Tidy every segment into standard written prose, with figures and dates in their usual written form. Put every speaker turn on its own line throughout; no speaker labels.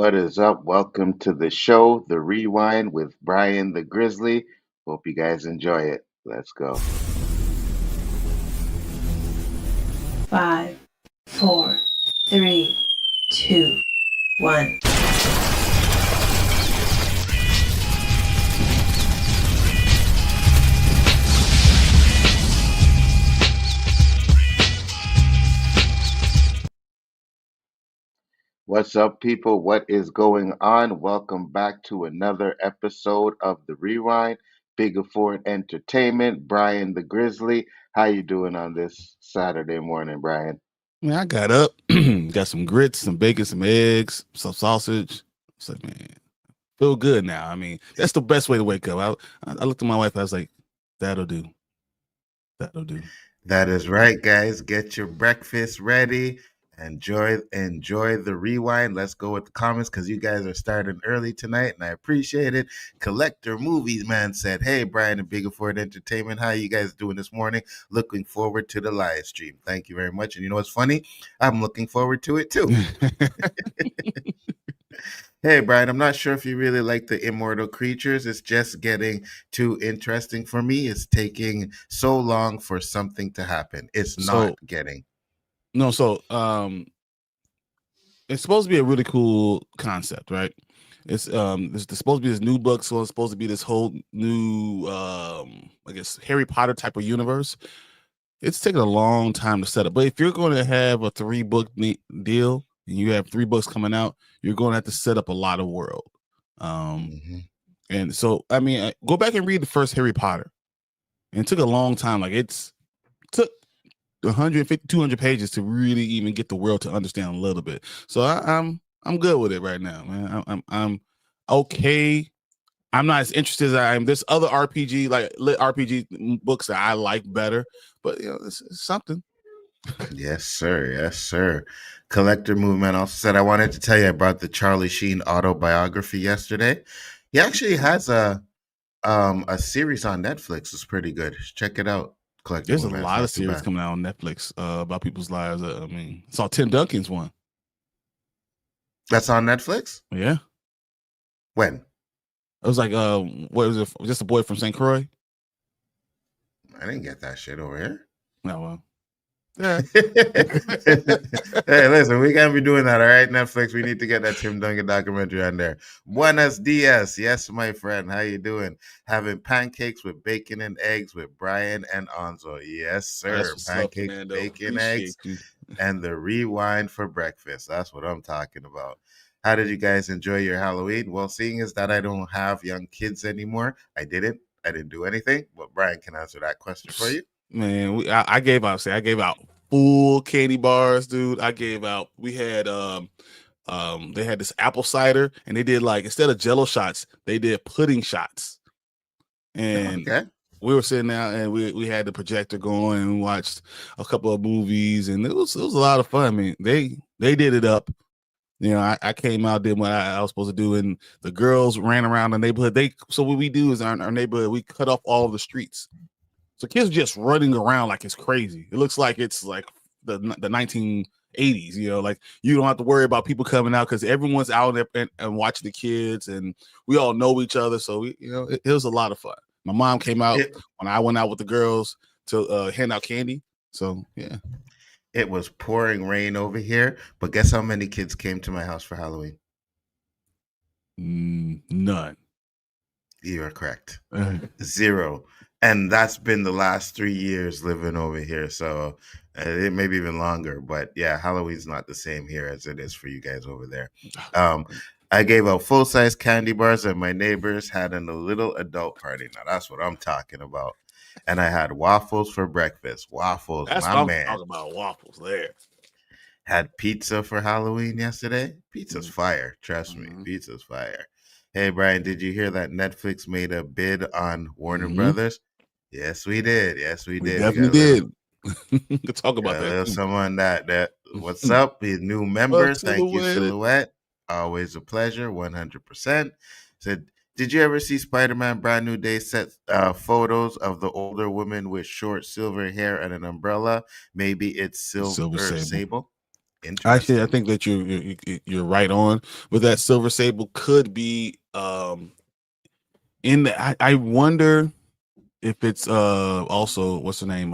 What is up? Welcome to the show, The Rewind with Bryon the Grizzly. Hope you guys enjoy it. Let's go.
5, 4, 3, 2, 1.
What's up, people? What is going on? Welcome back to another episode of The Rewind. Bigger Ford Entertainment, Bryon the Grizzly. How you doing on this Saturday morning, Bryon?
Man, I got up, got some grits, some bacon, some eggs, some sausage. It's like, man, feel good now. I mean, that's the best way to wake up. I looked at my wife. I was like, that'll do. That'll do.
That is right, guys. Get your breakfast ready. Enjoy the rewind. Let's go with the comments because you guys are starting early tonight, and I appreciate it. Collector Movies Man said, "Hey, Bryon and Bigger Ford Entertainment, how you guys doing this morning? Looking forward to the live stream. Thank you very much." And you know what's funny? I'm looking forward to it too. Hey, Bryon, I'm not sure if you really like the immortal creatures. It's just getting too interesting for me. It's taking so long for something to happen. It's not getting.
No, so it's supposed to be a really cool concept, right? It's supposed to be this new book, so it's supposed to be this whole new I guess Harry Potter type of universe. It's taken a long time to set up. But if you're going to have a 3-book deal and you have 3 books coming out, you're going to have to set up a lot of world. And so, I mean, go back and read the first Harry Potter. And it took a long time. Like took 150, 200 pages to really even get the world to understand a little bit. So I'm good with it right now, man. I'm okay. I'm not as interested as I am. There's other RPG, like lit RPG books that I like better, but you know, it's something.
Yes, sir. Yes, sir. Collector Movement also said, I wanted to tell you about the Charlie Sheen autobiography yesterday. He actually has a series on Netflix. It's pretty good. Check it out. Collector
There's
Movement.
A lot of series coming out on Netflix about people's lives. I mean, I saw Tim Duncan's one.
That's on Netflix?
Yeah.
When?
It was like, what was it? Just a boy from St. Croix?
I didn't get that shit over here.
No, well. Yeah.
Hey, listen, we can't be doing that, all right? Netflix, we need to get that Tim Duncan documentary on there. Buenos dias. Yes, my friend. How you doing? Having pancakes with bacon and eggs with Bryon and Nzo. Yes, sir. Pancakes, bacon, eggs, and the rewind for breakfast. That's what I'm talking about. How did you guys enjoy your Halloween? Well, seeing as that I don't have young kids anymore, I didn't do anything, but Bryon can answer that question for you.
Man, I gave out full candy bars, dude. We had they had this apple cider, and they did, like, instead of Jello shots, they did pudding shots. And we were sitting out, and we had the projector going, and we watched a couple of movies, and it was a lot of fun. I mean, they did it up. You know, I came out, did what I was supposed to do, and the girls ran around the neighborhood. So what we do is our neighborhood, we cut off all of the streets. So kids are just running around like it's crazy. It looks like it's like the 1980s, you know, like you don't have to worry about people coming out because everyone's out there and watching the kids, and we all know each other. So, it was a lot of fun. My mom came out when I went out with the girls to hand out candy. So, yeah.
It was pouring rain over here, but guess how many kids came to my house for Halloween?
None.
You are correct. 0. And that's been the last 3 years living over here. So it may be even longer. But yeah, Halloween's not the same here as it is for you guys over there. I gave out full-size candy bars, and my neighbors had a little adult party. Now, that's what I'm talking about. And I had waffles for breakfast. Waffles,
that's
my
what I'm
man.
talking about, waffles there.
Had pizza for Halloween yesterday. Pizza's fire. Trust me, pizza's fire. Hey, Bryon, did you hear that Netflix made a bid on Warner Brothers? Yes, we did. Yes, we did.
Definitely did. Could talk about that.
Someone that what's up? The new member. Thank you, Silhouette. Always a pleasure. 100%. Said, did you ever see Spider-Man Brand New Day set photos of the older woman with short silver hair and an umbrella? Maybe it's Silver Sable.
Actually, I
Interesting.
think that you're right on with that. Silver Sable could be in the. I wonder if it's also what's her name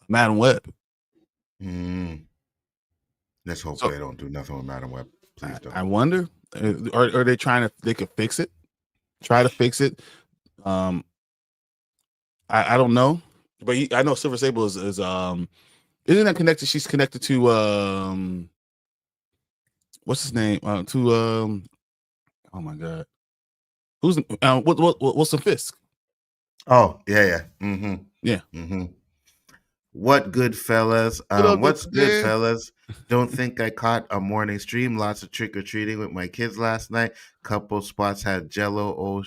Madam Web.
Mm. Let's hope
So
they don't do nothing with Madam Web. Please
I
don't.
wonder, are they trying to? They could fix it. Try to fix it. I don't know, but I know Silver Sable is isn't that connected? She's connected to what's his name? To oh my god, who's what's the Fisk?
Oh, yeah. Mm-hmm.
Yeah.
Mm-hmm. What good fellas?
What up,
What's good
man?
fellas? Don't think I caught a morning stream. Lots of trick or treating with my kids last night. Couple spots had Jello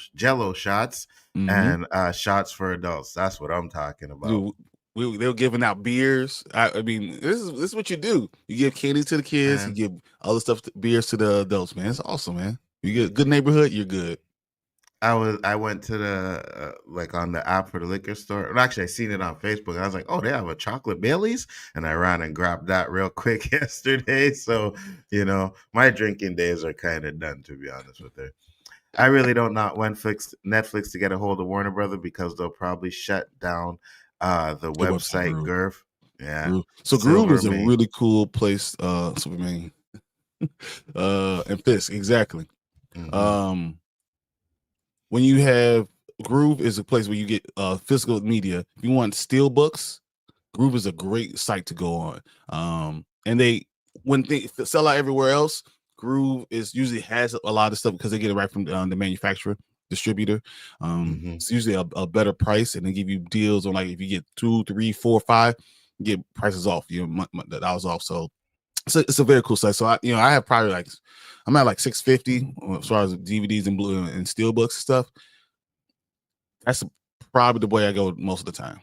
shots
Mm-hmm.
and shots for adults. That's what I'm talking about.
Dude, they were giving out beers. I mean, this is what you do. You give candy to the kids. You
And
give other stuff, beers to the adults. Man, it's awesome, man. You get a good neighborhood. You're good.
I went to the like on the app for the liquor store. And actually, I seen it on Facebook. And I was like, oh, they have a chocolate Bailey's, and I ran and grabbed that real quick yesterday. So my drinking days are kind of done, to be honest with you. I really don't not Netflix to get a hold of Warner Brother because they'll probably shut down the
The website
website
Groove.
Groove. Yeah.
Groove. So Groove
Silver
is a
me.
really cool place. Superman, and Fisk exactly.
Mm-hmm.
When you have Groove is a place where you get physical media. If you want steel books, Groove is a great site to go on. And when they sell out everywhere else, Groove is usually has a lot of stuff because they get it right from the manufacturer distributor.
Mm-hmm.
It's usually a better price, and they give you deals on like if you get 2, 3, 4, 5, you get prices off. The dollars off. So it's a very cool site. So I have probably I'm at like 650 as far as DVDs and blue and steel books and stuff. That's probably the way I go most of the time.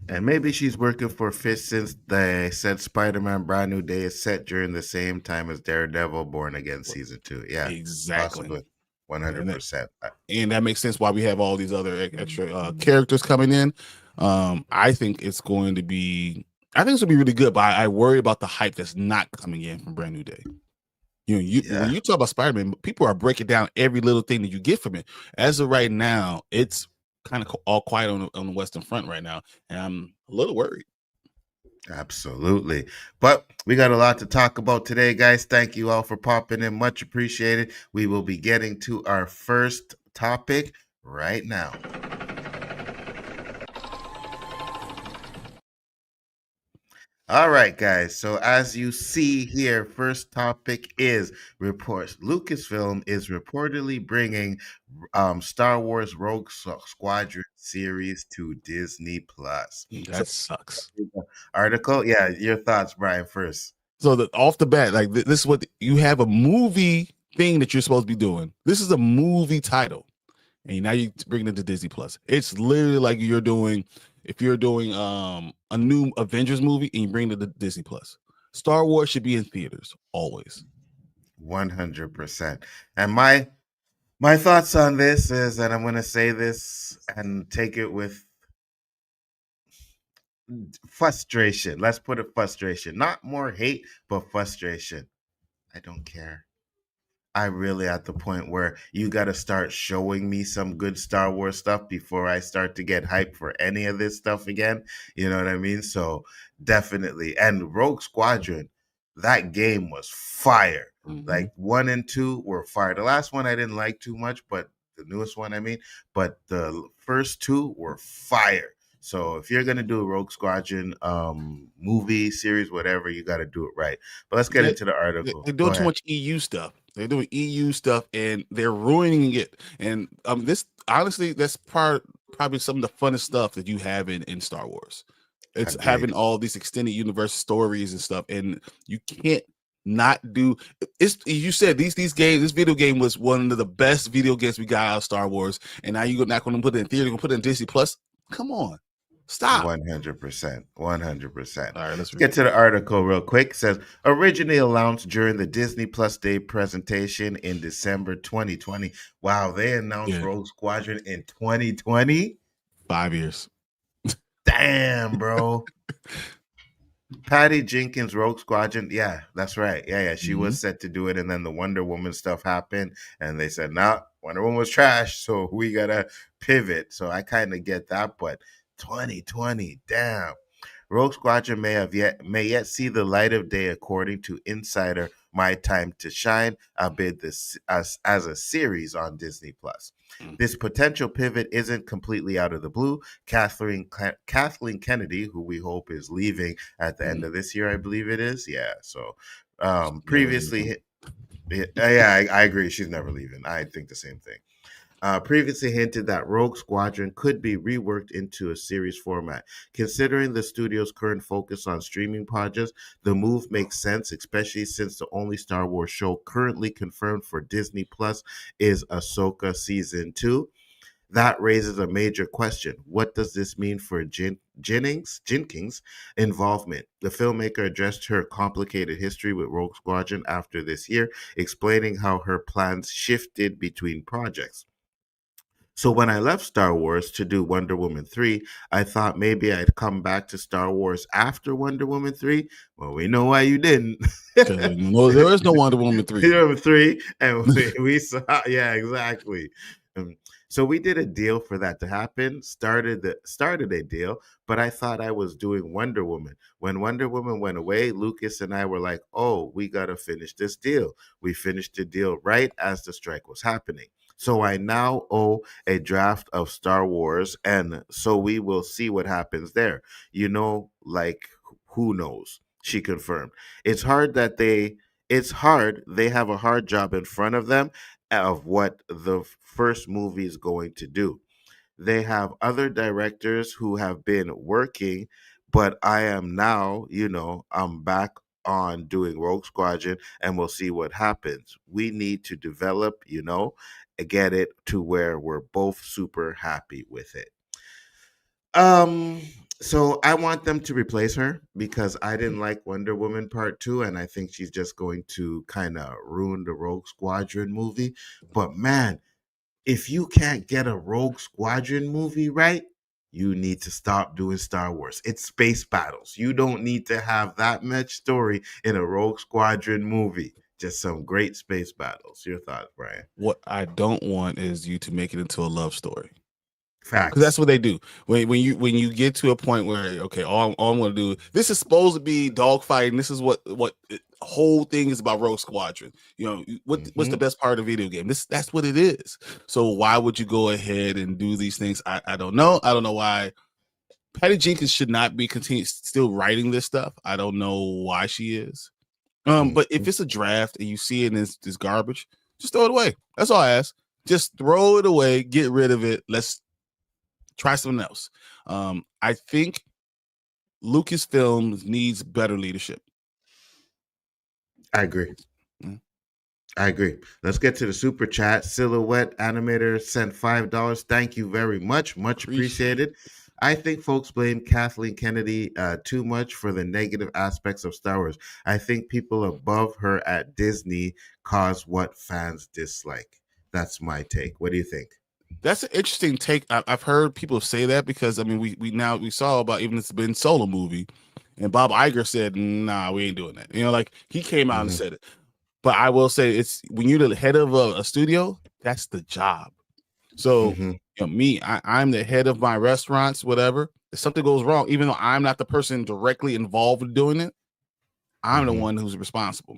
And maybe she's working for Fisk since they said Spider-Man Brand New Day is set during the same time as Daredevil Born Again Season 2. Yeah,
Exactly.
possibly. 100%.
And that makes sense why we have all these other extra characters coming in. I think it's going to be really good, but I worry about the hype that's not coming in from Brand New Day. When you talk about Spider-Man, people are breaking down every little thing that you get from it. As of right now, it's kind of all quiet on the Western Front right now, and I'm a little worried.
Absolutely. But we got a lot to talk about today, guys. Thank you all for popping in. Much appreciated. We will be getting to our first topic right now. All right, guys. So as you see here, first topic is reports. Lucasfilm is reportedly bringing Star Wars Rogue Squadron series to Disney Plus. So
That sucks.
article, yeah. Your thoughts, Brian? First.
So off the bat, like this is what you have a movie thing that you're supposed to be doing. This is a movie title, and now you bring it to Disney Plus. It's literally like if you're doing a new Avengers movie and you bring it to Disney Plus. Star Wars should be in theaters always.
100%. And my thoughts on this is, and I'm going to say this and take it with frustration. Let's put it frustration, not more hate, but frustration. I don't care. I'm really at the point where you got to start showing me some good Star Wars stuff before I start to get hyped for any of this stuff again. You know what I mean? So definitely. And Rogue Squadron, that game was fire.
Mm-hmm.
Like 1 and 2 were fire. The last one I didn't like too much, but the newest one, but the first 2 were fire. So if you're gonna do a Rogue Squadron movie series, whatever, you got to do it right. But let's get into the article.
They're doing too much EU stuff. They're doing EU stuff, and they're ruining it. And this honestly, that's probably some of the funnest stuff that you have in Star Wars. It's
Agreed.
Having all these extended universe stories and stuff, and you can't not do. It's you said these games. This video game was one of the best video games we got out of Star Wars, and now you're not going to put it in theater. You're going to put it in Disney Plus. Come on. Stop.
100%. 100%.
All right, let's
get to the article real quick. It says originally announced during the Disney Plus Day presentation in December 2020. Wow, they announced Rogue Squadron in 2020.
5 years.
Damn, bro. Patty Jenkins Rogue Squadron. Yeah, that's right. Yeah. She
Hmm.
was set to do it, and then the Wonder Woman stuff happened, and they said, "Nah, Wonder Woman was trash, so we gotta pivot." So I kind of get that, but 2020, damn. Rogue Squadron may yet see the light of day, according to insider My Time to Shine, albeit this as a series on Disney Plus. This potential pivot isn't completely out of the blue. Kathleen Kennedy, who we hope is leaving at the end of this year, I believe it is. Yeah. So
Never leaving.
previously, yeah, I agree. She's never leaving. I think the same thing. Previously hinted that Rogue Squadron could be reworked into a series format. Considering the studio's current focus on streaming projects, the move makes sense, especially since the only Star Wars show currently confirmed for Disney Plus is Ahsoka Season 2. That raises a major question. What does this mean for Jenkins' involvement? The filmmaker addressed her complicated history with Rogue Squadron after this year, explaining how her plans shifted between projects. So when I left Star Wars to do Wonder Woman 3, I thought maybe I'd come back to Star Wars after Wonder Woman 3. Well, we know why you didn't.
Because no, there is no Wonder Woman 3.
Wonder Woman 3, and we saw, yeah, exactly. Um, so we did a deal for that to happen. Started a deal, but I thought I was doing Wonder Woman. When Wonder Woman went away, Lucas and I were like, "Oh, we got to finish this deal." We finished the deal right as the strike was happening. So I now owe a draft of Star Wars, and so we will see what happens there. Like who knows? She confirmed. It's hard that they have a hard job in front of them of what the first movie is going to do. They have other directors who have been working, but I am now, I'm back on doing Rogue Squadron, and we'll see what happens. We need to develop, get it to where we're both super happy with it. Um, so I want them to replace her because I didn't like Wonder Woman Part 2, and I think she's just going to kind of ruin the Rogue Squadron movie. But man, if you can't get a Rogue Squadron movie right, you need to stop doing Star Wars. It's space battles. You don't need to have that much story in a Rogue Squadron movie. Just some great space battles. Your thoughts, Brian?
What I don't want is you to make it into a love story. Because
Facts.
that's what they do when you get to a point where okay, all I'm going to do, this is supposed to be dogfighting. This is what the whole thing is about. Rogue Squadron. What's the
Hmm.
best part of the video game? That's what it is. So why would you go ahead and do these things? I don't know. I don't know why. Patty Jenkins should not be still writing this stuff. I don't know why she is. But if it's a draft and you see it and it's garbage, just throw it away. That's all I ask. Just throw it away. Get rid of it. Let's try something else. I think Lucasfilm needs better leadership.
I agree.
Mm.
I agree. Let's get to the super chat. Silhouette Animator sent $5. Thank you very much. Much
Appreciate
appreciated. I think folks blame Kathleen Kennedy too much for the negative aspects of Star Wars. I think people above her at Disney cause what fans dislike. That's my take. What do you think?
That's an interesting take. I've heard people say that because I mean we saw about even it's been Solo movie, and Bob Iger said, "Nah, we ain't doing that." Like he came out and
Hmm.
said it. But I will say it's when you're the head of a studio, that's the job. So
Hmm.
I'm the head of my restaurants, whatever. If something goes wrong, even though I'm not the person directly involved in doing it, I'm the
Hmm.
one who's responsible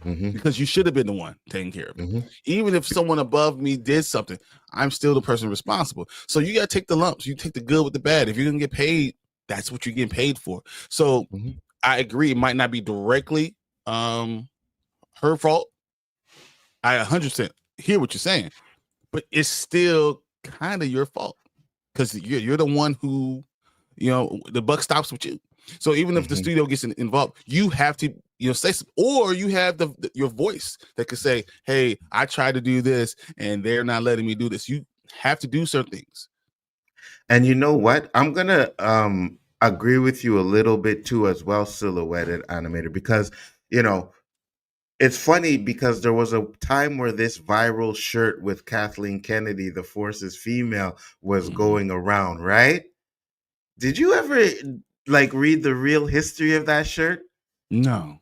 Hmm.
because you should have been the one taking care of it.
Hmm.
Even if someone above me did something, I'm still the person responsible. So you got to take the lumps. You take the good with the bad. If you're going to get paid, that's what you're getting paid for. So
Hmm.
I agree. It might not be directly her fault. I 100% hear what you're saying, but it's still kind of your fault because you're the one who, the buck stops with you. So even if the
Hmm.
studio gets involved, you have to, say something, or you have your voice that could say, "Hey, I tried to do this and they're not letting me do this." You have to do certain things.
And you know what? I'm gonna agree with you a little bit too as well, Silhouetted Animator, because you know it's funny because there was a time where this viral shirt with Kathleen Kennedy, the Force is female, was
Mhm.
going around, right? Did you ever? like read the real history of that shirt?
No.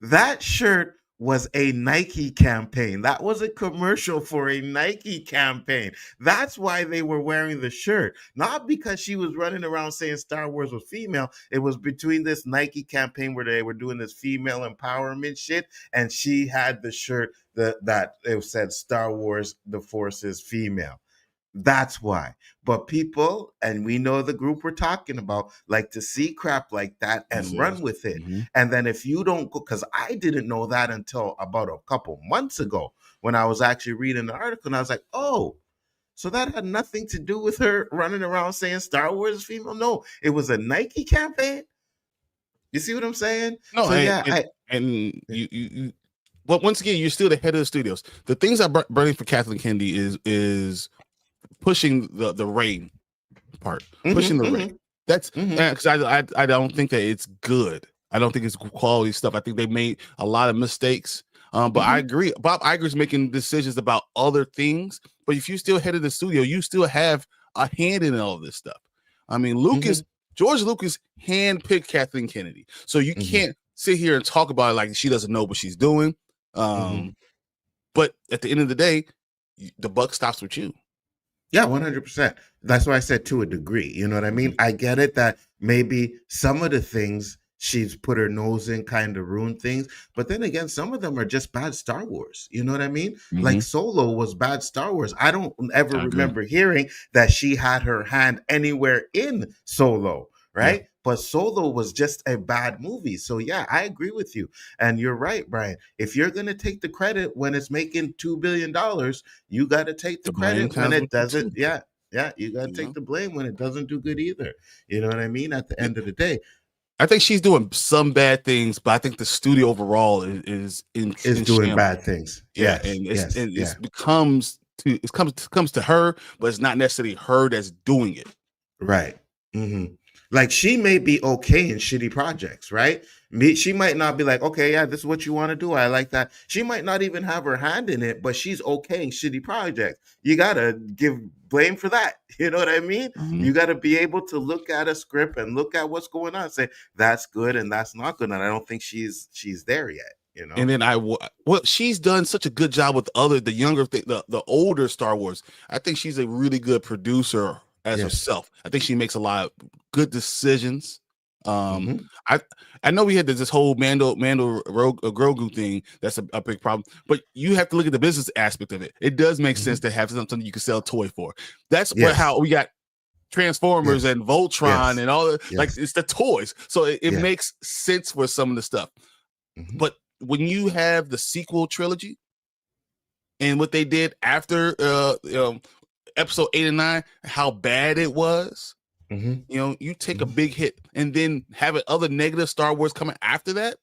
That shirt was a Nike campaign. That was a commercial for a Nike campaign. That's why they were wearing the shirt. Not because she was running around saying Star Wars was female. It was between this Nike campaign where they were doing this female empowerment shit, and she had the shirt that it said Star Wars, the Force is female. That's why. But people, and we know the group we're talking about, like to see crap like that and run with it.
Mm-hmm.
And then if you don't go, because I didn't know that until about a couple months ago when I was actually reading the article, and I was like, oh, so that had nothing to do with her running around saying Star Wars is female. No, it was a Nike campaign. You see what I'm saying?
No,
So
but once again, you're still the head of the studios. The things I'm burning for Kathleen Kennedy is pushing the rain part, pushing the rain. That's because I don't think that it's good. I don't think it's quality stuff. I think they made a lot of mistakes. But I agree. Bob Iger's making decisions about other things. But if you still head of the studio, you still have a hand in all of this stuff. I mean, George Lucas handpicked Kathleen Kennedy, so you can't sit here and talk about it like she doesn't know what she's doing. But at the end of the day, the buck stops with you.
Yeah, 100%. That's why I said to a degree. You know what I mean? I get it that maybe some of the things she's put her nose in kind of ruin things. But then again, some of them are just bad Star Wars. You know what I mean? Like Solo was bad Star Wars. I don't ever remember hearing that she had her hand anywhere in Solo, right? Yeah. But Solo was just a bad movie. So yeah, I agree with you. And you're right, Brian. If you're going to take the credit when it's making $2 billion, you got to take the credit when it doesn't. Yeah. You got to take the blame when it doesn't do good either. You know what I mean? At the end of the day.
I think she's doing some bad things, but I think the studio overall is
doing bad things.
Yeah, yes, and it comes to her, but it's not necessarily her that's doing it.
Right. Like she may be okay in shitty projects, right? She might not be like, okay, yeah, this is what you want to do. I like that. She might not even have her hand in it, but she's okay in shitty projects. You gotta give blame for that. You know what I mean? You gotta be able to look at a script and look at what's going on and say that's good and that's not good. And I don't think she's there yet. You know?
And then she's done such a good job with the older Star Wars. I think she's a really good producer as herself. I think she makes a lot of good decisions. I know we had this whole Mando Grogu thing. That's a big problem, but you have to look at the business aspect of it. It does make sense to have something you can sell a toy for. That's how we got Transformers and Voltron and all that. Like it's the toys, so it makes sense for some of the stuff. But when you have the sequel trilogy and what they did after episode 8 and 9, how bad it was. You take a big hit and then have other negative Star Wars coming after that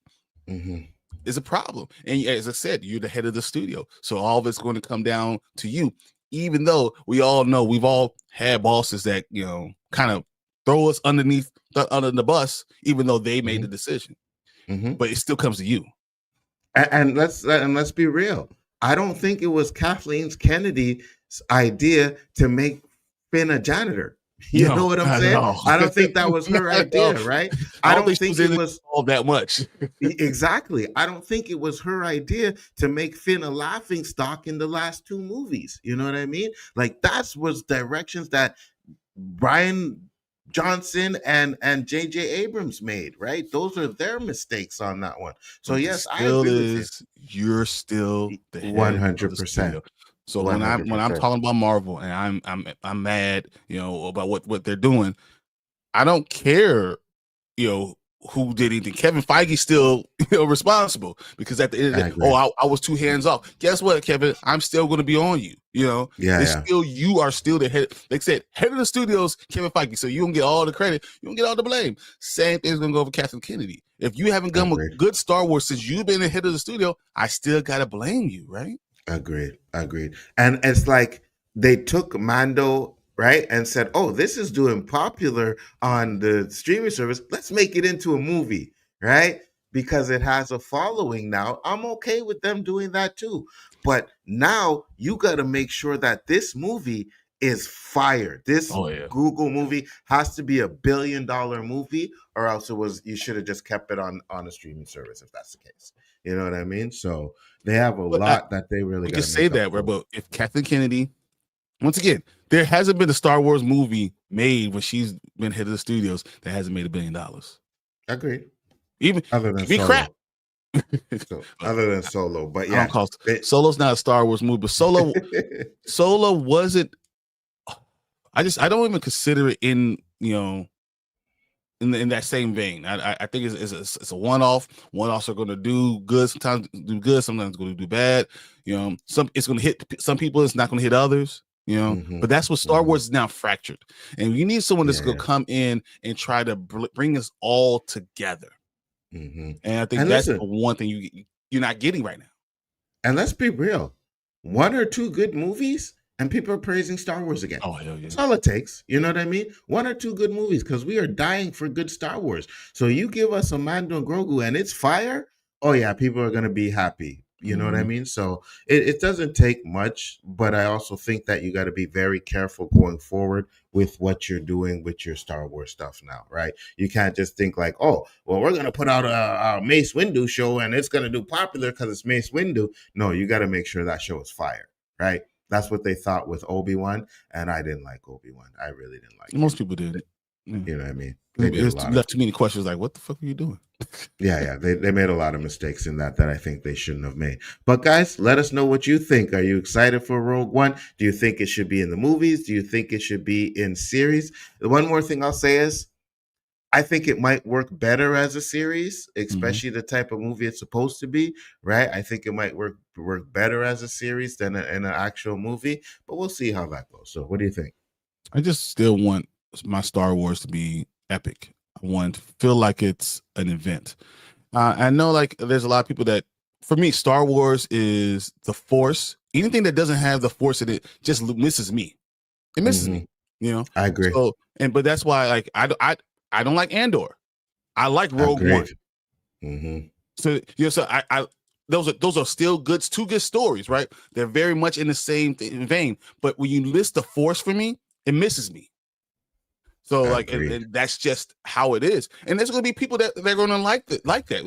is a problem. And as I said, you're the head of the studio, so all of it's going to come down to you. Even though we all know we've all had bosses that kind of throw us under the bus, even though they made the decision, but it still comes to you.
And let's be real. I don't think it was Kathleen Kennedy's idea to make Finn a janitor. You know what I'm saying? I don't think that was her idea, right? I don't think it was
all that much.
Exactly. I don't think it was her idea to make Finn a laughing stock in the last 2 movies. You know what I mean? Like was directions that Brian Johnson and J.J. Abrams made, right? Those are their mistakes on that one. So yes, I agree with you.
You're still the 100%. So 100%. when I'm talking about Marvel and I'm mad, about what they're doing, I don't care, who did anything. Kevin Feige's still responsible because at the end of the day, I was too hands off. Guess what, Kevin? I'm still going to be on you. Still you are still the head. Like I said, head of the studios, Kevin Feige. So you don't get all the credit, you don't get all the blame. Same thing's going to go over Kathleen Kennedy. If you haven't done a good Star Wars since you've been the head of the studio, I still got to blame you, right?
Agreed. And it's like they took Mando, right, and said, oh, this is doing popular on the streaming service. Let's make it into a movie, right? Because it has a following now. I'm okay with them doing that too. But now you got to make sure that this movie is fire. This
Oh yeah.
Google movie has to be $1 billion movie, or else you should have just kept it on a streaming service if that's the case. You know what I mean? So they have a
But
lot that they really
we
got
can
to
say
make up
that, right?
for.
But if Kathleen Kennedy, once again, there hasn't been a Star Wars movie made when she's been head of the studios that hasn't made $1 billion.
Agreed.
Even
Other than
be
Solo.
crap.
So other than Solo, but
I don't
yeah,
call Solo's not a Star Wars movie, but Solo wasn't. I don't even consider it in in that same vein. I think it's a one-off. One-offs are going to do good sometimes, sometimes going to do bad. It's going to hit some people. It's not going to hit others. But that's what Star Wars is now fractured, and you need someone that's going to come in and try to bring us all together. And I think that's the one thing you're not getting right now.
And let's be real, 1 or 2 good movies, and people are praising Star Wars again.
Oh, hell yeah.
That's all it takes. You know what I mean? 1 or 2 good movies, because we are dying for good Star Wars. So you give us a Mando and Grogu and it's fire, oh yeah, people are going to be happy. You know what I mean? So it doesn't take much, but I also think that you got to be very careful going forward with what you're doing with your Star Wars stuff now, right? You can't just think like, oh, well, we're going to put out a Mace Windu show and it's going to do popular because it's Mace Windu. No, you got to make sure that show is fire, right? That's what they thought with Obi-Wan, and I didn't like Obi-Wan. I really didn't like
Most people did.
You know what I mean?
They left too many questions like, what the fuck are you doing?
Yeah. They made a lot of mistakes in that I think they shouldn't have made. But guys, let us know what you think. Are you excited for Rogue One? Do you think it should be in the movies? Do you think it should be in series? The one more thing I'll say is I think it might work better as a series, especially the type of movie it's supposed to be, right? I think it might work better as a series than in an actual movie, but we'll see how that goes. So what do you think?
I just still want my Star Wars to be epic. I want to feel like it's an event. I know like there's a lot of people that, for me, Star Wars is the Force. Anything that doesn't have the Force in it just misses me. It misses me,
I agree.
So, but that's why like I don't like Andor. I like Rogue One. So so I those are still two good stories, right? They're very much in the same vein. But when you list the Force for me, it misses me. So like, and that's just how it is. And there's going to be people that they're going to like that,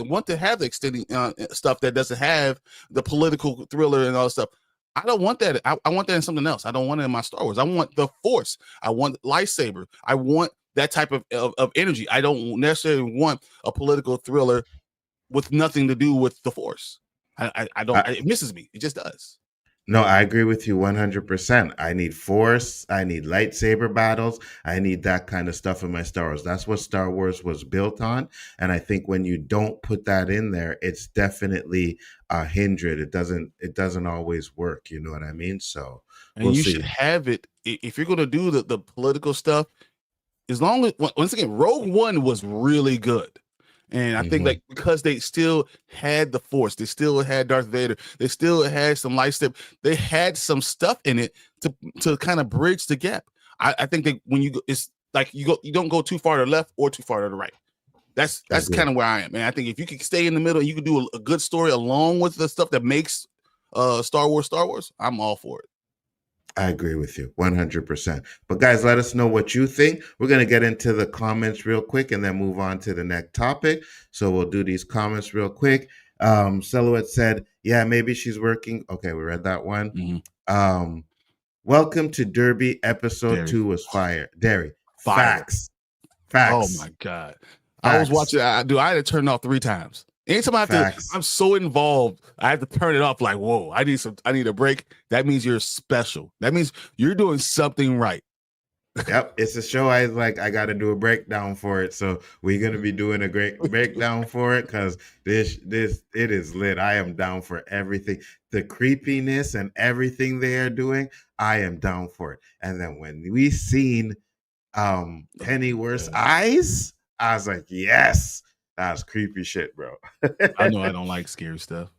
want to have the extending stuff that doesn't have the political thriller and all that stuff. I don't want that. I want that in something else. I don't want it in my Star Wars. I want the Force. I want lightsaber. I want that type of energy. I don't necessarily want a political thriller with nothing to do with the Force. I don't. It misses me. It just does.
No, I agree with you 100%. I need Force. I need lightsaber battles. I need that kind of stuff in my Star Wars. That's what Star Wars was built on. And I think when you don't put that in there, it's definitely a hindrance. It doesn't always work. You know what I mean? So
you should have it if you're going to do the political stuff. As long as, once again, Rogue One was really good. And I think like because they still had the Force, they still had Darth Vader, they still had some lightsaber, they had some stuff in it to kind of bridge the gap. I think that when you go, it's like you don't go too far to the left or too far to the right. That's kind of where I am. And I think if you could stay in the middle, you could do a good story along with the stuff that makes Star Wars, I'm all for it.
I agree with you 100%. But guys, let us know what you think. We're going to get into the comments real quick and then move on to the next topic. So we'll do these comments real quick. Silhouette said, yeah, maybe she's working. Okay, we read that one. Welcome to Derby. Episode 2 was fire. Derry. Facts.
Oh my God. I was watching. I had to turn it off 3 times. Anytime I'm so involved, I have to turn it off. Like, whoa, I need a break. That means you're special. That means you're doing something right.
Yep, it's a show. I got to do a breakdown for it. So we're gonna be doing a great breakdown for it because it is lit. I am down for everything. The creepiness and everything they are doing, I am down for it. And then when we seen Pennyworth's eyes, I was like, yes. That's creepy shit, bro.
I know I don't like scary stuff.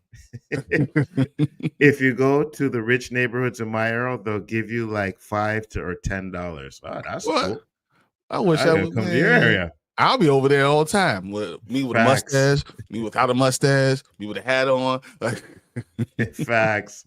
If you go to the rich neighborhoods in my area, they'll give you like $5 or $10. Oh, that's cool.
I wish I would
come to your area.
I'll be over there all the time. Me with a mustache, me without a mustache, me with a hat on.
Facts.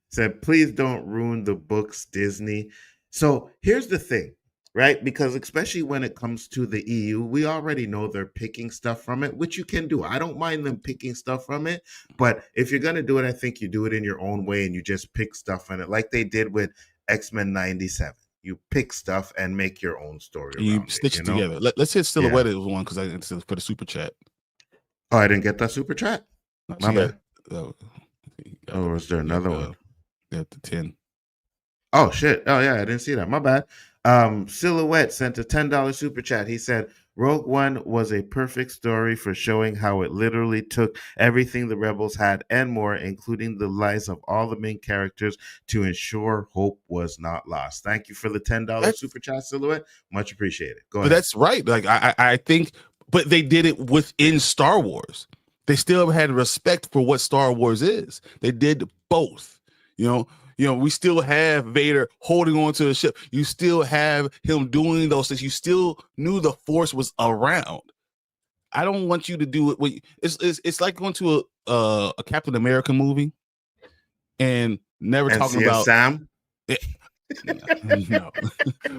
Said, please don't ruin the books, Disney. So here's the thing, right? Because especially when it comes to the EU, we already know they're picking stuff from it, which you can do. I don't mind them picking stuff from it, but if you're gonna do it, I think you do it in your own way and you just pick stuff in it, like they did with X-Men '97. You pick stuff and make your own story
And you
around it.
stitch it together. Let's hit
Yeah.
Silhouette as one because I for the super chat.
Oh, I didn't get that super chat. My bad. Oh, was there another one?
At the 10.
Oh shit. Oh yeah, I didn't see that. My bad. Silhouette sent a $10 super chat. He said Rogue One was a perfect story for showing how it literally took everything the rebels had and more, including the lives of all the main characters, to ensure hope was not lost. Thank you for the $10 super chat, Silhouette. Much appreciated. Go ahead.
That's right. Like I think, but they did it within Star Wars. They still had respect for what Star Wars is. They did both. You know, we still have Vader holding on to the ship. You still have him doing those things. You still knew the Force was around. I don't want you to do it. It's like going to a Captain America movie and never
and
talking about
Sam.
No,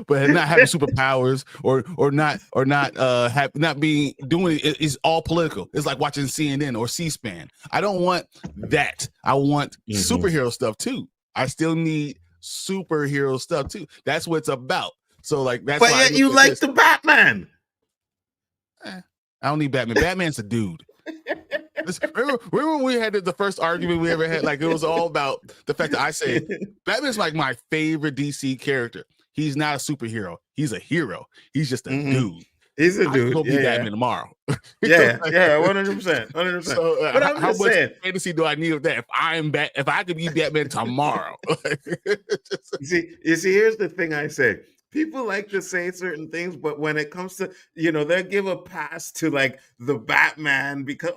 but not having superpowers or not being doing it is all political. It's like watching CNN or C-SPAN. I don't want that. I want superhero stuff too. I still need superhero stuff too. That's what it's about. So like that's
but
why
yet you like the Batman.
I don't need Batman. Batman's a dude. Remember when we had the first argument we ever had? Like it was all about the fact that I say Batman's like my favorite DC character. He's not a superhero. He's a hero. He's just a dude.
He's a dude.
Go be Batman tomorrow.
Yeah, 100%, 100%.
So,
but I'm
how
just
much
saying,
fantasy do I need of that? If I could be Batman tomorrow.
you see, here's the thing I say. People like to say certain things, but when it comes to, they'll give a pass to like the Batman because,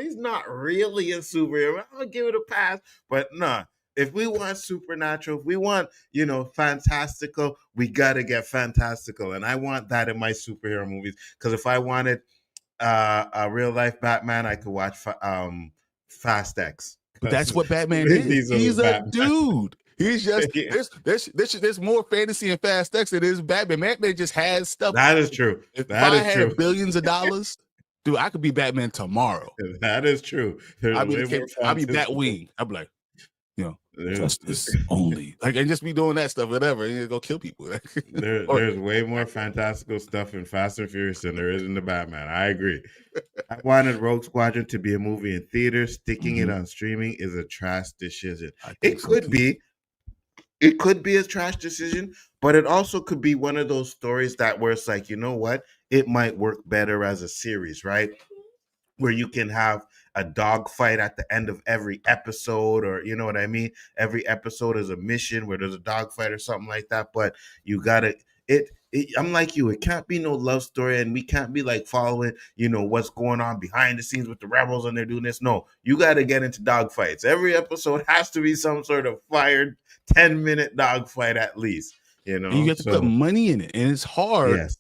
he's not really a superhero. I'll give it a pass. But nah, if we want supernatural, if we want, fantastical, we got to get fantastical. And I want that in my superhero movies. Because if I wanted a real life Batman, I could watch Fast X.
But that's what Batman is. He's a dude. He's just there's more fantasy in Fast X than is Batman. Batman just has stuff.
That is true.
If I had billions of dollars, dude, I could be Batman tomorrow.
That is true.
I'd be Batwing. I'd be like, justice only. Like, and just be doing that stuff, whatever, and go kill people.
There's way more fantastical stuff in Fast and Furious than there is in the Batman. I agree. I wanted Rogue Squadron to be a movie in theaters. Sticking it on streaming is a trash decision. It could be. It could be a trash decision, but it also could be one of those stories that where it's like, you know what? It might work better as a series, right? Where you can have a dogfight at the end of every episode, or you know what I mean? Every episode is a mission where there's a dogfight or something like that. But you gotta I'm like you, it can't be no love story, and we can't be like following, what's going on behind the scenes with the rebels and they're doing this. No, you gotta get into dogfights. Every episode has to be some sort of fired 10-minute dogfight at least.
You have to put money in it, and it's hard.
Yes.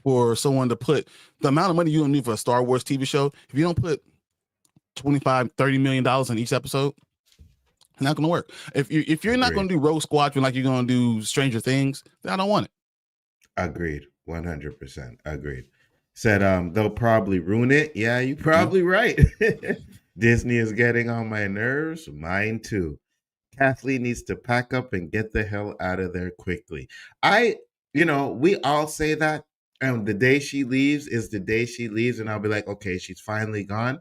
For someone to put the amount of money you don't need for a Star Wars TV show, if you don't put $25-30 million in each episode, it's not going to work. If you're not going to do Rogue Squadron like you're going to do Stranger Things, then I don't want it.
Agreed. 100% agreed. Said they'll probably ruin it. Yeah, you're probably right. Disney is getting on my nerves. Mine too. Kathleen needs to pack up and get the hell out of there quickly. We all say that. And the day she leaves is the day she leaves, and I'll be like, okay, she's finally gone.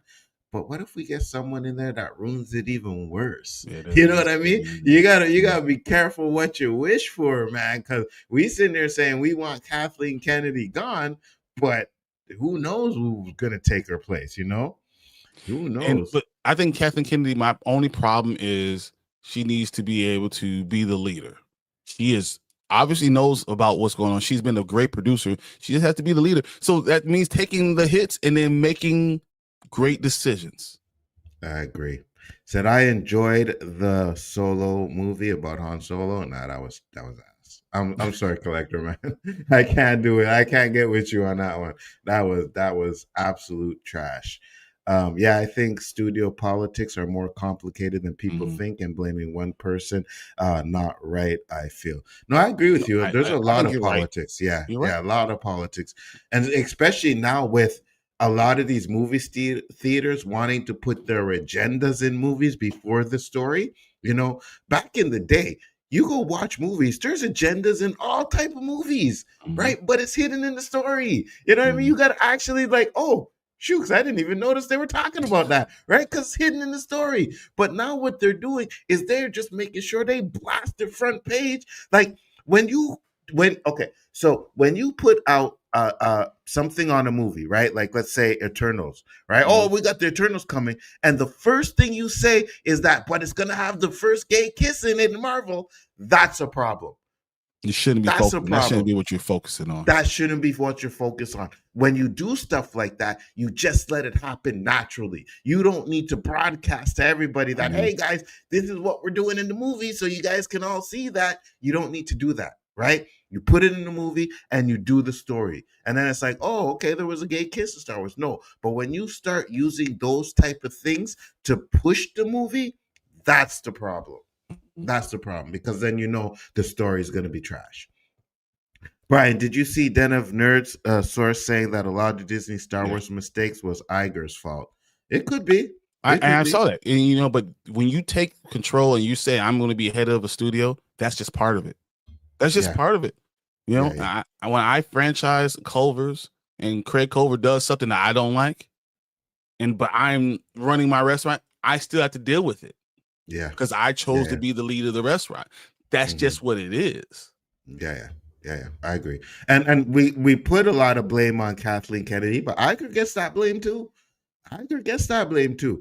But what if we get someone in there that ruins it even worse? You know what I mean? You gotta be careful what you wish for, man. Because we sitting there saying we want Kathleen Kennedy gone, but who knows who's gonna take her place? Who knows?
But I think Kathleen Kennedy. My only problem is she needs to be able to be the leader. She is. Obviously knows about what's going on. She's been a great producer. She just has to be the leader. So that means taking the hits and then making great decisions.
I agree. Said I enjoyed the Solo movie about Han Solo. Nah, that was ass. I'm sorry, Collector man. I can't do it. I can't get with you on that one. That was absolute trash. Yeah, I think studio politics are more complicated than people
Mhm.
think, and blaming one person, not right, I feel. No, I agree
No,
with you. There's a
I
lot
think
of
you're right.
politics. Yeah,
You're right.
yeah, a lot of politics. And especially now with a lot of these movie theaters wanting to put their agendas in movies before the story. You know, back in the day, you go watch movies, there's agendas in all type of movies,
Mhm.
right? But it's hidden in the story. You know what I mean?
Mhm.
You got to actually like, oh, shoot, I didn't even notice they were talking about that, right? Because it's hidden in the story. But now what they're doing is they're just making sure they blast the front page. Like when you okay, so when you put out something on a movie, right? Like let's say Eternals, right? Oh,
Mhm.
we got the Eternals coming, and the first thing you say is that, but it's gonna have the first gay kiss in it in Marvel. That's a problem.
You shouldn't be
That's a
focusing. That shouldn't
problem.
be what you're focusing on.
That shouldn't be what you're focused on. When you do stuff like that, you just let it happen naturally. You don't need to broadcast to everybody that,
Mhm.
hey guys, this is what we're doing in the movie, so you guys can all see that. You don't need to do that, right? You put it in the movie and you do the story. And then it's like, oh, okay, there was a gay kiss in Star Wars. No, but when you start using those type of things to push the movie, that's the problem. That's the problem, because then you know the story is going to be trash. Brian, did you see Den of Nerds source saying that a lot of the Disney Star
Yeah.
Wars mistakes was Iger's fault? It could be.
I
It
and
could
I
be.
saw that. And but when you take control and you say I'm going to be head of a studio, that's just part of it. That's just
Yeah.
part of it.
Yeah. Yeah.
When I franchise Culver's and Craig Culver does something that I don't like, but I'm running my restaurant, I still have to deal with it
Yeah.
because I chose
Yeah.
to be the lead of the restaurant. That's
Hmm.
just what it is.
Yeah. Yeah. Yeah. I agree. And we put a lot of blame on Kathleen Kennedy, but Iger gets that blame too. Iger gets that blame too.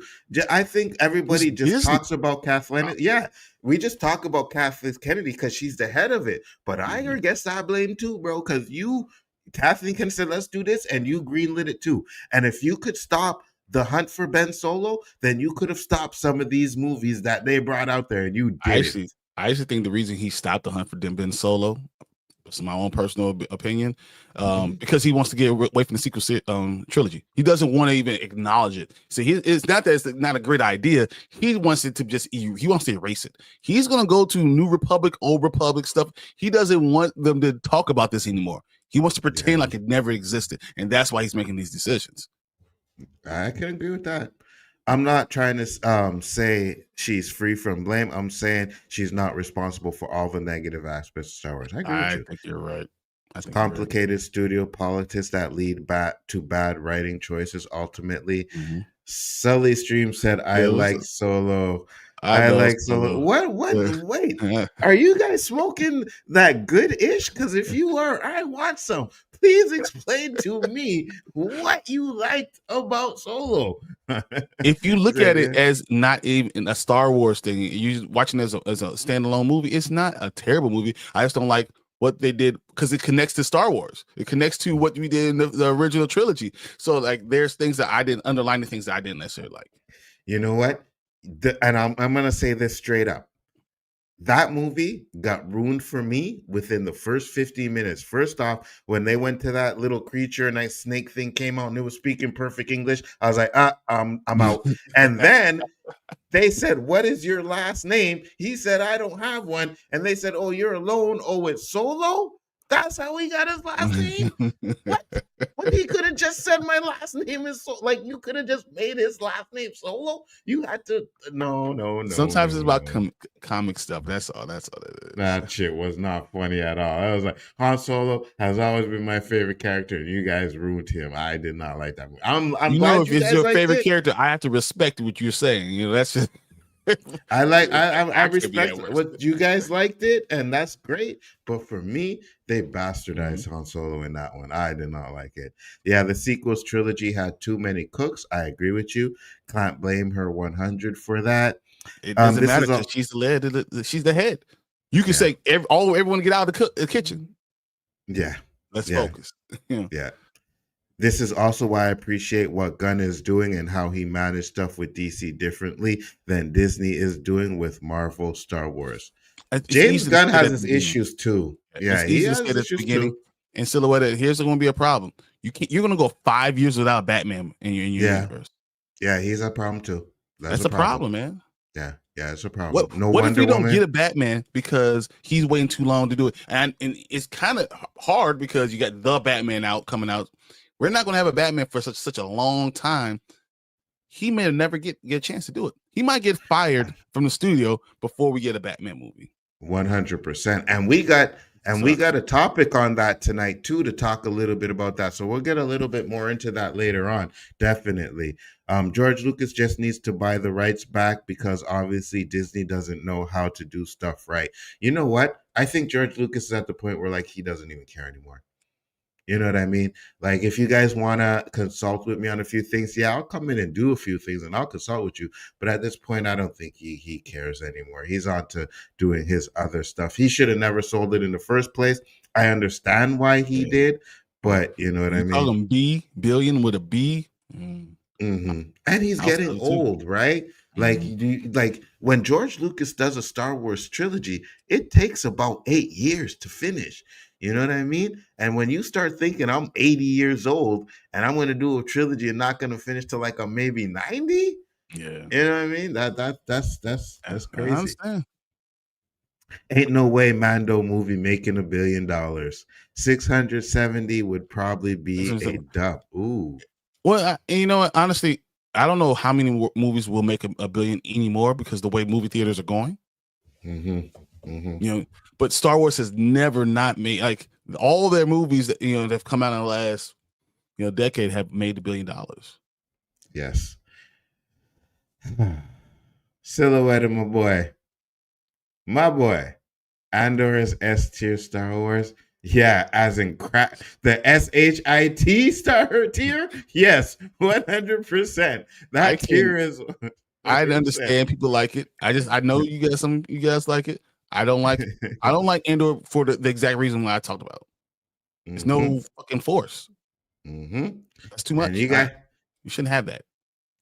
I think
It's
everybody just
Disney.
talks about Kathleen. Yeah, we just talk about Kathleen Kennedy because she's the head of it. But
Mhm.
Iger gets that blame too, bro. Because Kathleen Kennedy said, "Let's do this," and you greenlit it too. And if you could stop the hunt for Ben Solo, then you could have stopped some of these movies that they brought out there, and you
I
didn't.
actually, I actually think the reason he stopped the hunt for Ben Solo, it's my own personal opinion,
Mhm.
because he wants to get away from the sequel trilogy. He doesn't want to even acknowledge it. See, it's not that it's not a great idea. He wants it to he wants to erase it. He's going to go to New Republic, Old Republic stuff. He doesn't want them to talk about this anymore. He wants to
Yeah,
pretend like it never existed, and that's why he's making these decisions.
I can agree with that. I'm not trying to say she's free from blame. I'm saying she's not responsible for all the negative aspects of Star Wars. I agree with
I
you.
think you're right. I
It's
think you're right.
complicated studio politics that lead back to bad writing choices ultimately.
Mhm.
Sully Stream said, I
Yeah,
like Solo.
I
I
know
like Solo.
Solo.
What? Wait. Are you guys smoking that good ish? Because if you are, I want some. Please explain to me what you liked about Solo.
If you look
Said,
at it
yeah.
as not even a Star Wars thing, you watching it as a standalone movie, it's not a terrible movie. I just don't like what they did because it connects to Star Wars. It connects to what we did in the original trilogy. So like, there's things that I didn't underline, the things that I didn't necessarily like.
You know what? And I'm gonna say this straight up. That movie got ruined for me within the first 15 minutes. First off, when they went to that little creature and that snake thing came out and it was speaking perfect English, I was like, I'm out. And then they said, what is your last name? He said, I don't have one. And they said, oh, you're alone. Oh, it's Solo? That's how he got his last name? What? What, he could have just said my last name is so, like, you could have just made his last name Solo. You had to, no, no, no,
Sometimes it's
no,
about
no.
comic stuff. That's all. That's all it is.
That shit was not funny at all. I was like, Han Solo has always been my favorite character, and you guys ruined him. I did not like that movie. I'm glad
If
you
it's
guys
your
liked
favorite
it.
character, I have to respect what you're saying. That's just.
I like I
Actually be
respect
that worse.
what you guys liked it, and that's great. But for me, they bastardized
Mhm.
Han Solo in that one. I did not like it. Yeah, the sequels trilogy had too many cooks. I agree with you. Can't blame her 100 for that.
It doesn't
This
matter
is a
because she's the lead. She's the head. You can
yeah,
say everyone get out of the kitchen.
yeah,
Let's
yeah,
focus. Yeah.
yeah. This is also why I appreciate what Gunn is doing and how he managed stuff with DC differently than Disney is doing with Marvel Star Wars.
It's
James
easy to
Gunn
say that
has
at the
his
beginning.
issues too. Yeah,
It's
he
easy to
has
say
his
that at the
issues
beginning.
too.
And Silhouette, here's going to be a problem. You're going to go 5 years without Batman in your
Yeah,
universe.
Yeah, he's a problem too. That's
That's
a
a
problem.
problem, man.
Yeah, it's a problem.
What
No
what if
Wonder
we don't get
Woman.
a Batman because he's waiting too long to do it? And it's kind of hard because you got the Batman coming out. We're not going to have a Batman for such a long time. He may never get a chance to do it. He might get fired from the studio before we get a Batman movie.
100%. And we got a topic on that tonight too to talk a little bit about that. So we'll get a little bit more into that later on. Definitely. George Lucas just needs to buy the rights back because obviously Disney doesn't know how to do stuff right. You know what? I think George Lucas is at the point where like he doesn't even care anymore. You know what I mean? Like, if you guys want to consult with me on a few things, yeah, I'll come in and do a few things and I'll consult with you. But at this point, I don't think he cares anymore. He's on to doing his other stuff. He should have never sold it in the first place. I understand why he did, but you know what I
You call
mean?
him billion with a B.
And he's
I'll
getting
sell it too.
old, right? Like, like when George Lucas does a Star Wars trilogy, it takes about 8 years to finish. You know what I mean? And when you start thinking I'm 80 years old and I'm going to do a trilogy and not going to finish till like I'm maybe 90,
Yeah,
you know what I mean? That's
I
crazy.
understand.
Ain't no way Mando movie making $1 billion. 670 would probably be a dub. Ooh.
Well, you know what? Honestly, I don't know how many movies will make a billion anymore because the way movie theaters are going. You know, but Star Wars has never not made like all their movies that that have come out in the last decade have made $1 billion.
Yes. Silhouette of my boy. Andor is S tier Star Wars. Yeah, as in crack the SHIT star tier. Yes, 100%. That tier is. 100%.
I understand people like it. I know you guys like it. I don't like it. I don't like Andor for the exact reason why I talked about. There's no fucking force. That's too much.
And
you shouldn't have that.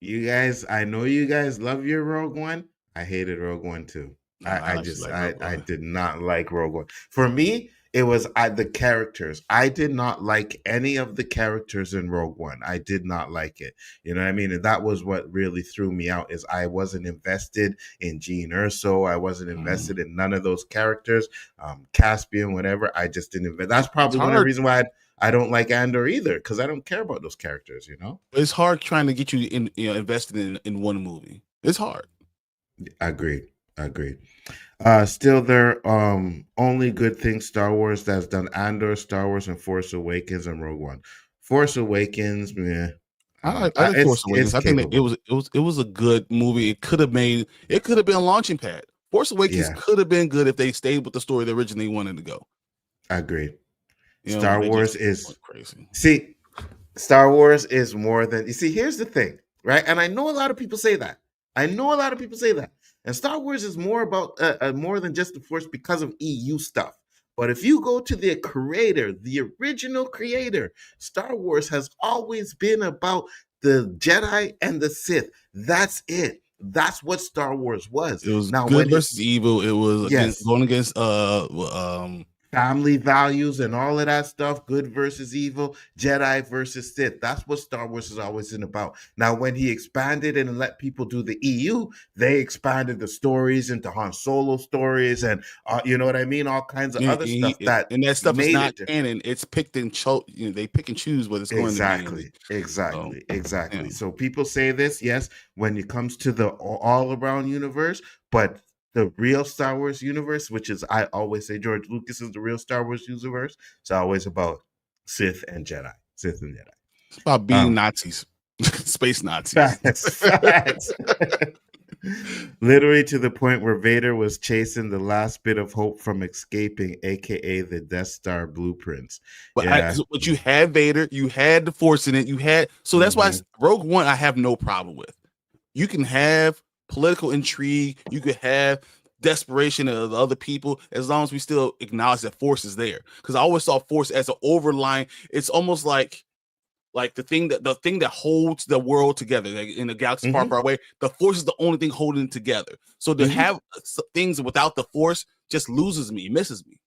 You guys, I know you guys love your Rogue One. I hated Rogue One too.
No,
I did not like Rogue One. For me, it was the characters. I did not like any of the characters in Rogue One. I did not like it. You know what I mean? And that was what really threw me out is I wasn't invested in Jean Erso. I wasn't invested in none of those characters. Caspian, whatever. I just didn't invest. That's probably one of the reasons why I don't like Andor either, because I don't care about those characters, you know?
It's hard trying to get you invested in one movie. It's hard.
Agreed. Still there only good things Star Wars that's done Andor, Star Wars, and Force Awakens and Rogue One. Force Awakens, man.
I like Force Awakens. I think that it was a good movie. It could have been a launching pad. Force Awakens could have been good if they stayed with the story they originally wanted to go.
Agreed. Star Wars is
crazy.
See, Star Wars is more than here's the thing, right? And I know a lot of people say that. And Star Wars is more about more than just the Force because of EU stuff. But if you go to the creator, the original creator, Star Wars has always been about the Jedi and the Sith. That's it. That's what Star Wars was.
It was good versus evil. It was going against
family values and all of that stuff, good versus evil, Jedi versus Sith. That's what Star Wars has always been about. Now, when he expanded and let people do the EU, they expanded the stories into Han Solo stories and, you know what I mean? All kinds of other stuff
and that stuff is not canon. It's picked and they pick and choose what it's going to be.
Exactly. So people say this, yes, when it comes to the all-around universe, but the real Star Wars universe, which is, I always say George Lucas is the real Star Wars universe. It's always about Sith and Jedi.
It's about being Nazis, space Nazis.
Facts. Literally to the point where Vader was chasing the last bit of hope from escaping, aka the Death Star blueprints.
But you had Vader, you had the Force in it, so that's why Rogue One I have no problem with. You can have political intrigue, you could have desperation of the other people, as long as we still acknowledge that Force is there. Because I always saw Force as an overlying. It's almost like the thing that holds the world together, like in a galaxy far, far away. The Force is the only thing holding it together. So to have things without the Force just loses me, misses me.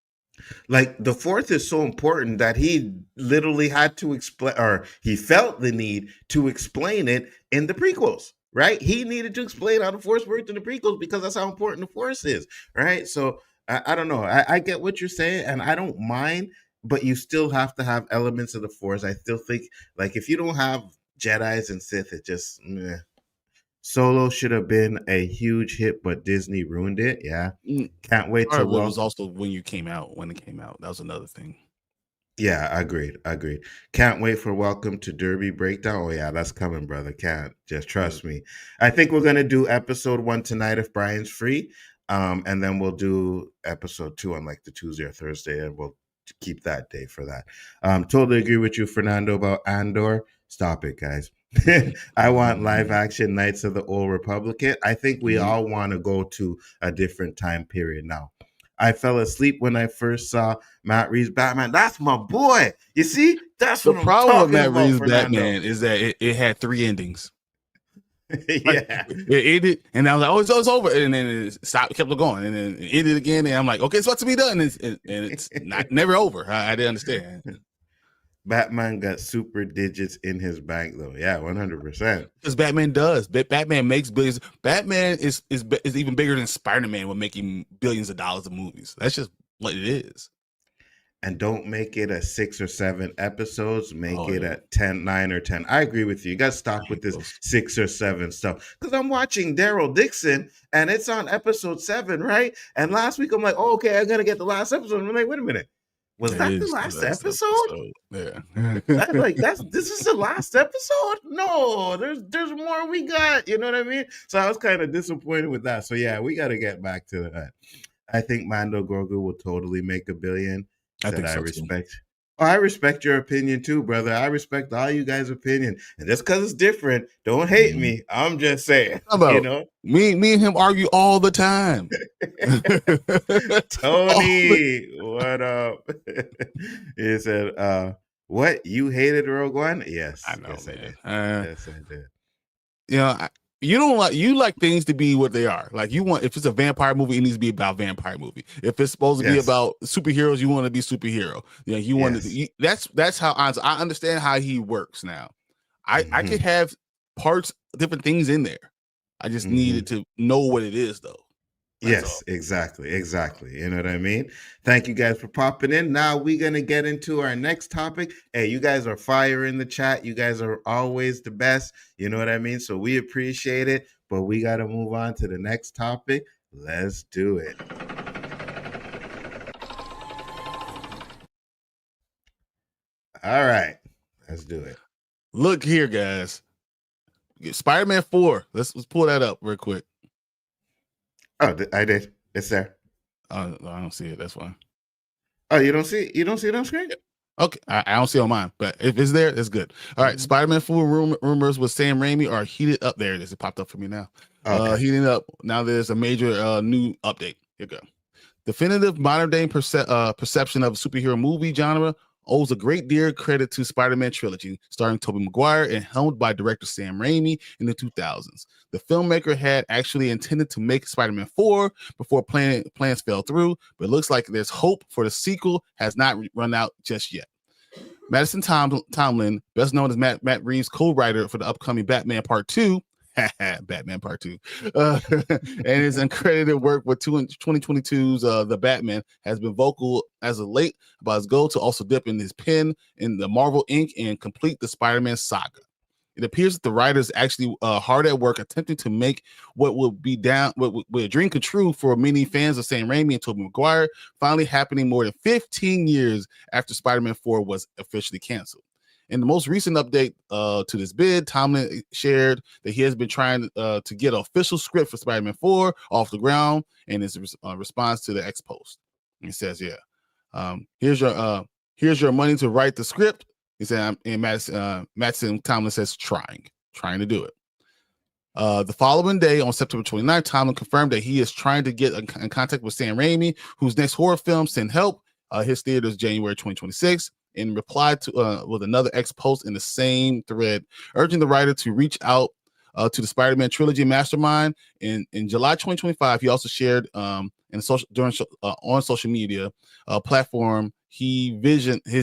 Like the fourth is so important that he literally had to explain, or he felt the need to explain it in the prequels, right? He needed to explain how the force worked in the prequels because that's how important the force is, right? So I don't know. I get what you're saying, and I don't mind, but you still have to have elements of the force. I still think, like, if you don't have Jedi's and Sith, it just meh. Solo should have been a huge hit, but Disney ruined it. Yeah,
Mm,
can't wait
Part
to
of it was
welcome.
also when it came out. That was another thing.
Yeah, agreed. Agreed. Can't wait for Welcome to Derby Breakdown. Oh yeah, that's coming, brother. Can't just
Yeah.
trust me. I think we're gonna do episode 1 tonight if Brian's free. And then we'll do episode 2 on like the Tuesday or Thursday, and we'll keep that day for that. Totally agree with you, Fernando, about Andor. Stop it, guys. I want live action Knights of the Old Republic. I think we
Mhm.
all want to go to a different time period now. I fell asleep when I first saw Matt Reeves Batman. That's my boy. You see, that's
The
what I'm
problem with
talking
Matt
about,
Reeves'
Fernando.
Batman is that it had 3 endings. Like
Yeah.
it ended, and I was like, "Oh, it's over," and then it stopped, kept going, and then it ended again. And I'm like, "Okay, it's about to be done," and it's not never over. I didn't understand
Batman got super digits in his bank, though. Yeah, 100%.
because Batman does. Batman makes billions. Batman is even bigger than Spider-Man with making billions of dollars of movies. That's just what it is.
And don't make it a 6 or 7 episodes. Make
Oh
it
yeah,
a 10, 9 or 10. I agree with you. You got to
I
stop with
hate
this
those.
6 or 7 stuff. Because I'm watching Daryl Dixon and it's on episode 7, right? And last week I'm like, oh, okay, I'm going to get the last episode. And I'm like, wait a minute. Was
It
that the
is the
last
last
episode?
episode.
That
Yeah.
like this is the last episode? No, there's more we got. You know what I mean? So I was kind of disappointed with that. So yeah, we got to get back to that. I think Mando Grogu will totally make a billion.
I
Said
think
I
so too.
respect. Oh, I respect your opinion too, brother. I respect all you guys' opinion, and just because it's different, don't hate
Mhm.
me. I'm just saying,
How
you
about
know.
me and him argue all the time. All the
Tony, what up? He said, what, you hated Rogue One?
I
Yes,
know,
yes, I
man.
did. Yes, I did.
You know, you like things to be what they are. Like you want, if it's a vampire movie, it needs to be about vampire movie. If it's supposed to be
Yes,
about superheroes, you want to be superhero. You know, you want to.
yes.
That's how I understand how he works now. I could
Hmm.
have parts, different things in there. I just
Hmm.
needed to know what it is, though. That's all.
Yes, exactly, exactly. You know what I mean? Thank you guys for popping in. Now we're gonna get into our next topic. Hey, you guys are fire in the chat. You guys are always the best. You know what I mean? So we appreciate it, but we gotta move on to the next topic. Let's do it. All right, let's do it.
Look here, guys. Spider-Man 4. Let's pull that up real quick.
Oh, I did. It's there.
I don't see it. That's fine.
Oh, you don't see it? You don't see it on screen?
Okay, I don't see it on mine, but if it's there, it's good. All right,
Mhm.
Spider-Man 4 rumors with Sam Raimi are heated up. There it is. It popped up for me now.
Okay.
Heating up. Now there's a major new update. Here you go. Definitive modern day perception of superhero movie genre owes a great deal of credit to Spider-Man trilogy, starring Tobey Maguire and helmed by director Sam Raimi in the 2000s. The filmmaker had actually intended to make Spider-Man 4 before plans fell through, but it looks like there's hope for the sequel has not run out just yet. Madison Tomlin, best known as Matt Reeves' co-writer for the upcoming Batman Part 2, Batman Part 2, and his uncredited work with 2022's The Batman, has been vocal as of late about his goal to also dip in his pen in the Marvel ink and complete the Spider-Man saga. It appears that the writers actually hard at work attempting to make what will be a dream come true for many fans of Sam Raimi and Tobey Maguire, finally happening more than 15 years after Spider-Man 4 was officially canceled. In the most recent update to this bid, Tomlin shared that he has been trying to get an official script for Spider-Man 4 off the ground, and his response to the X post. He says, "Yeah, here's your money to write the script." He said, and Madison Tomlin says, trying to do it. The following day, on September 29th, Tomlin confirmed that he is trying to get in contact with Sam Raimi, whose next horror film, Send Help, his theaters January 2026. In reply to with another X post in the same thread, urging the writer to reach out to the Spider-Man trilogy mastermind. In July 2025, he also shared and on social media platform, his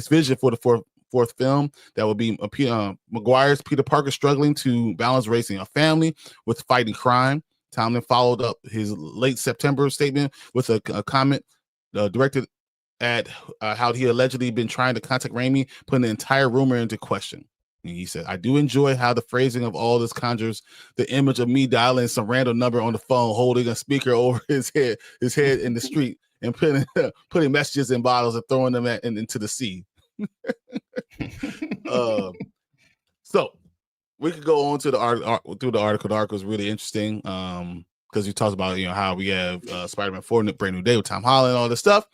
vision for the fourth film that would be Maguire's Peter Parker struggling to balance raising a family with fighting crime. Tomlin followed up his late September statement with a comment directed at how he allegedly been trying to contact Raimi, putting the entire rumor into question. And he said, I do enjoy how the phrasing of all this conjures the image of me dialing some random number on the phone, holding a speaker over his head in the street, and putting messages in bottles and throwing them into the sea. So we could go on to the through the article. The article is really interesting because he talks about how we have Spider-Man 4, Brand New Day with Tom Holland and all this stuff,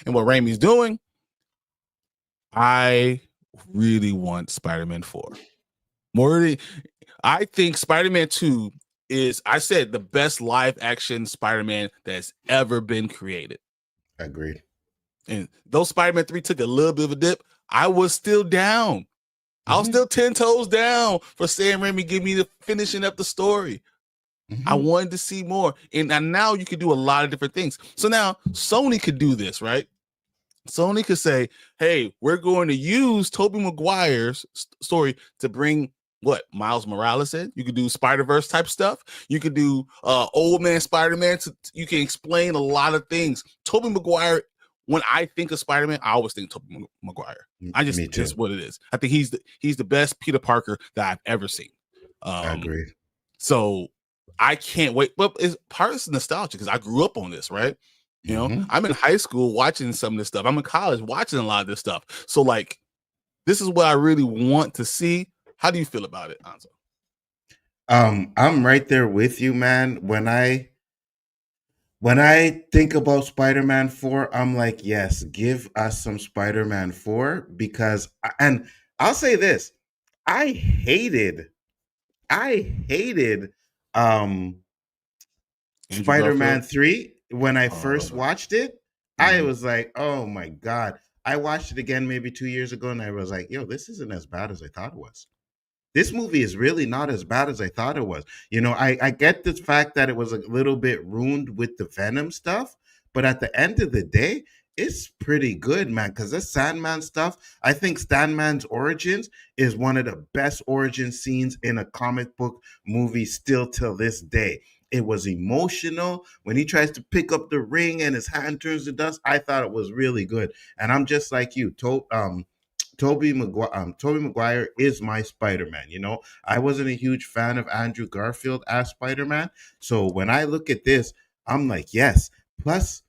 and what Raimi's doing. I really want Spider-Man 4. I think Spider-Man 2 is, I said, the best live action Spider-Man that's ever been created.
Agreed.
And though Spider-Man 3 took a little bit of a dip, I was still down. Mm-hmm. I was still 10 toes down for Sam Raimi give me the finishing up the story. Mm-hmm. I wanted to see more. And now you can do a lot of different things. So now Sony could do this, right? Sony could say, hey, we're going to use Tobey Maguire's story to bring Miles Morales in. You could do Spider-Verse type stuff. You could do old man Spider-Man. You can explain a lot of things. Tobey Maguire, when I think of Spider-Man, I always think Tobey Maguire. Just what it is. I think he's the best Peter Parker that I've ever seen.
I agree.
So I can't wait. But it's part of nostalgia because I grew up on this, right? I'm in high school watching some of this stuff. I'm in college watching a lot of this stuff. So this is what I really want to see. How do you feel about it, Nzo?
I'm right there with you, man. When I think about Spider-Man 4, I'm like, yes, give us some Spider-Man 4 because, and I'll say this, I hated Spider-Man 3 when I first watched it. I was like, oh my God. I watched it again maybe 2 years ago and I was like, yo, this isn't as bad as I thought it was. This movie is really not as bad as I thought it was. I get the fact that it was a little bit ruined with the Venom stuff, but at the end of the day, it's pretty good, man, because the Sandman stuff, I think Sandman's origins is one of the best origin scenes in a comic book movie still till this day. It was emotional. When he tries to pick up the ring and his hand turns to dust, I thought it was really good. And I'm just like you, Tobey Maguire is my Spider-Man. I wasn't a huge fan of Andrew Garfield as Spider-Man. So when I look at this, I'm like, yes. Plus,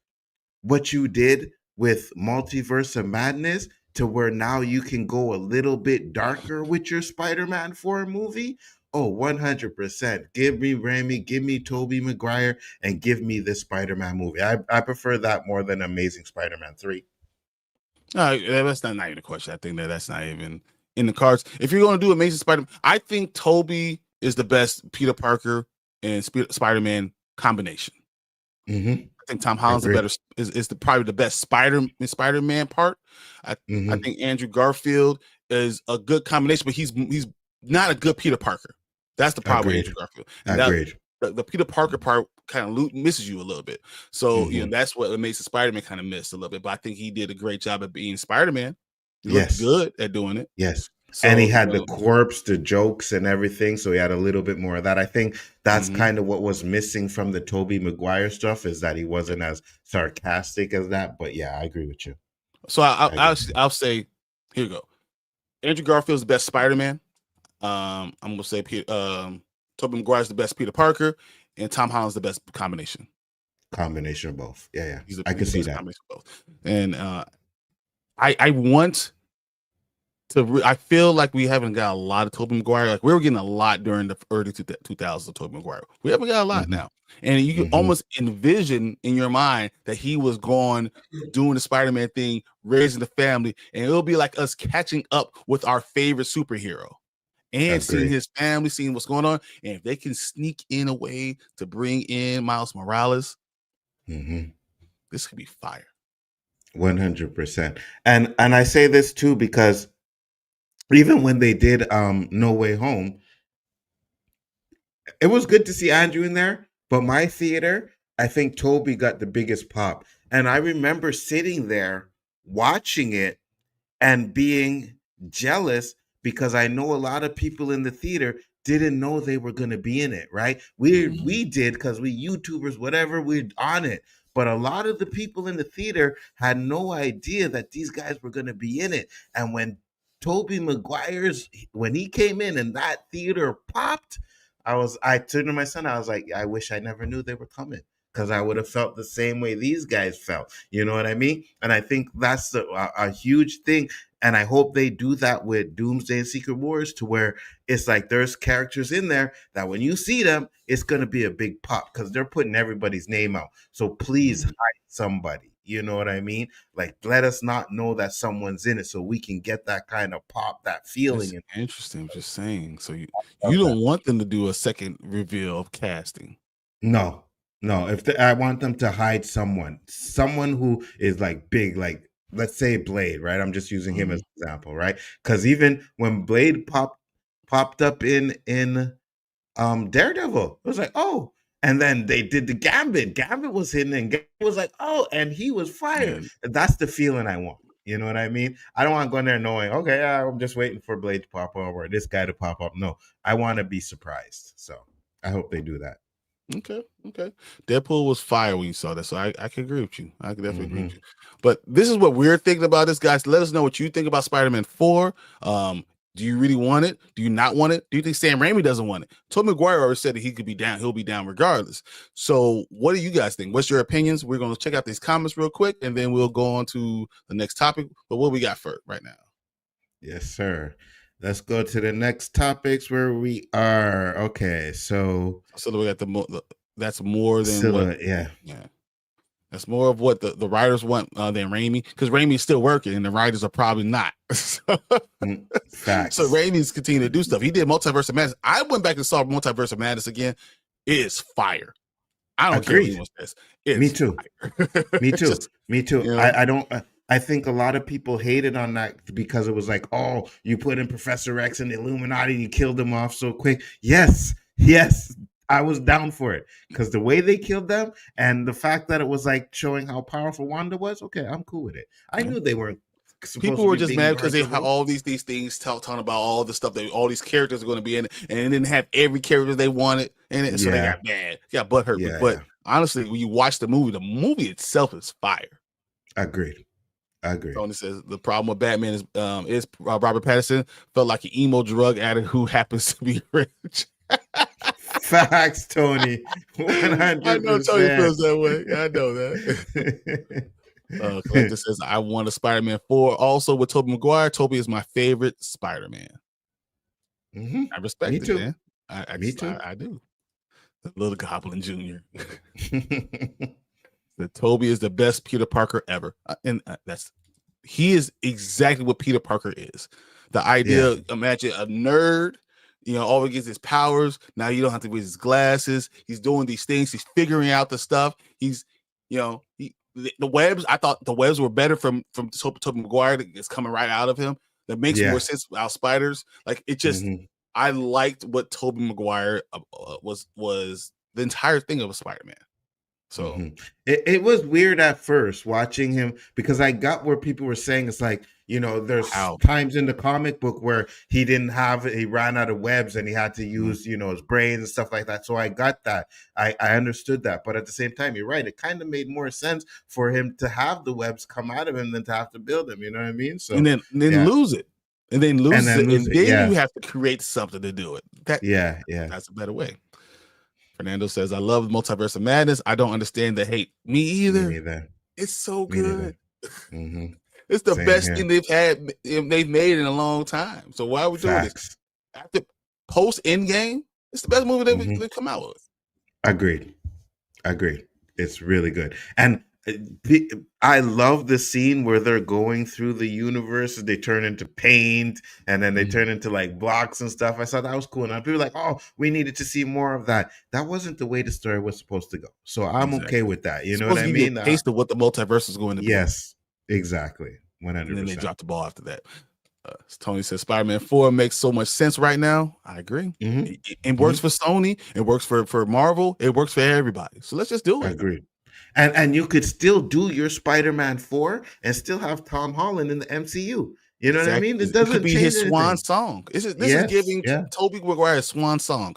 what you did with Multiverse of Madness to where now you can go a little bit darker with your Spider-Man 4 movie. Oh, 100%. Give me Raimi, give me Tobey Maguire, and give me this Spider-Man movie. I prefer that more than Amazing Spider-Man 3.
That's not even a question. I think that's not even in the cards. If you're going to do Amazing Spider-Man, I think Tobey is the best Peter Parker and Spider-Man combination.
Mm-hmm.
I think Tom Holland's probably the best Spider-Man part. I think Andrew Garfield is a good combination, but he's not a good Peter Parker. That's the problem with Andrew Garfield. And the Peter Parker part kind of misses you a little bit. So that's what makes the Spider-Man kind of miss a little bit. But I think he did a great job at being Spider-Man. He looked good at doing it.
Yes. So, and he had the corpse, the jokes and everything. So he had a little bit more of that. I think that's kind of what was missing from the Tobey Maguire stuff is that he wasn't as sarcastic as that. But yeah, I agree with you.
So I'll say, here you go. Andrew Garfield's the best Spider-Man. I'm going to say Tobey Maguire's the best Peter Parker, and Tom Holland's the best combination.
Combination of both. Yeah. I can see that.
Both. And I want to. I feel like we haven't got a lot of Tobey Maguire. Like we were getting a lot during the early 2000s of Tobey Maguire. We haven't got a lot now, and you can almost envision in your mind that he was gone doing the Spider-Man thing, raising the family, and it'll be like us catching up with our favorite superhero. And seeing his family, seeing what's going on. And if they can sneak in a way to bring in Miles Morales, this could be fire.
100%. And I say this too, because even when they did No Way Home, it was good to see Andrew in there. But my theater, I think Toby got the biggest pop. And I remember sitting there watching it and being jealous because I know a lot of people in the theater didn't know they were going to be in it, right? We did because we YouTubers, whatever, we're on it. But a lot of the people in the theater had no idea that these guys were going to be in it. And when Toby Maguire's when he came in and that theater popped, I turned to my son, I was like, I wish I never knew they were coming because I would have felt the same way these guys felt. You know what I mean? And I think that's a huge thing. And I hope they do that with Doomsday and Secret Wars to where it's like there's characters in there that when you see them, it's going to be a big pop because they're putting everybody's name out. So please hide somebody. You know what I mean? Like, let us not know that someone's in it so we can get that kind of pop, that feeling.
It's interesting. Just saying. So you don't want them to do a second reveal of casting.
No. I want them to hide someone who is like big, like let's say Blade, right? I'm just using him as an example, right? Because even when Blade popped up in Daredevil, it was like, oh, and then they did the Gambit. Gambit was hidden, and Gambit was like, oh, and he was fired. Yeah. That's the feeling I want. You know what I mean? I don't want to go in there knowing, okay, I'm just waiting for Blade to pop up or this guy to pop up. No, I want to be surprised. So I hope they do that.
Okay. Deadpool was fire when you saw that, so I can agree with you. I can definitely agree with you. But this is what we're thinking about this, guys. Let us know what you think about Spider-Man 4. Do you really want it? Do you not want it? Do you think Sam Raimi doesn't want it? Tobey Maguire already said that he could be down. He'll be down regardless. So what do you guys think? What's your opinions? We're going to check out these comments real quick, and then we'll go on to the next topic. But what we got first right now?
Yes, sir. Let's go to the next topics where we are. Okay, so
we got that's more than what,
yeah.
That's more of what the writers want than Raimi, because Raimi's still working and the writers are probably not.
Facts.
So Raimi's continuing to do stuff. He did Multiverse of Madness. I went back and saw Multiverse of Madness again. It is fire. I don't care what anyone says.
Me too. Me too. Me too. You know? I don't. I think a lot of people hated on that because it was like, oh, you put in Professor X and the Illuminati and you killed them off so quick. Yes. I was down for it because the way they killed them and the fact that it was like showing how powerful Wanda was. Okay, I'm cool with it. I knew they weren't.
People were just mad because they had all these things talking about all the stuff that all these characters are going to be in it, and it didn't have every character they wanted in it, so they got mad, got butthurt. But honestly, when you watch the movie itself is fire.
Agreed.
Tony says the problem with Batman is Robert Pattinson felt like an emo drug addict who happens to be rich.
Facts, Tony. 100%.
I know Tony feels that way. I know that. Collector says I want a Spider-Man 4. Also with Tobey Maguire. Tobey is my favorite Spider-Man. I respect it, man. Me too. I do. The little Goblin Jr. The Tobey is the best Peter Parker ever, and he is exactly what Peter Parker is. The idea, imagine a nerd. All he gets his powers. Now you don't have to wear his glasses. He's doing these things. He's figuring out the stuff. He's, the webs. I thought the webs were better from Tobey Maguire. It's coming right out of him. That makes more sense without spiders. Like it just, I liked what Tobey Maguire was the entire thing of a Spider-Man. So
it was weird at first watching him because I got where people were saying it's like, there's times in the comic book where he ran out of webs and he had to use, his brains and stuff like that. So I got that. I understood that. But at the same time, you're right. It kind of made more sense for him to have the webs come out of him than to have to build them. You know what I mean? So
and then lose it. And then lose it. And then you have to create something to do it. That's a better way. Fernando says, I love Multiverse of Madness. I don't understand the hate. Me either. It's so good. It's the best thing they've made in a long time. So why are we doing this? After post Endgame, it's the best movie they've come out with.
Agreed. It's really good. And I love the scene where they're going through the universe. They turn into paint and then they turn into like blocks and stuff. I thought that was cool. And people were like, oh, we needed to see more of that. That wasn't the way the story was supposed to go. So I'm okay with that. You know what I mean?
A taste of what the multiverse is going to be.
Yes, exactly. 100%.
And then they dropped the ball after that. Tony says Spider-Man 4 makes so much sense right now. I agree.
Mm-hmm.
It works for Sony. It works for Marvel. It works for everybody. So let's just do it.
Agreed. And you could still do your Spider-Man 4 and still have Tom Holland in the MCU. You know what I mean? It
It
doesn't
could be
change
his swan
anything.
song. This is
Yes,
giving
yeah.
Tobey Maguire's swan song.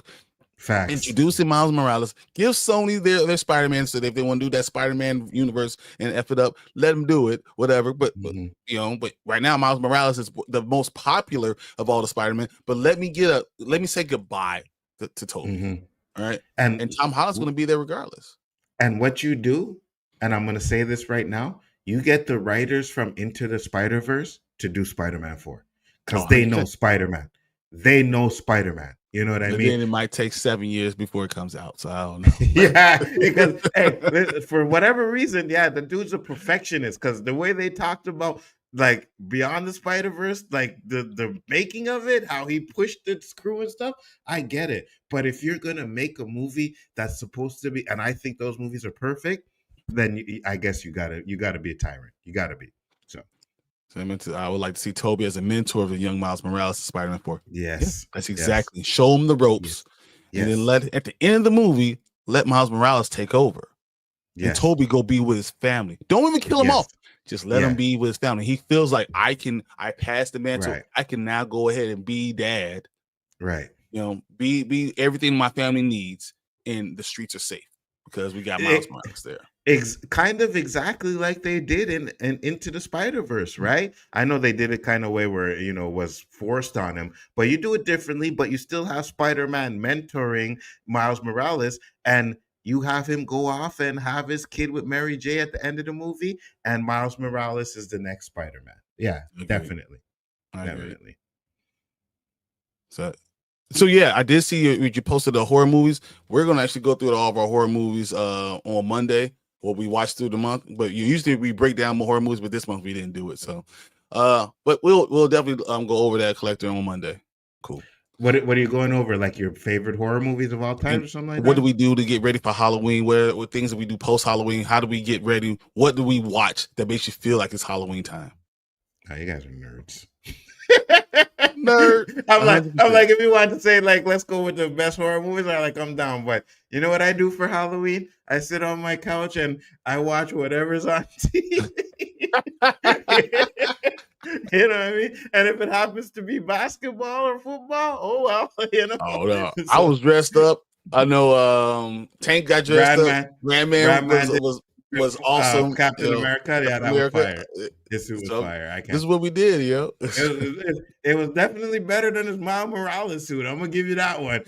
Facts.
Introducing Miles Morales. Give Sony their Spider-Man, so that if they want to do that Spider-Man universe and F it up, let them do it, whatever. But but right now Miles Morales is the most popular of all the Spider-Man. But let me say goodbye to Tobey. All right. And Tom Holland's going to be there regardless.
And what you do, and I'm going to say this right now, you get the writers from Into the Spider-Verse to do Spider-Man 4 because they know Spider-Man. They know Spider-Man. You know what I mean?
Then it might take 7 years before it comes out. So I don't know.
Yeah, because hey, for whatever reason, yeah, the dude's a perfectionist because the way they talked about like Beyond the Spider-Verse, like the making of it, how he pushed the screw and stuff, I get it. But if you're gonna make a movie that's supposed to be, and I think those movies are perfect, then I guess you gotta be a tyrant. You gotta be. So
I would like to see Tobey as a mentor of the young Miles Morales in Spider-Man 4.
Yes,
that's exactly. Show him the ropes, and then at the end of the movie, let Miles Morales take over. And Tobey go be with his family. Don't even kill him off. Just let him be with his family. He feels like I passed the mantle. Right. I can now go ahead and be dad.
Right.
You know, be everything my family needs, and the streets are safe because we got Miles Morales there.
Kind of exactly like they did in Into the Spider-Verse, right? I know they did it kind of way where, was forced on him, but you do it differently, but you still have Spider-Man mentoring Miles Morales, and you have him go off and have his kid with Mary J at the end of the movie, and Miles Morales is the next Spider-Man. Yeah, definitely. Definitely.
So yeah, I did see you posted the horror movies. We're going to actually go through all of our horror movies on Monday. What we watch through the month, but usually we break down more horror movies, but this month we didn't do it. So, but we'll definitely go over that collector on Monday. Cool.
What are you going over? Like your favorite horror movies of all time, or something like that?
What do we do to get ready for Halloween? What things do we do post Halloween? How do we get ready? What do we watch that makes you feel like it's Halloween time?
Oh, you guys are nerds.
Nerd.
I'm like, if you want to say like, let's go with the best horror movies, I'm down. But you know what I do for Halloween? I sit on my couch and I watch whatever's on TV. You know what I mean? And if it happens to be basketball or football, oh well,
Oh no, so, I was dressed up. I know Tank got dressed up. Grandman was awesome.
Captain America, yeah, that was fire. This was fire.
This is what we did, yo.
It was definitely better than his Miles Morales suit. I'm gonna give you that one.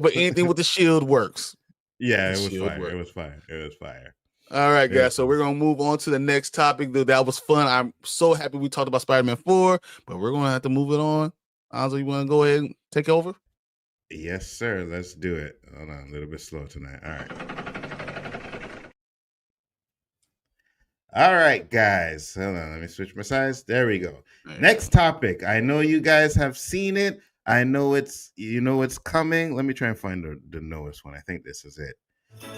But anything with the shield works.
Yeah, it was fire. It was fire. It was fire.
All right, guys. So we're gonna move on to the next topic. That was fun. I'm so happy we talked about Spider-Man 4, but we're gonna have to move it on. Nzo, you want to go ahead and take over?
Yes, sir. Let's do it. Hold on, a little bit slow tonight. All right, guys. Hold on. Let me switch my sides. There we go. Next topic. I know you guys have seen it. I know it's coming. Let me try and find the newest one. I think this is it.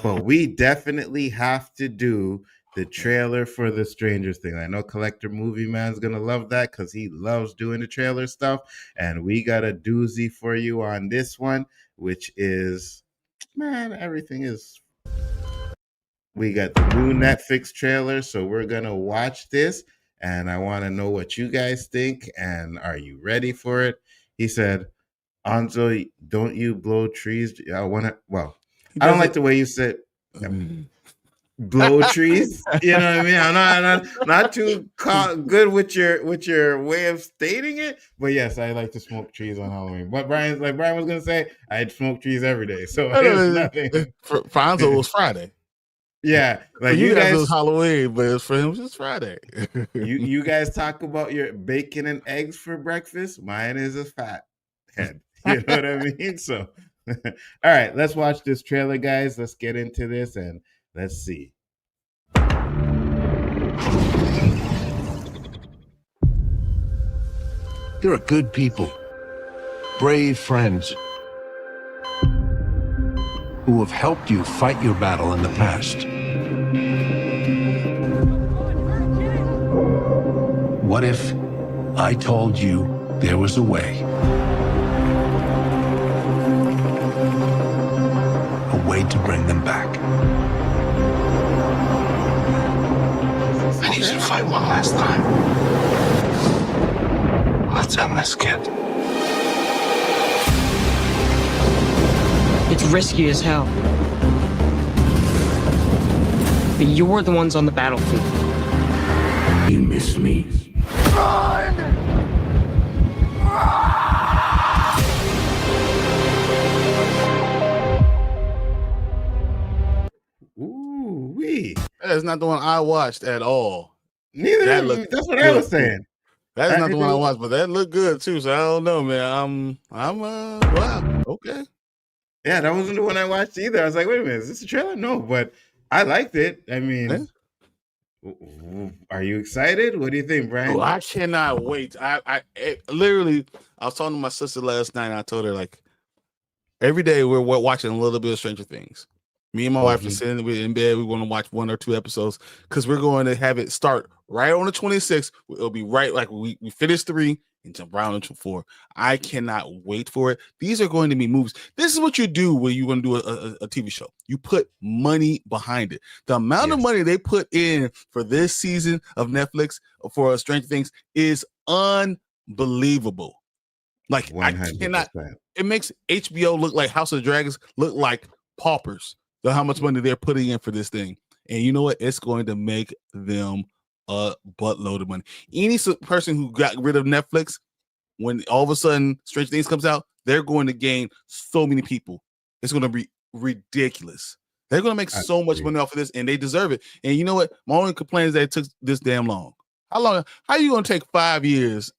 But we definitely have to do the trailer for the Stranger Things. I know Collector Movie Man's gonna love that because he loves doing the trailer stuff. And we got a doozy for you on this one, which is, man, everything is. We got the new Netflix trailer, so we're gonna watch this, and I want to know what you guys think. And are you ready for it? He said, "Nzo, don't you blow trees?" I don't like the way you said. Blow trees, you know what I mean? I'm not too good with your way of stating it, but yes, I like to smoke trees on Halloween. But Brian was gonna say, I'd smoke trees every day, so it's nothing.
For Nzo, it was Friday.
Yeah, like
you guys, it was Halloween, but for him, it was Friday.
you guys talk about your bacon and eggs for breakfast. Mine is a fat head. You know what I mean? So, all right, let's watch this trailer, guys. Let's get into this and. Let's see.
There are good people, brave friends, who have helped you fight your battle in the past. What if I told you there was a way? A way to bring them back. I need you to fight one last time. Let's end this, kid.
It's risky as hell. But you're the ones on the battlefield.
You miss me.
Ooh, wee.
That is not the one I watched at all.
Neither. That's what I was saying.
That is not the one I watched, but that looked good too. So I don't know, man. Wow. Okay.
Yeah, that wasn't the one I watched either. I was like, wait a minute, is this a trailer? No, but I liked it. I mean, are you excited? What do you think, Brian?
Oh, I cannot wait. Literally, I was talking to my sister last night, and I told her, like, every day we're watching a little bit of Stranger Things. Me and my wife are sitting in bed. We want to watch 1 or 2 episodes because we're going to have it start right on the 26th. It'll be right like we finish 3 and jump right into 4. I cannot wait for it. These are going to be movies. This is what you do when you want to do a TV show. You put money behind it. The amount of money they put in for this season of Netflix for Stranger Things is unbelievable. Like
100%.
I cannot. It makes HBO look like House of Dragons look like paupers. How much money they're putting in for this thing. And you know what? It's going to make them a buttload of money. Any person who got rid of Netflix, when all of a sudden Stranger Things comes out, they're going to gain so many people. It's going to be ridiculous. They're going to make so much money off of this, and they deserve it. And you know what? My only complaint is that it took this damn long. How are you going to take 5 years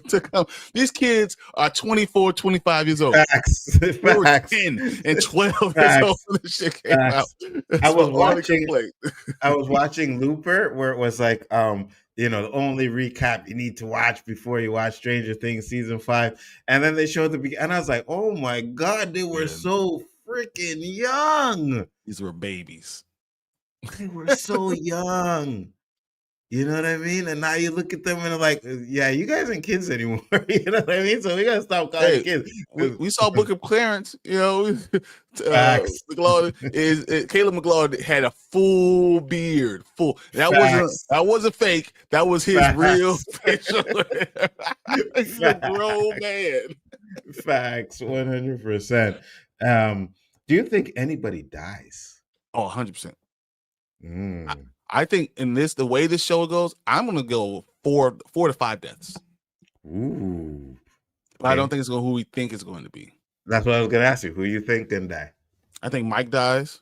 to come? These kids are 24, 25 years old.
Facts.
They were 10 and 12 years old when this shit came out.
I was watching Looper, where it was like, the only recap you need to watch before you watch Stranger Things season 5. And then they showed and I was like, oh my God, they were so freaking young.
These were babies.
They were so young. You know what I mean? And now you look at them and they're like, yeah, you guys ain't kids anymore. You know what I mean? So we got to stop calling kids.
We saw Book of Clarence, Caleb McLeod had a full beard. That wasn't fake. That was his real facial hair. He's a grown man.
Facts, 100%. Do you think anybody dies?
Oh, 100%. I think in the way this show goes, I'm going to go 4 to 5 deaths.
Ooh.
But I don't think it's who we think it's going to be.
That's what I was going to ask you. Who you think can die?
I think Mike dies.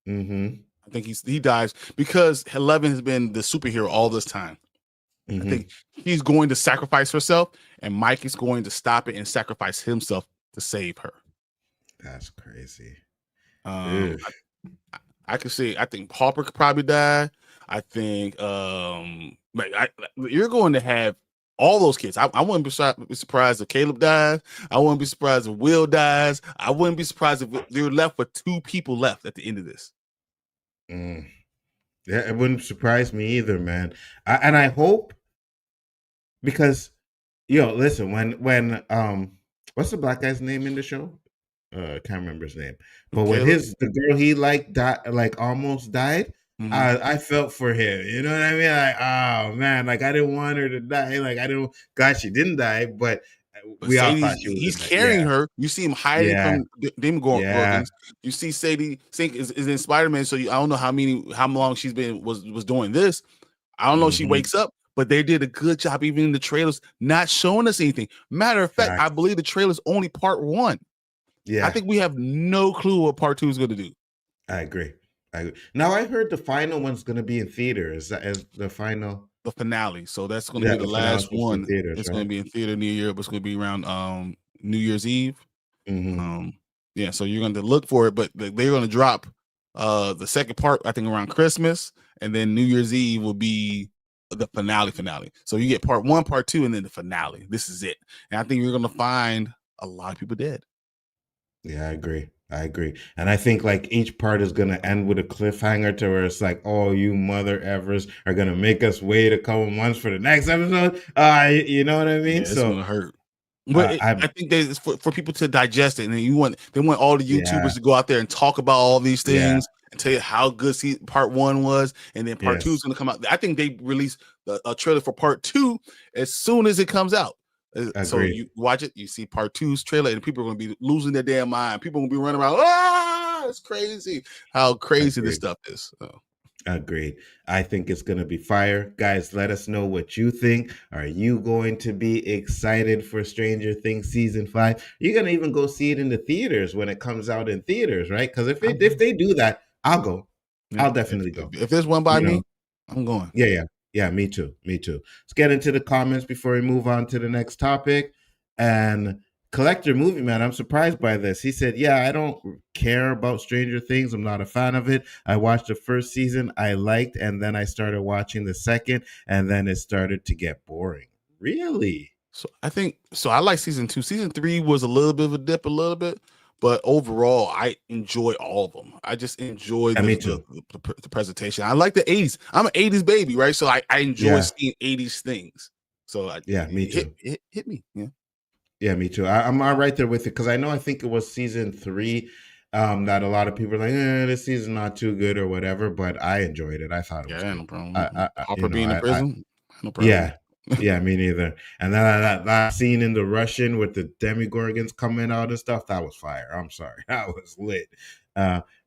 Mm-hmm.
I think he dies because 11 has been the superhero all this time. Mm-hmm. I think he's going to sacrifice herself, and Mike is going to stop it and sacrifice himself to save her.
That's crazy.
I could see. I think Harper could probably die. I think you're going to have all those kids. I wouldn't be surprised if Caleb dies. I wouldn't be surprised if Will dies. I wouldn't be surprised if you're left with 2 people left at the end of this.
Yeah, it wouldn't surprise me either, man. And I hope, because listen, when what's the black guy's name in the show? Can't remember his name, but when the girl he almost died, I felt for him. You know what I mean? Like, oh man, like I didn't want her to die. Like God, she didn't die, but we all thought she was.
He's carrying her. You see him hiding from Demogorgons. You see Sadie Sink is in Spider-Man. So I don't know how long she's been was doing this. I don't know if she wakes up. But they did a good job, even in the trailers, not showing us anything. Matter of fact, I believe the trailer's only part 1. Yeah, I think we have no clue what part 2 is going to do.
I agree. Now I heard the final one's going to be in theater. Is the final?
The finale. So that's going to be the last one. It's going to be in theater New Year, but it's going to be around New Year's Eve. Mm-hmm. So you're going to look for it, but they're going to drop the second part, I think, around Christmas, and then New Year's Eve will be the finale. So you get part 1, part 2, and then the finale. This is it. And I think you're going to find a lot of people dead.
Yeah, I agree. I agree. And I think like each part is gonna end with a cliffhanger to where it's like, oh, you mother effers are gonna make us wait a couple months for the next episode. You know what I mean?
Yeah, it's
So
gonna hurt. But
I'm
I think it's for people to digest it, and they want all the
yeah,
YouTubers to go out there and talk about all these
yeah,
things and tell you how good part one was, and then part two is
yes,
going to come out. I think they release a trailer for part two as soon as it comes out. So
agree,
you watch it, you see part two's trailer, and people are going to be losing their damn mind. People are going to be running around. Ah, it's crazy how crazy this
agreed.
stuff is. So.
Agreed. I think it's going to be fire. Guys, let us know what you think. Are you going to be excited for Stranger Things season 5? You're going to even go see it in the theaters when it comes out in theaters, right? Because if they do that, I'll go.
Yeah,
I'll definitely go.
if there's one by
You know,
me, I'm going.
yeah, me too. Let's get into the comments before we move on to the next topic. And Collector Movie Man, I'm surprised by this. He said, yeah, I don't care about Stranger Things. I'm not a fan of it. I watched the first season I liked, and then I started watching the second, and then it started to get boring. Really?
So I like season 2. Season 3 was a little bit of a dip, but overall, I enjoy all of them. I just enjoy
Me too.
the presentation. I like the 80s. I'm an 80s baby, right? So I enjoy seeing 80s things. So
me too.
Hit me. Yeah.
Yeah, me too. I'm right there with it because I think it was season 3 that a lot of people are like, this season's not too good or whatever, but I enjoyed it. I thought it was good.
No problem.
You know,
being in prison, no problem.
Yeah, me neither. And then that scene in the Russian with the Demigorgons coming out and stuff, that was fire. I'm sorry, that was lit.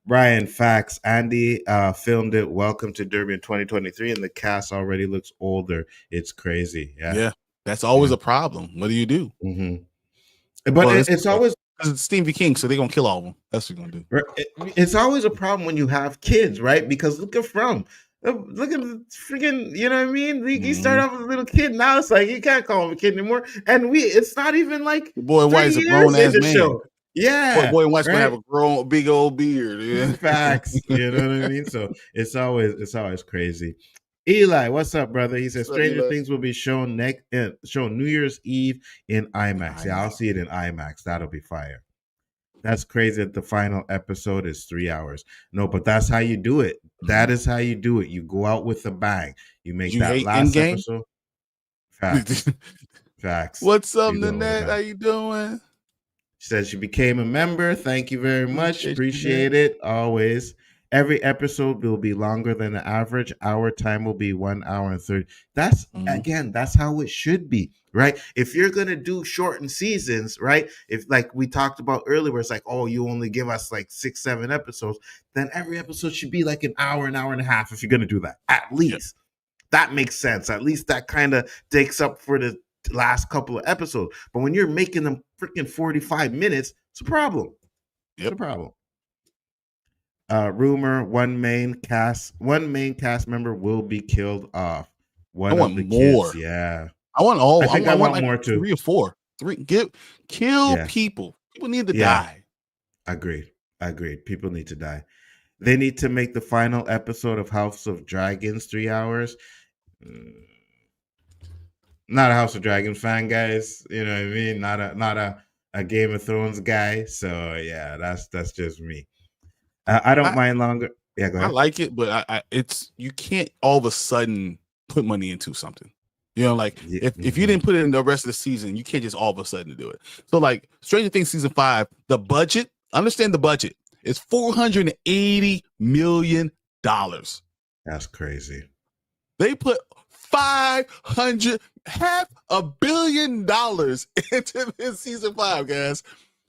Brian, facts. Andy filmed it. Welcome to Derby in 2023, and the cast already looks older. It's crazy.
Yeah. That's always a problem. What do you do?
Mm-hmm. But it's always
because it's Stevie King, so they're gonna kill all of them. That's what they're gonna
do. It's always a problem when you have kids, right? Because look at the freaking, you know what I mean? You start off as a little kid, now it's like you can't call him a kid anymore. And it's not even like
Boy White's a grown ass man.
Show. Yeah,
Boy White's gonna have a big old beard. Yeah.
Facts, you know what I mean? So it's always crazy. Eli, what's up, brother? He says Stranger Things will be shown New Year's Eve in IMAX. Yeah, I'll see it in IMAX. That'll be fire. That's crazy that the final episode is 3 hours. No, but that's how you do it. That is how you do it. You go out with a bang. You make that last episode. Facts. Facts.
What's up, Nanette? How you doing?
She said she became a member. Thank you very much. Appreciate it. Always. Every episode will be longer than the average. Our time will be 1 hour and 30. That's again, that's how it should be, right? If you're gonna do shortened seasons, right? If like we talked about earlier, where it's like, oh, you only give us like 6-7 episodes, then every episode should be like an hour and a half. If you're gonna do that, at least that makes sense. At least that kind of takes up for the last couple of episodes. But when you're making them freaking 45 minutes, it's a problem. It's a problem. Rumor: one main cast member will be killed off.
I want more.
Kids, yeah,
I want all.
I think I want
like
more too.
3 or 4. Kill people. People need to die.
Agreed. People need to die. They need to make the final episode of House of Dragons 3 hours. Not a House of Dragons fan, guys. You know what I mean? Not a Game of Thrones guy. So yeah, that's just me. I don't mind longer. Yeah, go ahead.
I like it, but it's you can't all of a sudden put money into something. You know, like if you didn't put it in the rest of the season, you can't just all of a sudden do it. So like Stranger Things season 5, the budget, understand the budget is $480 million.
That's crazy.
They put $500 million into this season 5, guys.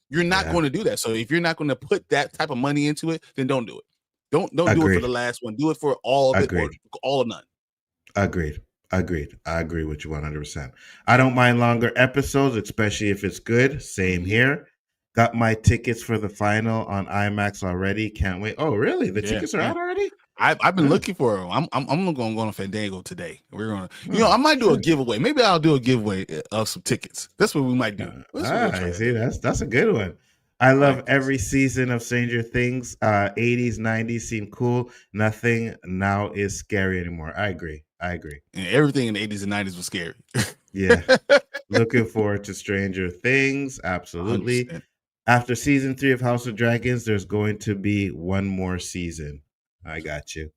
You're not going to do that. So if you're not going to put that type of money into it, then don't do it. Don't do it for the last one. Do it for all of it or all or none.
Agreed. I agree with you 100%. I don't mind longer episodes, especially if it's good. Same here. Got my tickets for the final on IMAX already. Can't wait. Oh, really? The tickets are out already?
I've been looking for them. I'm going to go on Fandango today. We're going to, I might do a giveaway. Maybe I'll do a giveaway of some tickets. That's what we might do.
I see. That's a good one. I love every season of Stranger Things. 80s, 90s seem cool. Nothing now is scary anymore. I agree.
And everything in the 80s and 90s was scary.
Yeah. Looking forward to Stranger Things. Absolutely. After season 3 of House of Dragons, there's going to be one more season. I got you.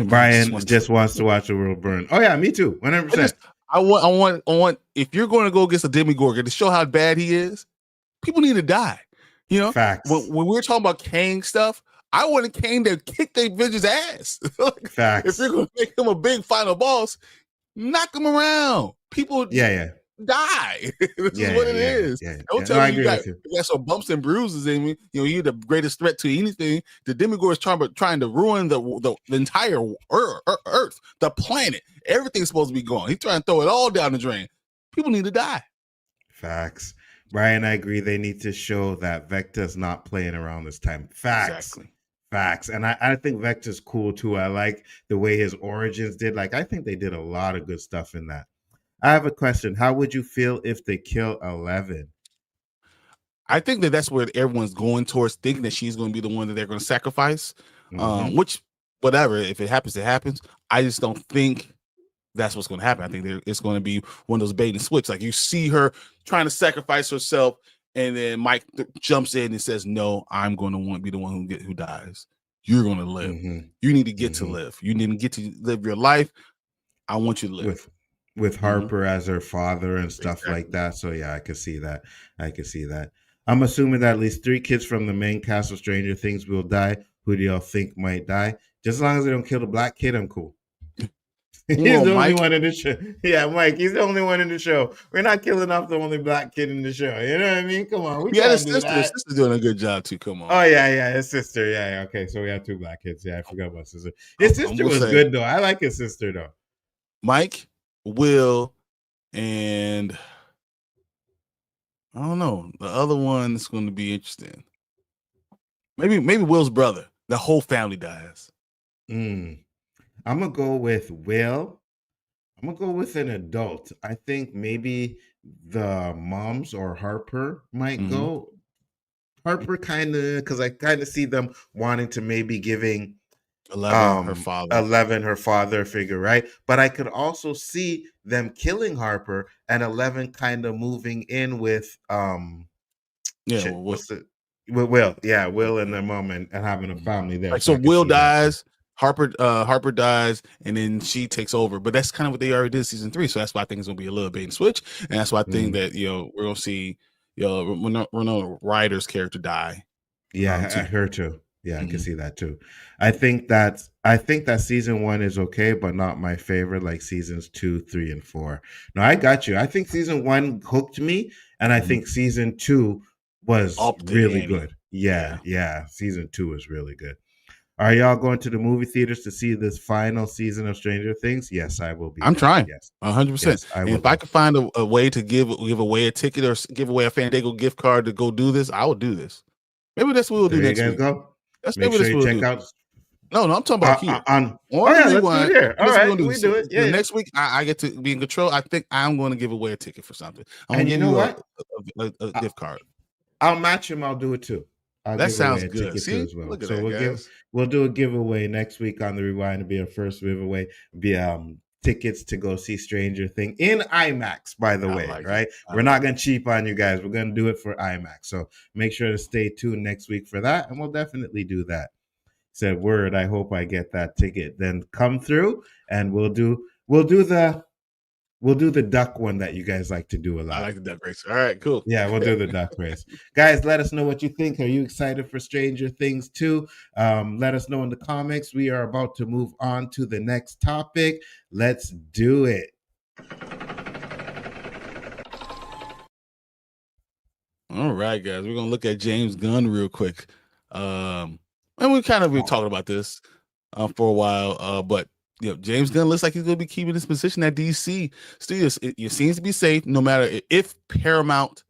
Brian just wants to watch the world burn. Oh yeah, me too. 100%.
I want. If you're going to go against a Demogorgon to show how bad he is, people need to die. You know,
Facts.
When we're talking about Kang stuff, I wanted Kang to kick their bitch's ass.
Facts.
If you're going to make him a big final boss, knock him around. People, die. This is what it is. Don't tell me you got some bumps and bruises in me. You know, you're the greatest threat to anything. The Demogorgon is trying to ruin the entire Earth, the planet. Everything's supposed to be gone. He's trying to throw it all down the drain. People need to die.
Facts. Brian, I agree. They need to show that Vecta's not playing around this time. Facts.
Exactly.
Facts. And I think Vecta's cool too. I like the way his origins did. Like, I think they did a lot of good stuff in that. I have a question. How would you feel if they kill 11?
I think that's where everyone's going towards, thinking that she's going to be the one that they're going to sacrifice. Which, whatever, if it happens, it happens. I just don't think that's what's going to happen. I think it's going to be one of those bait and switch. Like, you see her trying to sacrifice herself, and then Mike jumps in and says, "No, I'm going to be the one who dies. You're going to live. You need to get to live. You need to get to live your life. I want you to live."
With Harper as her father and stuff like that. So yeah, I could see that. I'm assuming that at least 3 kids from the main cast of Stranger Things will die. Who do y'all think might die? Just as long as they don't kill the black kid, I'm cool. He's the only one in the show. Yeah, Mike, he's the only one in the show. We're not killing off the only black kid in the show. You know what I mean? Come on.
His sister's doing a good job too. Come on.
Oh, yeah, his sister. Yeah, okay. So we have 2 black kids. Yeah, I forgot about sister. His sister was good, though. I like his sister, though.
Mike, Will, and I don't know. The other one is going to be interesting. Maybe Will's brother. The whole family dies.
I'm gonna go with Will. I'm gonna go with an adult. I think maybe the moms or Harper might go. Harper kind of, because I kind of see them wanting to maybe giving
11 her father
figure, right? But I could also see them killing Harper and 11 kind of moving in with Will and their mom and having a family there.
Like, so Will dies, Harper dies, and then she takes over. But that's kind of what they already did season 3. So that's why I think it's gonna be a little bait and switch, and that's why I think that we're gonna see Winona Ryder's character die.
Yeah, her too. Yeah, I can see that too. I think that season 1 is okay, but not my favorite, like seasons 2, 3, and 4. No, I got you. I think season 1 hooked me, and I think season 2 was really good. Yeah. Season 2 was really good. Are y'all going to the movie theaters to see this final season of Stranger Things? Yes, I will be.
I'm trying.
Yes,
100%. Yes, if I could find a way to give away a ticket or give away a Fandango gift card to go do this, I will do this. Maybe that's what we'll do next week.
Go. Make sure you check out.
No, I'm talking about here.
Let's do it here. All right, we do it. Yeah.
Next week, I get to be in control. I think I'm going to give away a ticket for something.
And you know what?
A gift card.
I'll match him. I'll do it too.
That sounds good. See,
as well.
Look at
so
that,
we'll do a giveaway next week on the Rewind. It'll be our first giveaway. Be tickets to go see Stranger Things in IMAX, by the way, right? We're not going to cheap on you guys. We're going to do it for IMAX. So make sure to stay tuned next week for that, and we'll definitely do that. Said word. I hope I get that ticket. Then come through, and we'll do the duck one that you guys like to do a lot.
I like the duck race. All right, cool.
Yeah, we'll do the duck race. Guys, let us know what you think. Are you excited for Stranger Things 2? Let us know in the comments. We are about to move on to the next topic. Let's do it.
All right, guys. We're going to look at James Gunn real quick. And we've been talking about this for a while, but James Gunn looks like he's going to be keeping his position at DC Studios. It seems to be safe no matter if Paramount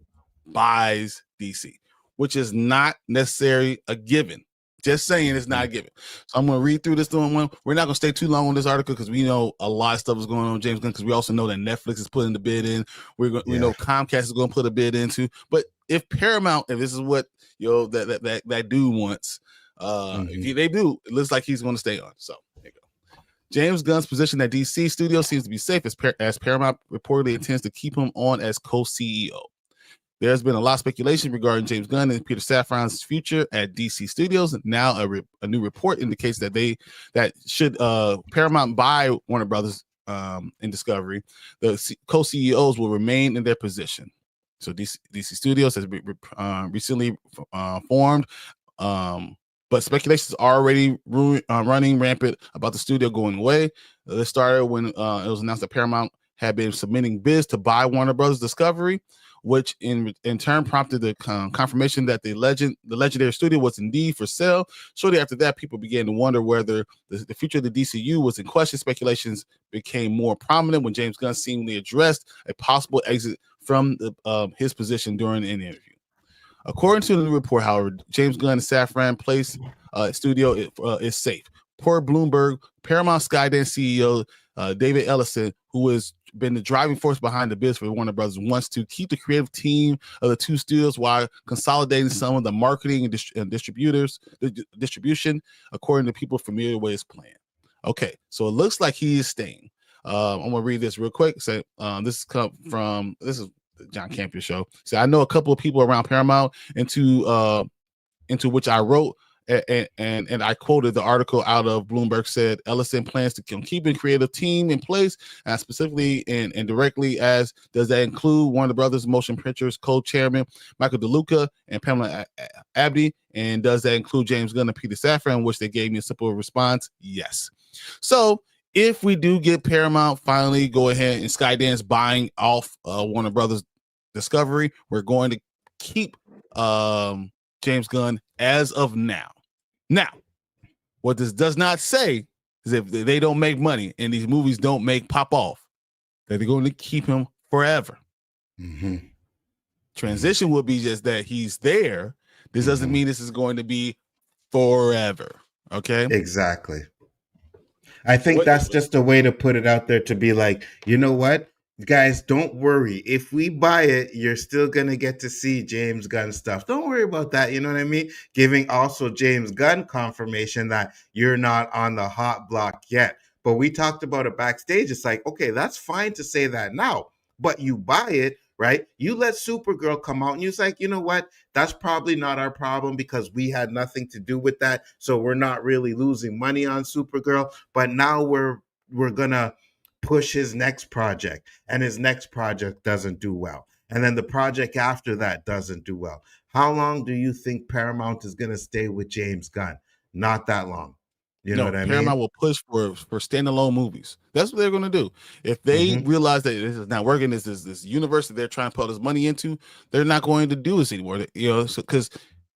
buys DC, which is not necessarily a given. Just saying it's not a given. So I'm going to read through this one. We're not going to stay too long on this article because we know a lot of stuff is going on with James Gunn, because we also know that Netflix is putting the bid in. We know Comcast is going to put a bid into. But if Paramount, if this is what that dude wants, if they do, it looks like he's going to stay on. So there you go. James Gunn's position at DC Studios seems to be safe as Paramount reportedly intends to keep him on as co-CEO. There's been a lot of speculation regarding James Gunn and Peter Safran's future at DC Studios. Now, a new report indicates that should Paramount buy Warner Brothers in Discovery, the co-CEOs will remain in their position. So DC Studios has been recently formed, but speculation is already running rampant about the studio going away. This started when it was announced that Paramount had been submitting bids to buy Warner Brothers Discovery, which in turn prompted the confirmation that the legendary studio was indeed for sale. Shortly after that, people began to wonder whether the future of the DCU was in question. Speculations became more prominent when James Gunn seemingly addressed a possible exit from his position during an interview. According to the new report, however, James Gunn and Safran Place studio is safe. Per Bloomberg, Paramount Skydance CEO David Ellison, who has been the driving force behind the bids for Warner Brothers, wants to keep the creative team of the two studios while consolidating some of the marketing and distribution, according to people familiar with his plan. Okay, so it looks like he is staying. I'm gonna read this real quick. So this is the John Campion show. So I know a couple of people around Paramount into which I wrote. And I quoted the article out of Bloomberg. Said Ellison plans to keep a creative team in place, and specifically and directly as does that include Warner Brothers Motion Pictures co-chairman Michael DeLuca and Pamela Abdy, and does that include James Gunn and Peter Safran? Which they gave me a simple response: yes. So if we do get Paramount finally go ahead and Skydance buying off Warner Brothers Discovery, we're going to keep James Gunn as of now. Now, what this does not say is if they don't make money and these movies don't pop off, that they're going to keep him forever.
Mm-hmm.
Transition will be just that he's there. This doesn't mean this is going to be forever. Okay?
Exactly. I think that's just a way to put it out there to be like, you know what? Guys, don't worry. If we buy it, you're still going to get to see James Gunn stuff. Don't worry about that. You know what I mean? Giving also James Gunn confirmation that you're not on the hot block yet. But we talked about it backstage. It's like, okay, that's fine to say that now, but you buy it, right? You let Supergirl come out and you're like, you know what? That's probably not our problem because we had nothing to do with that. So we're not really losing money on Supergirl. But now we're going to push his next project, and his next project doesn't do well, and then the project after that doesn't do well. How long do you think Paramount is going to stay with James Gunn? Not that long. You know what I mean?
Paramount will push for standalone movies. That's what they're going to do. If they realize that this is not working, this universe that they're trying to put this money into, they're not going to do this anymore. You know, because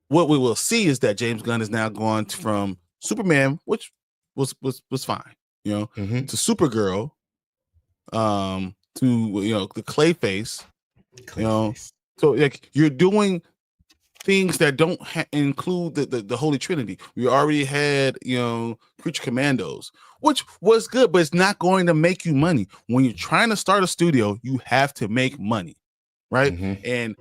what we will see is that James Gunn is now going from Superman, which was fine, you know, to Supergirl, to the Clayface, you know. So like you're doing things that don't include the Holy Trinity. We already had Creature Commandos, which was good, but it's not going to make you money. When you're trying to start a studio, you have to make money, right? And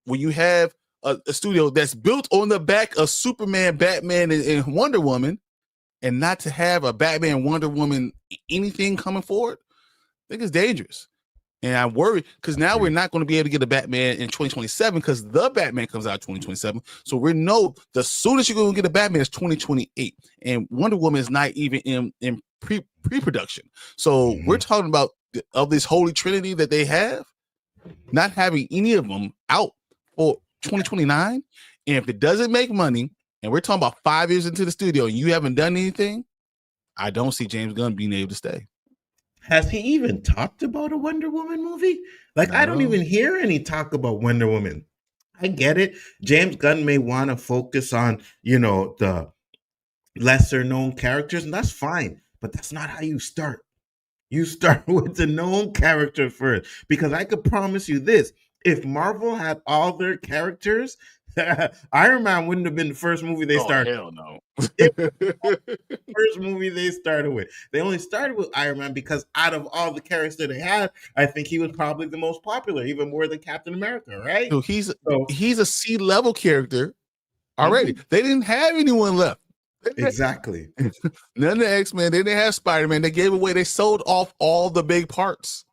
when you have a studio that's built on the back of Superman, Batman, and Wonder Woman, and not to have a Batman, Wonder Woman, anything coming forward, I think it's dangerous. And I worry because now we're not going to be able to get a Batman in 2027 because the Batman comes out in 2027. So we know the soonest you're going to get a Batman is 2028. And Wonder Woman is not even in pre-production. So we're talking about of this Holy Trinity that they have, not having any of them out for 2029. And if it doesn't make money, and we're talking about 5 years into the studio and you haven't done anything, I don't see James Gunn being able to stay.
Has he even talked about a Wonder Woman movie? Like, no. I don't even hear any talk about Wonder Woman. I get it. James Gunn may want to focus on, the lesser known characters, and that's fine. But that's not how you start. You start with the known character first. Because I could promise you this. If Marvel had all their characters, Iron Man wouldn't have been the first movie they started.
Hell no.
First movie they started with. They only started with Iron Man because out of all the characters that they had, I think he was probably the most popular, even more than Captain America, right?
So he's a C-level character already. They didn't have anyone left.
Exactly.
None of the X-Men. They didn't have Spider-Man. They gave away. They sold off all the big parts.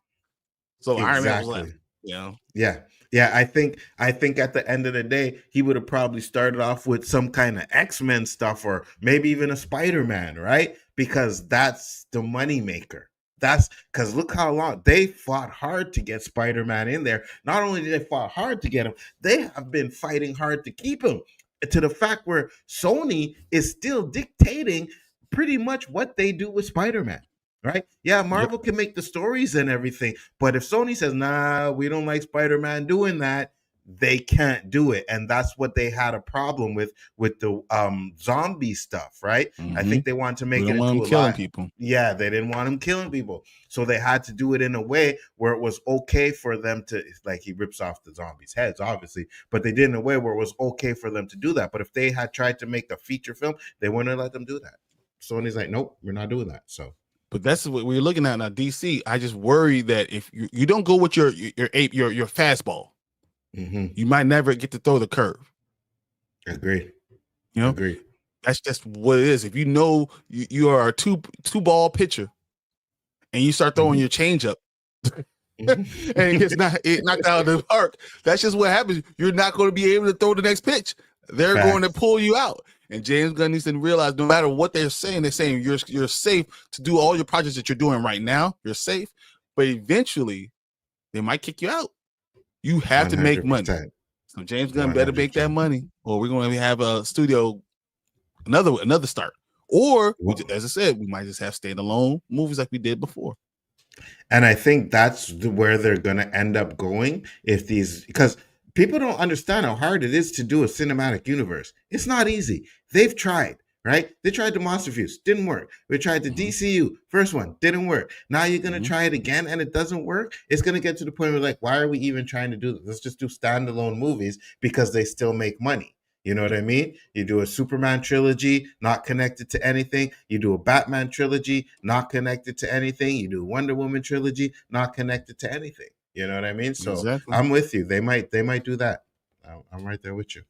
So Iron Man was left. You know,
Yeah. Yeah, I think at the end of the day, he would have probably started off with some kind of X-Men stuff or maybe even a Spider-Man, right? Because that's the money maker. That's because look how long they fought hard to get Spider-Man in there. Not only did they fought hard to get him, they have been fighting hard to keep him to the fact where Sony is still dictating pretty much what they do with Spider-Man. Right? Yeah,
yep.
Marvel can make the stories and everything, but if Sony says, nah, we don't like Spider-Man doing that, they can't do it. And that's what they had a problem with the zombie stuff, right? I
Mm-hmm.
think they wanted to
We
make it
don't want
into
them
a
killing
lot.
people.
Yeah, they didn't want him killing people. So they had to do it in a way where it was okay for them to, like, he rips off the zombies' heads, obviously, but they did in a way where it was okay for them to do that. But if they had tried to make a feature film, they wouldn't have let them do that. Sony's like, nope, we're not doing that. So
But that's what we're looking at now. DC, I just worry that if you don't go with your fastball, you might never get to throw the curve.
Agree.
You know,
Agree.
that's just what it is. If you know you are a two ball pitcher, and you start throwing your changeup, and it knocked out of the park, that's just what happens. You're not going to be able to throw the next pitch. They're going to pull you out. And James Gunn needs to realize no matter what they're saying you're safe to do all your projects that you're doing right now. You're safe, but eventually they might kick you out. You have 100%. To make money. So James Gunn 100%. Better make that money, or we're going to have a studio another start. Or as I said, we might just have standalone movies like we did before.
And I think that's where they're going to end up going because people don't understand how hard it is to do a cinematic universe. It's not easy. They've tried, right? They tried the Monsterverse, didn't work. We tried the DCU, first one, didn't work. Now you're going to try it again and it doesn't work. It's going to get to the point where, like, why are we even trying to do this? Let's just do standalone movies because they still make money. You know what I mean? You do a Superman trilogy, not connected to anything. You do a Batman trilogy, not connected to anything. You do a Wonder Woman trilogy, not connected to anything. You know what I mean? So exactly. I'm with you. They might do that. I'm right there with you.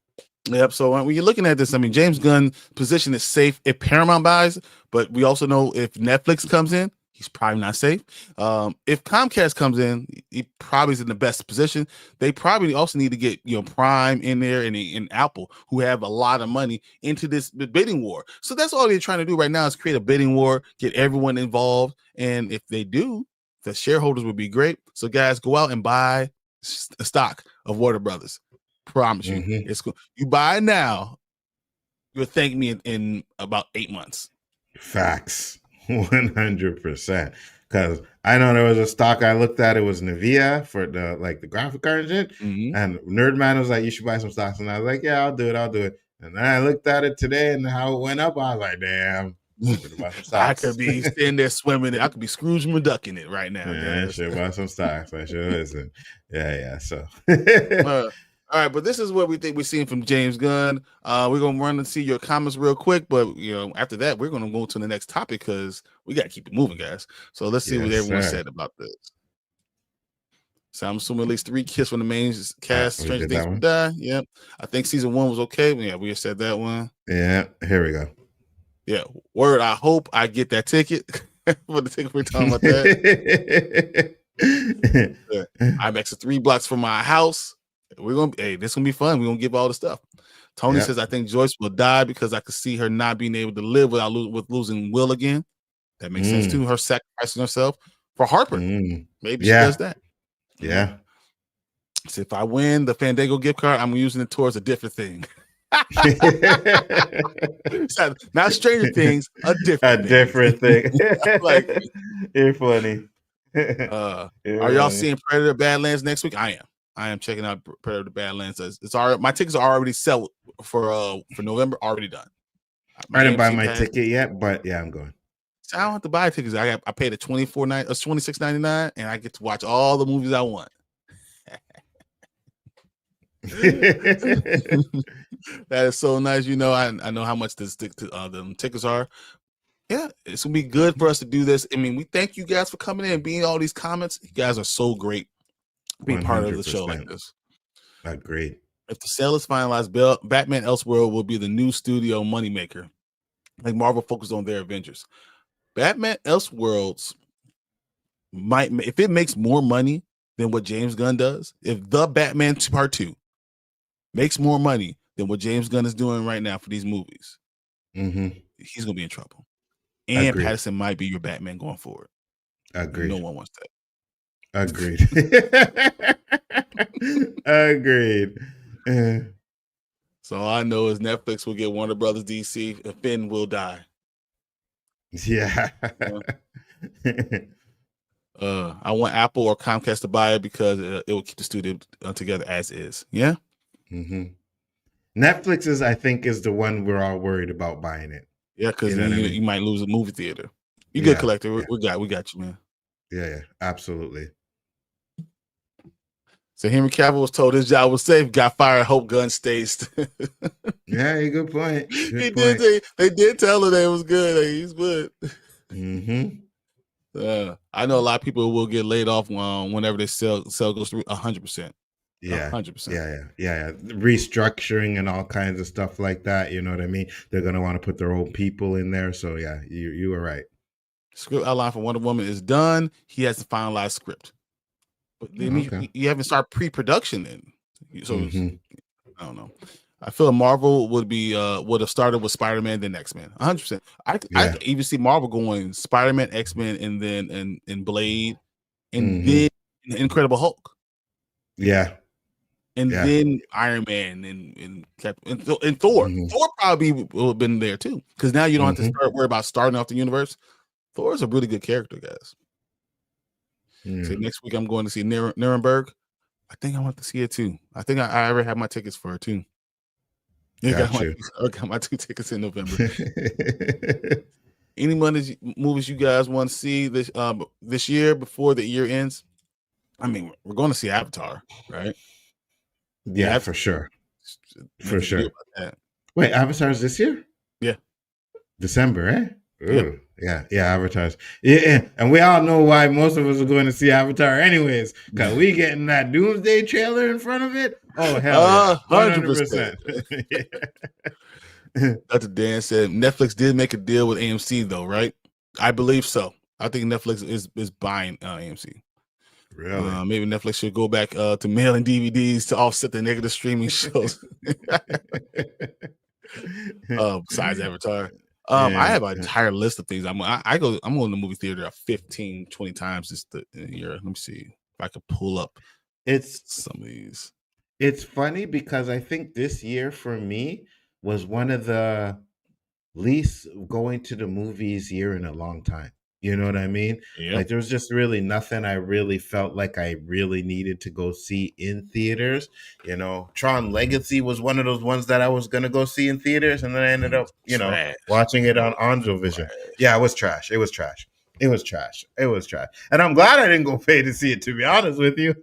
Yep. So when you're looking at this, I mean, James Gunn's position is safe if Paramount buys, but we also know if Netflix comes in, he's probably not safe. If Comcast comes in, he probably is in the best position. They probably also need to get Prime in there and Apple, who have a lot of money, into this bidding war. So that's all they're trying to do right now is create a bidding war, get everyone involved, and if they do, the shareholders would be great. So guys, go out and buy a stock of Warner Brothers. Promise you, it's cool. You buy it now, you'll thank me in about 8 months.
Facts. 100%. Because I know there was a stock I looked at. It was Nvidia for the graphic card and shit. And Nerdman was like, "You should buy some stocks." And I was like, "Yeah, I'll do it." And then I looked at it today and how it went up. I was like, "Damn,
I could be standing there swimming. I could be Scrooge McDuck in it right now."
Yeah, I should buy some stocks. I should listen. Yeah. So.
All right, but this is what we think we're seeing from James Gunn. We're gonna run and see your comments real quick, but after that, we're gonna go to the next topic because we gotta keep it moving, guys. So let's see what everyone said about this. So I'm assuming at least 3 kills from the main cast. Stranger Things Will Die. Yep. I think season 1 was okay. Yeah, we just said that one.
Yeah, here we go.
Yeah, word. I hope I get that ticket for the ticket we're talking about that. IMAX is 3 blocks from my house. We're gonna this gonna be fun. We're gonna give all the stuff. Tony says, I think Joyce will die because I could see her not being able to live without losing Will again. That makes sense too. Her sacrificing herself for Harper. Maybe she does that.
Yeah.
So if I win the Fandango gift card, I'm using it towards a different thing. Not Stranger Things, a different thing.
Like, you're funny.
Are y'all seeing Predator Badlands next week? I am checking out Predator Badlands. My tickets are already set for November, already done.
I didn't buy my ticket yet, but yeah, I'm going.
So I don't have to buy tickets. I paid a $26.99, and I get to watch all the movies I want. That is so nice. I know how much the tickets are. Yeah, it's gonna be good for us to do this. I mean, we thank you guys for coming in and being all these comments. You guys are so great. Being part of the show like this.
Agreed.
If the sale is finalized, Batman Elseworld will be the new studio moneymaker. Like Marvel focused on their Avengers. Batman Elseworlds if it makes more money than what James Gunn does, if the Batman Part 2 makes more money than what James Gunn is doing right now for these movies, he's gonna be in trouble. And
Agreed.
Pattinson might be your Batman going forward.
Agreed.
No one wants that.
Agreed. Agreed.
So all I know is Netflix will get Warner Brothers DC. Finn will die.
Yeah.
I want Apple or Comcast to buy it because it will keep the studio together as is. Yeah.
Netflix is, I think, is the one we're all worried about buying it.
Yeah, because you might lose a movie theater. You
Yeah,
good collector.
yeah.
We got you, man.
Yeah, absolutely.
So Henry Cavill was told his job was safe, got fired. Hope Gunn stays.
Yeah, good point.
They did tell her that it was good. Like, he's good. I know a lot of people will get laid off whenever they sell goes through 100%.
Yeah,
100%.
Yeah. Restructuring and all kinds of stuff like that. You know what I mean? They're gonna want to put their own people in there. So yeah, you were right.
Script outline for Wonder Woman is done. He has to finalize script. But you haven't started pre-production then. So I don't know. I feel Marvel would have started with Spider-Man then X-Men. 100%. I could even see Marvel going Spider-Man, X-Men, and then and Blade, and then Incredible Hulk.
Yeah.
And then Iron Man and Thor. Thor probably would have been there too. Because now you don't have to worry about starting off the universe. Thor is a really good character, guys. So next week I'm going to see Nuremberg. I think I want to see it too. I think I already have my tickets for it too. I got my 2 tickets in November. Any movies you guys want to see this year before the year ends? I mean, we're going to see Avatar, right?
Yeah, for sure. For sure. Wait, Avatar's this year?
Yeah.
December, eh? Ooh, yeah, Avatars. Yeah, and we all know why most of us are going to see Avatar anyways, because we getting that Doomsday trailer in front of it. Oh, hell yeah. 100%.
Dr. Dan said Netflix did make a deal with AMC though, right? I believe so. I think Netflix is buying AMC.
Really?
Maybe Netflix should go back to mailing DVDs to offset the negative streaming shows. Besides Avatar. I have an entire list of things. I'm going to the movie theater 15, 20 times this year. Let me see if I could pull up some of these.
It's funny because I think this year for me was one of the least going to the movies year in a long time. You know what I mean?
Yep.
Like there was just really nothing I really felt like I really needed to go see in theaters. You know, Tron Legacy was one of those ones that I was gonna go see in theaters, and then I ended up, watching it on Onzo Vision. Yeah, it was trash. It was trash. And I'm glad I didn't go pay to see it, to be honest with you.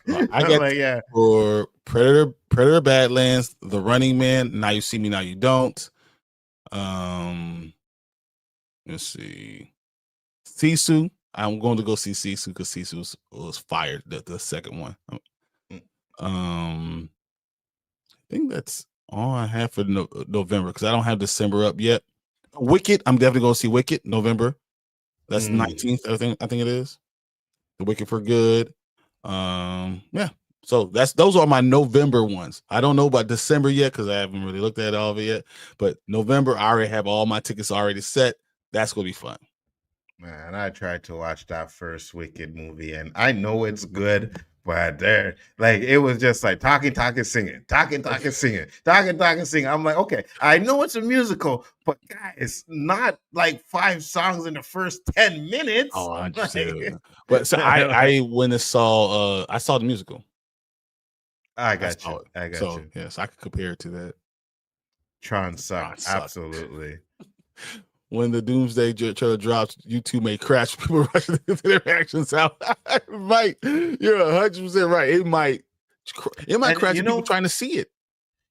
I got for Predator Badlands, The Running Man, Now You See Me, Now You Don't. Let's see. Sisu. I'm going to go see Sisu because Sisu was fired. The second one. I think that's all I have for November because I don't have December up yet. Wicked. I'm definitely going to see Wicked November. That's 19th. I think it is. The Wicked for Good. Yeah. So those are my November ones. I don't know about December yet because I haven't really looked at all of it yet. But November, I already have all my tickets already set. That's gonna be fun.
Man, I tried to watch that first Wicked movie, and I know it's good, but it was just like talking, singing. I'm like, okay, I know it's a musical, but guys, not like 5 songs in the first 10 minutes.
Oh, 100%. But so I went and saw I saw the musical.
I got you.
Yes, I could compare it to that.
Tron sucked. Absolutely.
When the Doomsday trailer drops, YouTube may crash. People rushing to their reactions out. Right, you're 100% right. It might crash. People trying to see it.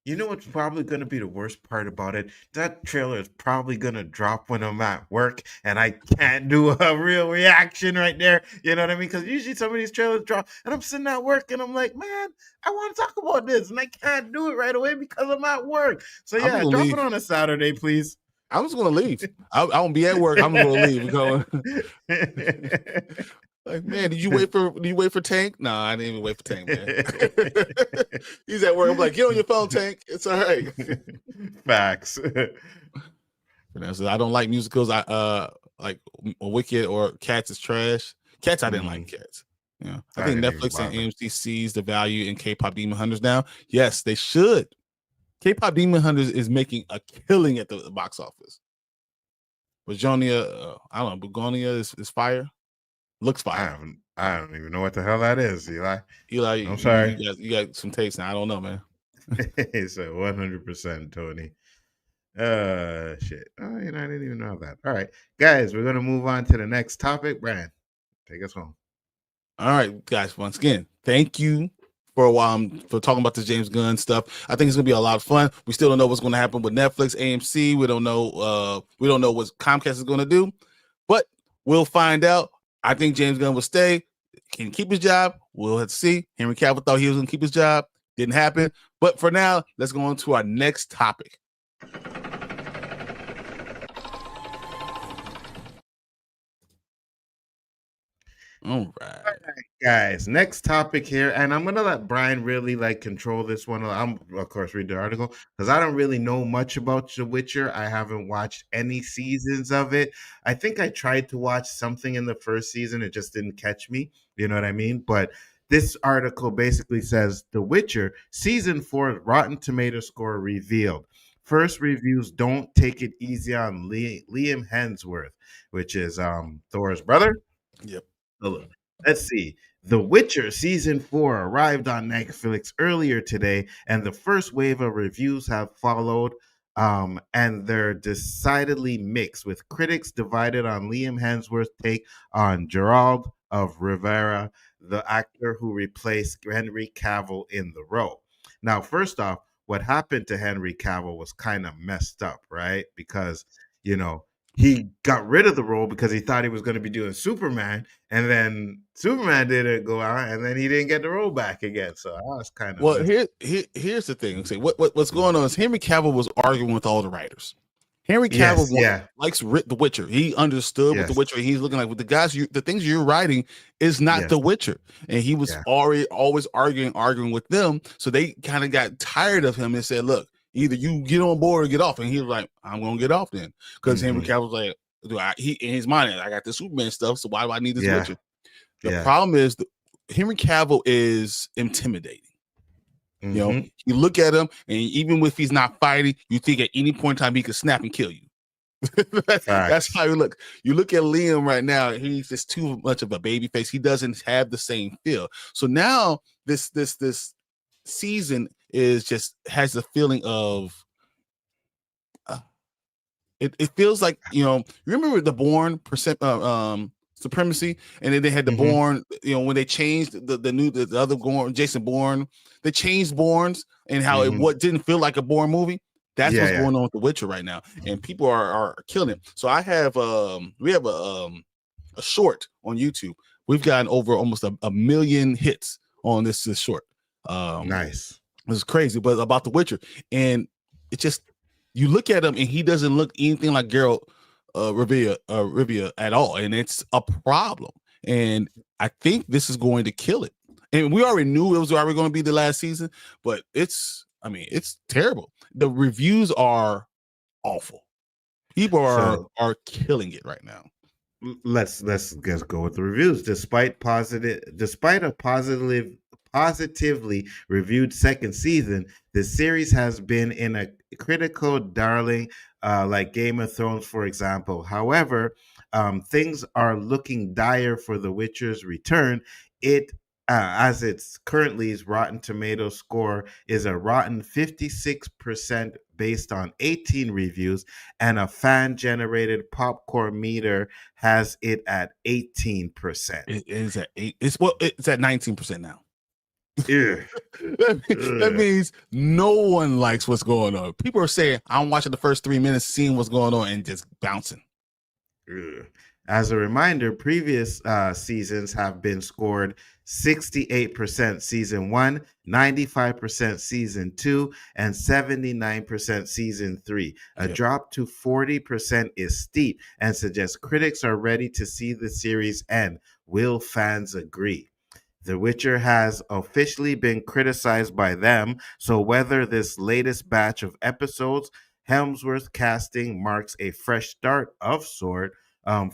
You know what's probably going to be the worst part about it? That trailer is probably going to drop when I'm at work, and I can't do a real reaction right there. You know what I mean? Because usually some of these trailers drop, and I'm sitting at work, and I'm like, man, I want to talk about this, and I can't do it right away because I'm at work. So yeah, drop it on a Saturday, please.
I'm just going to leave. I won't be at work. I'm going to leave. Like, man, did you wait for Tank? No, I didn't even wait for Tank, man. He's at work. I'm like, get on your phone, Tank. It's all right.
Facts.
So I don't like musicals. I like Wicked or Cats is trash. Cats, I didn't like Cats. Yeah, I think
didn't even
Netflix and
bother.
AMC sees the value in K-pop Demon Hunters now. Yes, they should. K-pop Demon Hunters is making a killing at the box office. Begonia, I don't know. Begonia is fire. Looks fire.
I don't even know what the hell that is, Eli.
Eli,
I'm sorry.
You got some taste now. I don't know, man.
It's 100%, Tony. Shit. Oh, I didn't even know that. All right, guys, we're gonna move on to the next topic. Brian, take us home.
All right, guys. Once again, thank you for for talking about this James Gunn stuff. I think it's gonna be a lot of fun. We still don't know what's gonna happen with Netflix, AMC. We don't know. We don't know what Comcast is gonna do, but we'll find out. I think James Gunn will stay. Can he keep his job? We'll have to see. Henry Cavill thought he was gonna keep his job. Didn't happen. But for now, let's go on to our next topic. All right,
guys, next topic here, and I'm gonna let Brian really control this one. I'm of course read the article because I don't really know much about The Witcher. I haven't watched any seasons of it. I think I tried to watch something in the first season, it just didn't catch me. You know what I mean? But this article basically says The Witcher season 4 Rotten Tomato score revealed. First reviews don't take it easy on Liam Hemsworth, which is Thor's brother.
Yep.
Let's see. The Witcher season 4 arrived on Netflix earlier today, and the first wave of reviews have followed. And they're decidedly mixed, with critics divided on Liam Hemsworth's take on Geralt of Rivera, the actor who replaced Henry Cavill in the role. Now, first off, what happened to Henry Cavill was kind of messed up, right? Because, he got rid of the role because he thought he was going to be doing Superman, and then Superman didn't go out, and then he didn't get the role back again. So that was kind of
here's the thing. See, what's going on is Henry Cavill was arguing with all the writers. Henry Cavill likes The Witcher. He understood what The Witcher. He's looking like with the guys. The things you're writing is not The Witcher, and he was always arguing with them. So they kind of got tired of him and said, "Look, either you get on board or get off." And he was like, "I'm gonna get off then," because Henry Cavill was like, he in his mind, I got this Superman stuff, so why do I need this Witcher? The problem is Henry Cavill is intimidating. You look at him, and even if he's not fighting, you think at any point in time he could snap and kill you. That's how you look. You look at Liam right now; he's just too much of a baby face. He doesn't have the same feel. So now this season has the feeling of it feels like remember the Bourne Supremacy, and then they had the Bourne, when they changed the other Bourne, Jason Bourne, they changed Bournes and how it didn't feel like a Bourne movie. That's what's going on with The Witcher right now, and people are killing it. So I have we have a short on YouTube. We've gotten over almost a million hits on this short.
Nice.
It's crazy, but about The Witcher, and it just, you look at him and he doesn't look anything like Geralt Rivia at all, and it's a problem. And I think this is going to kill it. And we already knew it was already going to be the last season, but it's terrible. The reviews are awful. People are killing it right now.
Let's go with the reviews. Despite a positively reviewed second season, the series has been in a critical darling, like Game of Thrones, for example. However, things are looking dire for The Witcher's return. As it's currently, its Rotten Tomato score is a rotten 56% based on 18 reviews, and a fan-generated popcorn meter has it at 18%.
It is at 8. It's at 19% now.
Yeah.
That means no one likes what's going on. People are saying, I'm watching the first 3 minutes, seeing what's going on, and just bouncing.
As a reminder, previous seasons have been scored 68% season 1, 95% season 2, and 79% season 3. A
Yep.
drop to 40% is steep and suggests critics are ready to see the series end. Will fans agree? The Witcher has officially been criticized by them, so whether this latest batch of episodes, Hemsworth casting marks a fresh start of sort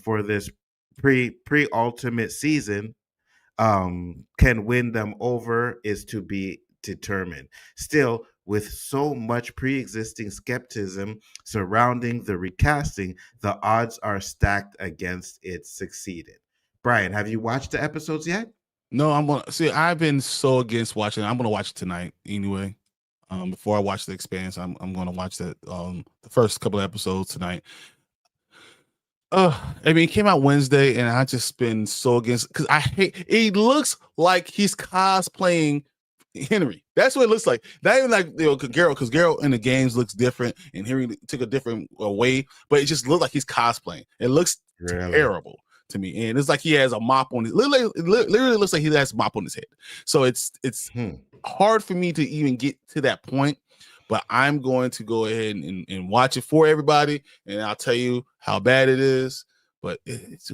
for this pre ultimate season, can win them over is to be determined. Still, with so much pre existing skepticism surrounding the recasting, the odds are stacked against it succeeding. Brian, have you watched the episodes yet?
No, I'm gonna see. I've been so against watching. I'm gonna watch it tonight anyway. Before I watch The Expanse, I'm gonna watch the first couple of episodes tonight. I mean, it came out Wednesday, and I just been so against because I hate. It looks like he's cosplaying Henry. That's what it looks like. Not even like because Geralt in the games looks different, and Henry took a different way, but it just looks like he's cosplaying. It looks
Really?
terrible to me, and it's like he has a mop on his. Literally looks like he has a mop on his head. So it's hard for me to even get to that point. But I'm going to go ahead and watch it for everybody, and I'll tell you how bad it is. But it's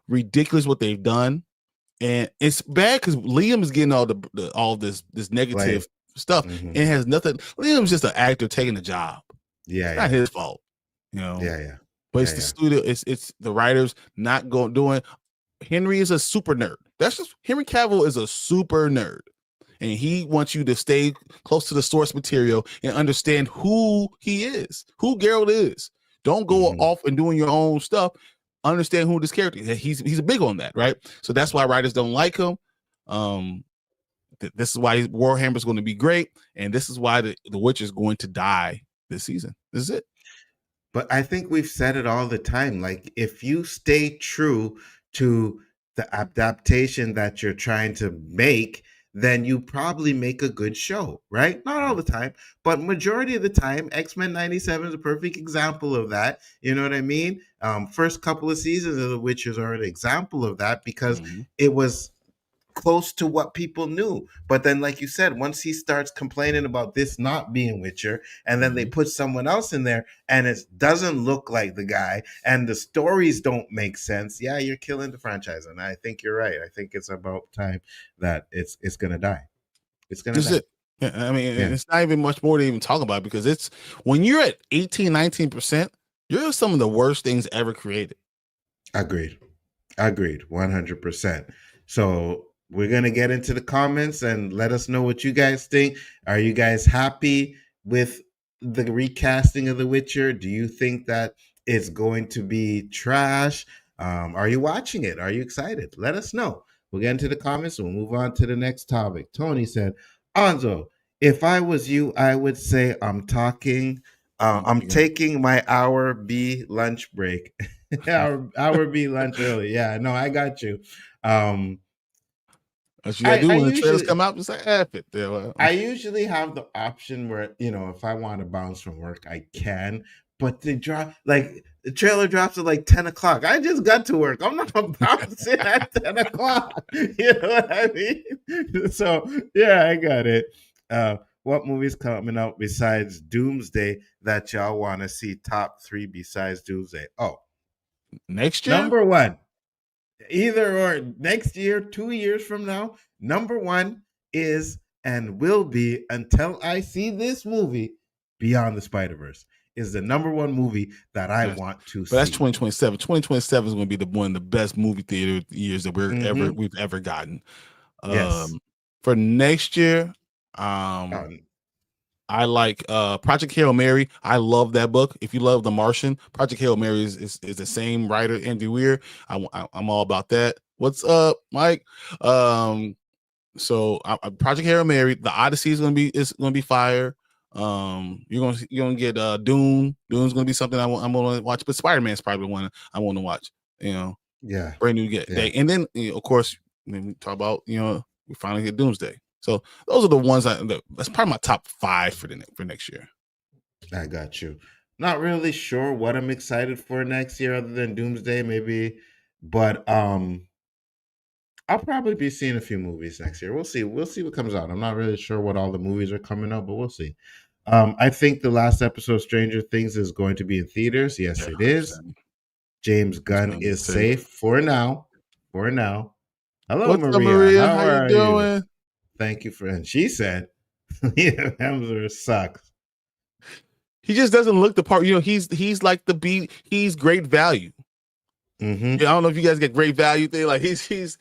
ridiculous what they've done, and it's bad because Liam is getting all this negative stuff, and it has nothing. Liam's just an actor taking a job.
Yeah,
It's not his fault, you know.
Yeah.
But it's the studio. It's the writers not doing. Henry is a super nerd. That's just Henry Cavill is a super nerd. And he wants you to stay close to the source material and understand who he is, who Geralt is. Don't go off and doing your own stuff. Understand who this character is. He's big on that, right? So that's why writers don't like him. This is why Warhammer is going to be great, and this is why the Witcher is going to die this season. This is it.
But I think we've said it all the time. Like, if you stay true to the adaptation that you're trying to make, then you probably make a good show, right? Not all the time, but majority of the time. X-Men 97 is a perfect example of that. You know what I mean? First couple of seasons of The Witchers are an example of that because it was close to what people knew. But then, like you said, once he starts complaining about this not being Witcher, and then they put someone else in there and it doesn't look like the guy and the stories don't make sense, yeah, you're killing the franchise. And I think you're right. I think it's about time that it's gonna die. It's gonna die.
I mean, it's not even much more to even talk about because it's when you're at 18-19%, you're some of the worst things ever created.
Agreed 100%. So we're going to get into the comments and let us know what you guys think. Are you guys happy with the recasting of The Witcher? Do you think that it's going to be trash? Are you watching it? Are you excited? Let us know. We'll get into the comments and we'll move on to the next topic. Tony said, Anzo, if I was you, I would say I'm taking my hour B lunch break. hour B lunch early. Yeah, no, I got you.
As you gotta do when the trailers come out, just like F it.
I usually have the option where, if I want to bounce from work, I can. But they drop the trailer drops at like 10 o'clock. I just got to work. I'm not bouncing at 10 o'clock. You know what I mean? So yeah, I got it. What movies coming out besides Doomsday that y'all want to see? Top 3 besides Doomsday. Oh,
next year?
Number 1. Either or next year, 2 years from now, number 1 is and will be until I see this movie, Beyond the Spider-Verse is the number 1 movie that I want to see.
But that's 2027. 2027 is going to be one of the best movie theater years that we've ever gotten.
Yes.
For next year, I like Project Hail Mary. I love that book. If you love The Martian, Project Hail Mary is the same writer, Andy Weir. I'm all about that. What's up, Mike? So Project Hail Mary, The Odyssey is gonna be fire. You're gonna get Dune. Dune's gonna be something I'm gonna watch. But Spider-Man is probably one I want to watch.
Yeah,
brand new day. And then of course we talk about we finally get Doomsday. So those are the ones that's probably my top 5 for next year.
I got you. Not really sure what I'm excited for next year other than Doomsday, maybe. But I'll probably be seeing a few movies next year. We'll see. We'll see what comes out. I'm not really sure what all the movies are coming out, but we'll see. I think the last episode of Stranger Things is going to be in theaters. Yes,
Yeah,
it is.
100%.
James
It's
Gunn
gonna be
is
safe.
safe for now. For now. Hello,
What's up,
Maria.
Maria?
How
How you
are you?
doing?
Thank you for. And she said, "Yeah, Hemsworth sucks."
He just doesn't look the part. You know, he's like the B. He's great value.
Mm-hmm.
Yeah, I don't know if you guys get great value thing. Like he's he's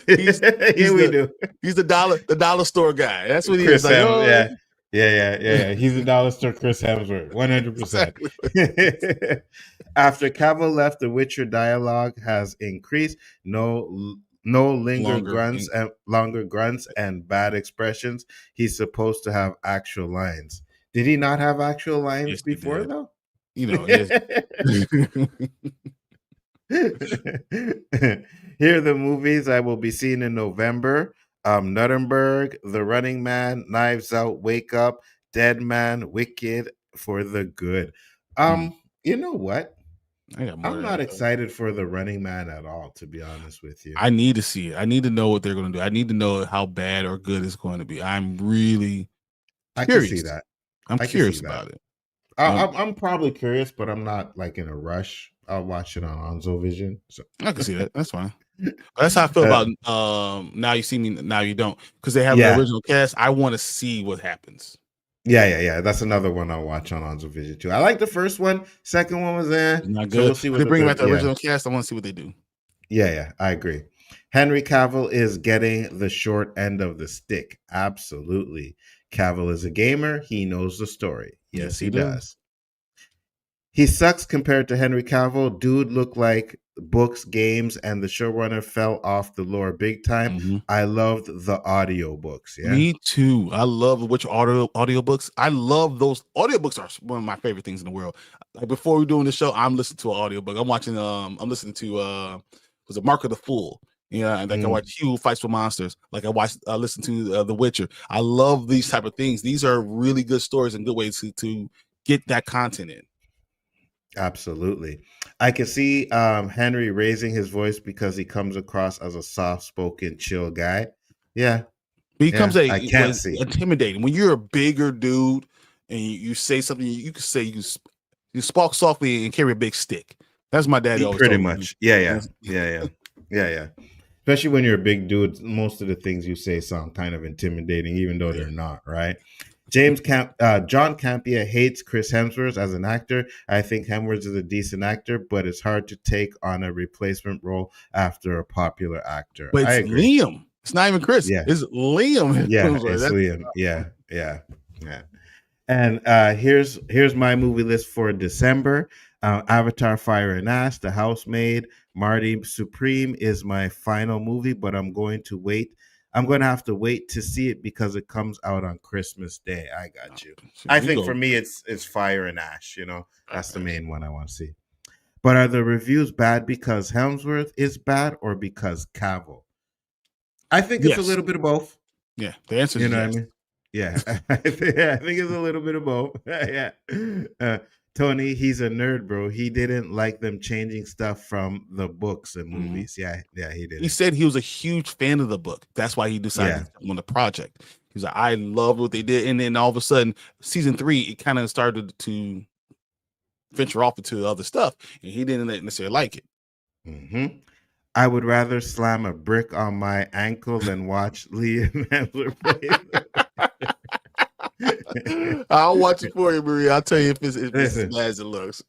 Yeah, we
the
do.
he's the dollar store guy. That's what he is.
Chris
Like,
Hemsworth,
oh,
yeah. He's a dollar store Chris Hemsworth, 100%.
exactly.
After Cavill left, the Witcher dialogue has increased. No
Longer.
longer grunts and bad expressions. He's supposed to have actual lines. Did he not have actual lines
Yes, he
before
did.
though?
You know, he is.
Here are the movies I will be seeing in November. Nuremberg, The Running Man, Knives Out, Wake Up, Dead Man, Wicked, For the Good. You know what?
I got more
I'm
than
not
that.
excited for The Running Man at all, to be honest with you.
I need to see it. I need to know what they're going to do. I need to know how bad or good it's going to be. I'm really
I can see
curious.
that.
I'm
I can
curious
see that.
about it.
I'm probably curious, but I'm not like in a rush. I'll watch it on Onzo Vision. So.
I can see that. That's fine. That's how I feel about Now You See Me, Now You Don't, because they have the original cast. I want to see what happens.
Yeah. That's another one I'll watch on Onzo Vision too. I like the first one. Second one was
Not good.
So we'll see what
they bring back the
third.
original cast. I want to see what they do.
Yeah, I agree. Henry Cavill is getting the short end of the stick. Absolutely. Cavill is a gamer. He knows the story. Yes, he does. He sucks compared to Henry Cavill. Dude looked like books, games, and the showrunner fell off the lore big time.
Mm-hmm.
I loved the audiobooks. Yeah.
Me too. I love which audiobooks. I love those audiobooks are one of my favorite things in the world. Like before we're doing the show, I'm listening to an audiobook. I'm listening to was it Mark of the Fool? Yeah, like I watch Hugh Fights with Monsters. Like I listen to The Witcher. I love these type of things. These are really good stories and good ways to get that content in.
Absolutely. I can see Henry raising his voice because he comes across as a soft-spoken, chill guy. Yeah.
Becomes
intimidating.
When you're a bigger dude and you say something, you can say you spark softly and carry a big stick. That's my daddy always
pretty
told
much. Me. Yeah. Especially when you're a big dude, most of the things you say sound kind of intimidating, even though they're not, right? John Campia hates Chris Hemsworth as an actor. I think Hemsworth is a decent actor, but it's hard to take on a replacement role after a popular actor.
But it's Liam. It's not even Chris. Yeah. It's Liam.
Yeah, it's Liam. Yeah. And here's my movie list for December. Avatar: Fire and Ash, The Housemaid, Marty Supreme is my final movie, but I'm going to wait. I'm going to have to wait to see it because it comes out on Christmas Day. I got you. I think for me, it's Fire and Ash. You know, that's the main one I want to see. But are the reviews bad because Hemsworth is bad or because Cavill? I think it's a little bit of both.
Yeah, the answer is
what
yes.
I mean? Yeah, I think it's a little bit of both. Yeah. Tony, he's a nerd, bro. He didn't like them changing stuff from the books and movies. Mm-hmm. Yeah, he did.
He said he was a huge fan of the book. That's why he decided to come on the project. He's like, I loved what they did. And then all of a sudden, season 3, it kind of started to venture off into other stuff. And he didn't necessarily like it.
Mm-hmm. I would rather slam a brick on my ankle than watch Liam Hemsworth play.
I'll watch it for you, Maria. I'll tell you if it's as bad as it looks.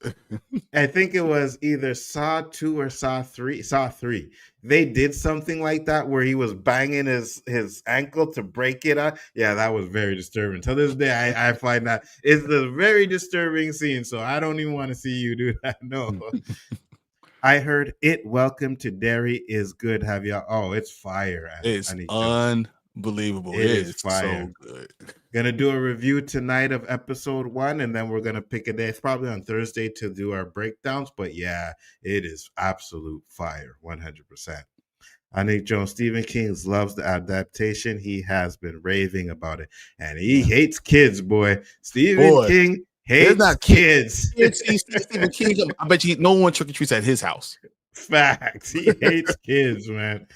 I think it was either Saw 2 or Saw 3. Saw 3. They did something like that where he was banging his ankle to break it out. Yeah, that was very disturbing. To this day, I find that it's a very disturbing scene. So I don't even want to see you do that. No. I heard it. Welcome to Derry is good. Have y'all? Oh, it's fire.
It's unbelievable. It is fire. So good.
Gonna do a review tonight of episode 1, and then we're gonna pick a day. It's probably on Thursday to do our breakdowns. But yeah, it is absolute fire, 100%. Anik Jones, Stephen King loves the adaptation. He has been raving about it, and he hates kids. Boy, Stephen King
There's
Hates
not kids.
kids.
Kids see Stephen King. I bet you no one trick or treats at his house.
Facts. He hates kids, man.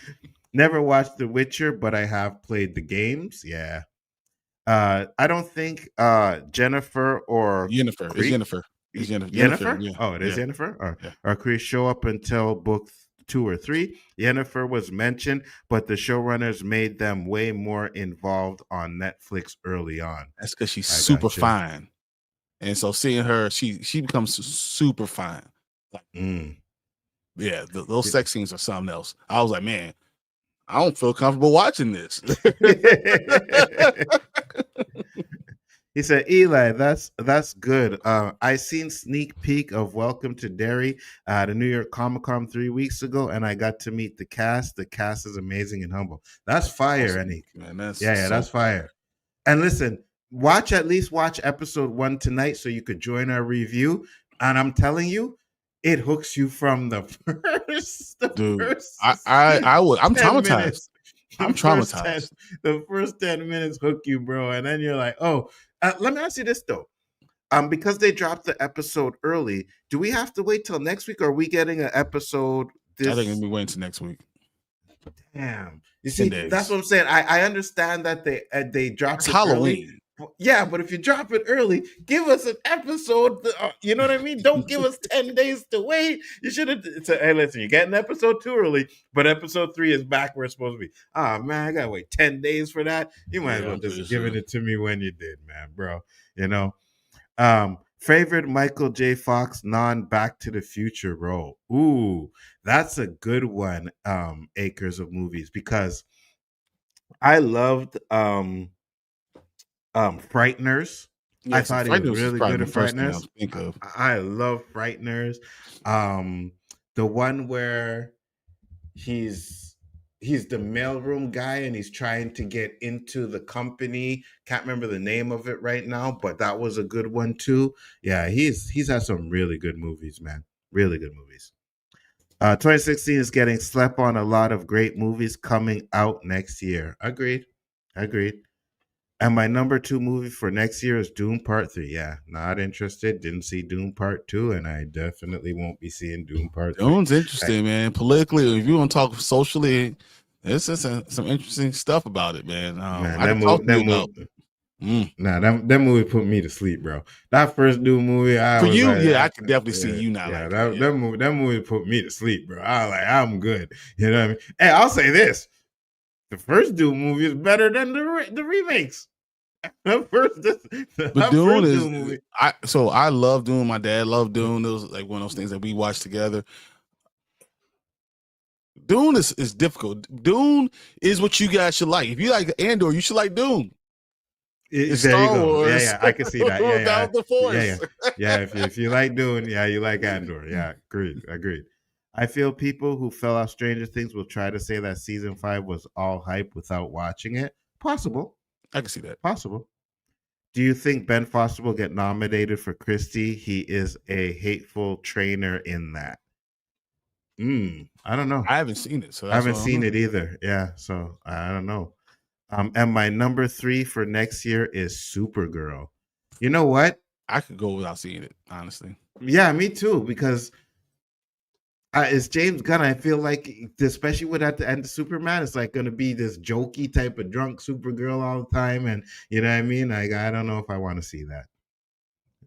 Never watched The Witcher, but I have played the games. Yeah. I don't think Jennifer or
Jennifer. It's
Cree-
Jennifer. It's Jennifer.
Jennifer?
Yeah.
Oh, it is
Yeah.
Jennifer?
Yeah.
Or Chris show up until book 2 or 3. Jennifer was mentioned, but the showrunners made them way more involved on Netflix early on.
That's because she's
I
super
gotcha.
fine. And so seeing her, she becomes super fine. Yeah, those sex scenes are something else. I was like, man, I don't feel comfortable watching this.
He said, Eli, that's good. I seen sneak peek of Welcome to Derry at the New York Comic Con 3 weeks ago, and I got to meet the cast. The cast is amazing and humble. That's fire,
awesome,
Anik.
man. That's
That's fire. And listen, watch episode 1 tonight so you could join our review. And I'm telling you, it hooks you from the first.
Dude, I would. I'm traumatized.
Minutes.
I'm traumatized.
The first 10 minutes hook you, bro, and then you're like, oh. Let me ask you this though, because they dropped the episode early, do we have to wait till next week? Or are we getting an episode?
I think we'll be waiting till next week.
Damn, you see, that's what I'm saying. I understand that they dropped it
Halloween.
early. Yeah, but if you drop it early, give us an episode. You know what I mean? Don't give us 10 days to wait. You should have said, hey, listen, you're getting episode 2 early, but episode 3 is back where it's supposed to be. Oh, man, I got to wait 10 days for that. You might as well just give it to me when you did, man, bro. You know? Favorite Michael J. Fox non-Back to the Future role? Ooh, that's a good one, Acres of Movies, because I loved... Frighteners.
Yes,
I thought he was really good at Frighteners. I love Frighteners. The one where he's the mailroom guy and he's trying to get into the company. Can't remember the name of it right now, but that was a good one too. Yeah, he's had some really good movies, man. Really good movies. 2016 is getting slept on. A lot of great movies coming out next year. Agreed. And my number 2 movie for next year is Doom Part 3. Yeah, not interested. Didn't see Doom Part 2, and I definitely won't be seeing Doom Part 3.
Doom's interesting, man. Politically, if you want to talk socially, there's some interesting stuff about it, man.
That movie put me to sleep, bro. That first Doom movie, I
could definitely see you now.
Yeah, that movie put me to sleep, bro. I was like, I'm good. You know what I mean? Hey, I'll say this. The first Doom movie is better than the remakes.
But Doom movie. I love Doom. My dad loved Doom. It was like one of those things that we watched together. Doom is difficult. Doom is what you guys should like. If you like Andor, you should like Doom.
There Star you go. Wars. Yeah, I can see that. Yeah.
The Force.
Yeah. If you like Doom, yeah, you like Andor. Yeah, agreed. I feel people who fell off Stranger Things will try to say that season 5 was all hype without watching it. Possible.
I can see that.
Possible. Do you think Ben Foster will get nominated for Christie? He is a hateful trainer in that. I don't know.
I haven't seen it. So
I haven't seen it either. Yeah, so I don't know. And my number 3 for next year is Supergirl. You know what?
I could go without seeing it, honestly.
Yeah, me too, because it's James Gunn. I feel like, especially with at the end of Superman, it's like going to be this jokey type of drunk Supergirl all the time, and you know what I mean. Like, I don't know if I want to see that.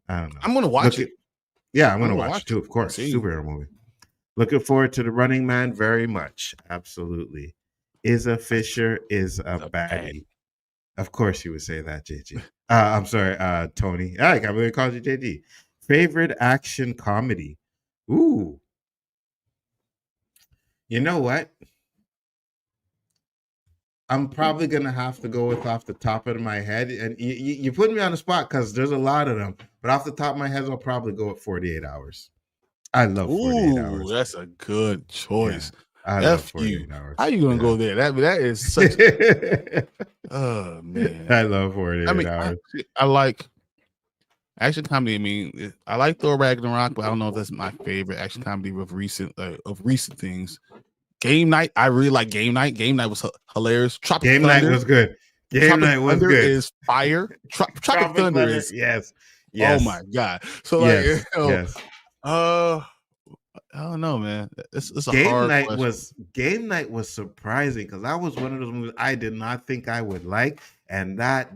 I don't know.
I'm going to watch it.
Yeah, I'm going to watch it too. Of course, superhero movie. Looking forward to The Running Man very much. Absolutely. Isa Fisher is a baddie. Of course, you would say that, JG. I'm sorry, Tony. I can't believe I called you JG. Favorite action comedy? Ooh. You know what? I'm probably going to have to go with off the top of my head. And you put me on the spot because there's a lot of them. But off the top of my head, I'll probably go with 48 Hours. I love 48 Hours.
That's a good choice.
Yeah, I love 48 Hours.
How you going to go there? That is such oh, man.
I love 48 Hours.
I like action comedy. I mean, I like Thor Ragnarok, but I don't know if that's my favorite action comedy of recent things. Game Night, I really like Game Night. Game Night was hilarious.
Game Night was good. Game Night was good.
Is fire. Tropic Thunder is
yes.
Oh my
Yes.
god! So like,
Yes. Yes.
uh, I don't know, man. It's a hard question.
Game Night was surprising because that was one of those movies I did not think I would like, and that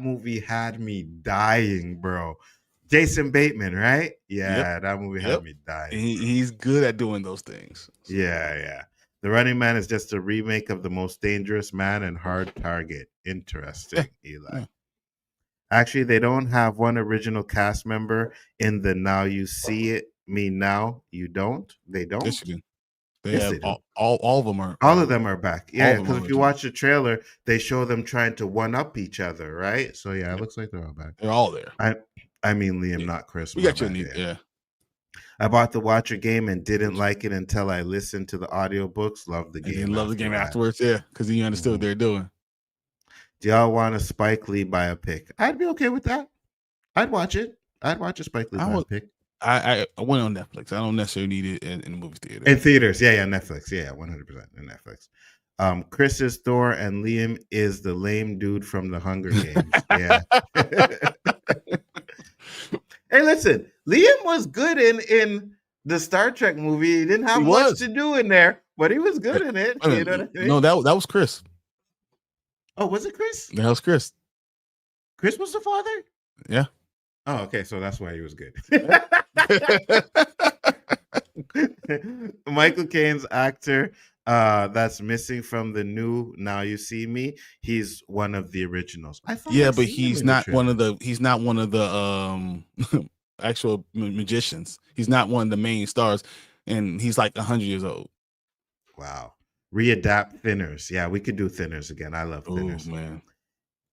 movie had me dying, bro. Jason Bateman, right?
Yep,
Yeah, that movie had
yep.
me dying.
He's good at doing those things. So,
Yeah, yeah. The Running Man is just a remake of The Most Dangerous Man and Hard Target.
yeah,
Interesting, Eli.
yeah.
Actually, they don't have one original cast member in the Now You See It Me Now You Don't. They
Yes,
don't.
you do. They
Yes,
have
they do.
all of them are
All of them are back.
all
Yeah,
of them
because
are
if you
original.
watch the trailer, they show them trying to one up each other, right? So yeah, it looks like they're all back.
They're all there.
I mean Liam,
Yeah.
not Chris.
We
My
got your
bad.
need.
Yeah.
Yeah.
I bought the Watcher game and didn't like it until I listened to the audiobooks. Loved the
And
game.
then love the game
that.
afterwards. Yeah, because he understood what
Mhm.
they're doing.
Do y'all want a Spike Lee biopic? I'd be okay with that. I'd watch it. I'd watch a Spike Lee
I would.
biopic.
I went on Netflix. I don't necessarily need it in the movie theater.
In theaters. Yeah, Netflix. Yeah, 100% in Netflix. Chris is Thor and Liam is the lame dude from the Hunger Games. Yeah. Hey, listen, Liam was good in the Star Trek movie. He didn't have
He
much
was.
to do in there, but he was good in it. You know what I mean?
No, that was Chris.
Oh, was it Chris?
That was Chris.
Chris was the father?
Yeah.
Oh, okay. So that's why he was good. Michael Caine's actor that's missing from the new Now You See Me. He's one of the originals. I thought
Yeah,
I'd
but
seen him
he's
in the
not one of
trailer.
the. He's not one of the actual magicians. He's not one of the main stars, and he's like 100 years old.
Wow. Readapt Thinners. Yeah, we could do Thinners again. I love
Oh
Thinners.
man,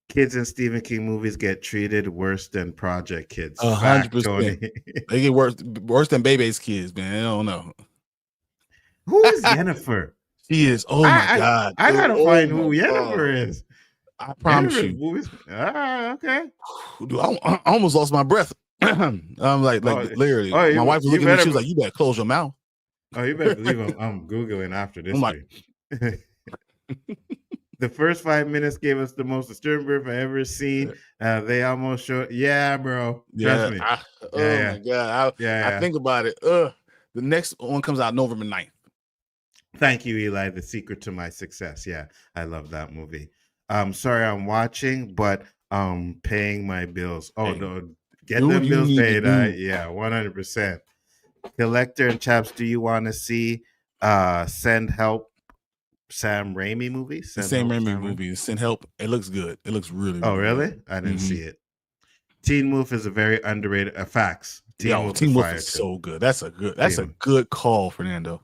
Kids in Stephen King movies get treated worse than Project Kids.
100%.
Fact, Tony.
They get worse than Bebe's kids, man. I don't know.
Who is Yennefer?
She is. Oh my god.
I
dude.
gotta
Oh
find
my
who
God.
Yennefer is.
I promise
Yennefer's
you.
movies. Okay.
Dude, I almost lost my breath. I'm like literally. My wife was looking at me. She was like, "You better close your mouth."
Oh, you better believe I'm Googling after this.
I'm like,
the first 5 minutes gave us the most disturbing birth I've ever seen. They almost showed. Yeah, bro. Trust me.
My god. I think about it. The next one comes out November 9th.
Thank you, Eli. The secret to my success. Yeah, I love that movie. Sorry, I'm watching, but paying my bills. Oh
Hey,
no, get
do
them
what you
bills
need to
paid.
do.
Yeah, 100%. Collector and Chaps, do you want to see Send Help Sam Raimi movie?
The same Raimi movie. Send Help. It looks good. It looks really,
Oh,
really
really?
good.
I didn't see it. Teen Wolf is a very underrated. Facts.
Teen Wolf is so good. That's a good call, Fernando.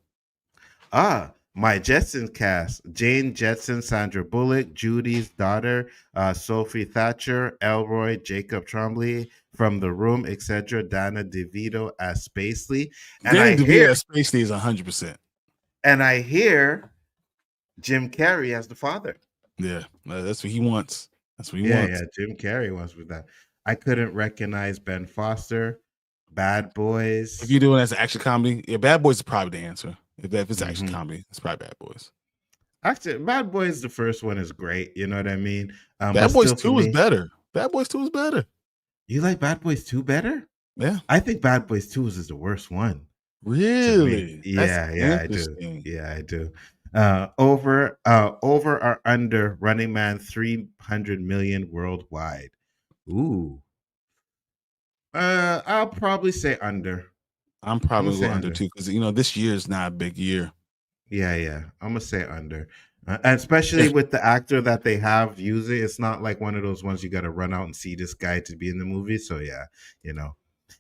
My Jetson cast: Jane Jetson, Sandra Bullock, Judy's daughter, Sophie Thatcher, Elroy, Jacob Tremblay from The Room, etc. Dana DeVito as Spacely, and
Danny DeVito as Spacely is 100%.
And I hear Jim Carrey as the father.
Yeah, that's what he wants. That's what he wants.
Yeah, Jim Carrey wants with that. I couldn't recognize Ben Foster. Bad Boys.
If you're doing it as an action comedy, yeah, Bad Boys is probably the answer. If it's action comedy, it's probably Bad Boys.
Actually, Bad Boys, the first one is great. You know what I mean?
Bad Boys 2 is better. Bad Boys 2 is better.
You like Bad Boys 2 better?
Yeah.
I think Bad Boys 2 is the worst one.
Really?
Yeah, I do. Yeah, I do. Over or under Running Man 300 million worldwide. Ooh. I'll probably say under.
I'm probably going under too, because this year is not a big year.
Yeah. I'm gonna say under. And especially with the actor that they have using, it's not like one of those ones you got to run out and see this guy to be in the movie. So yeah,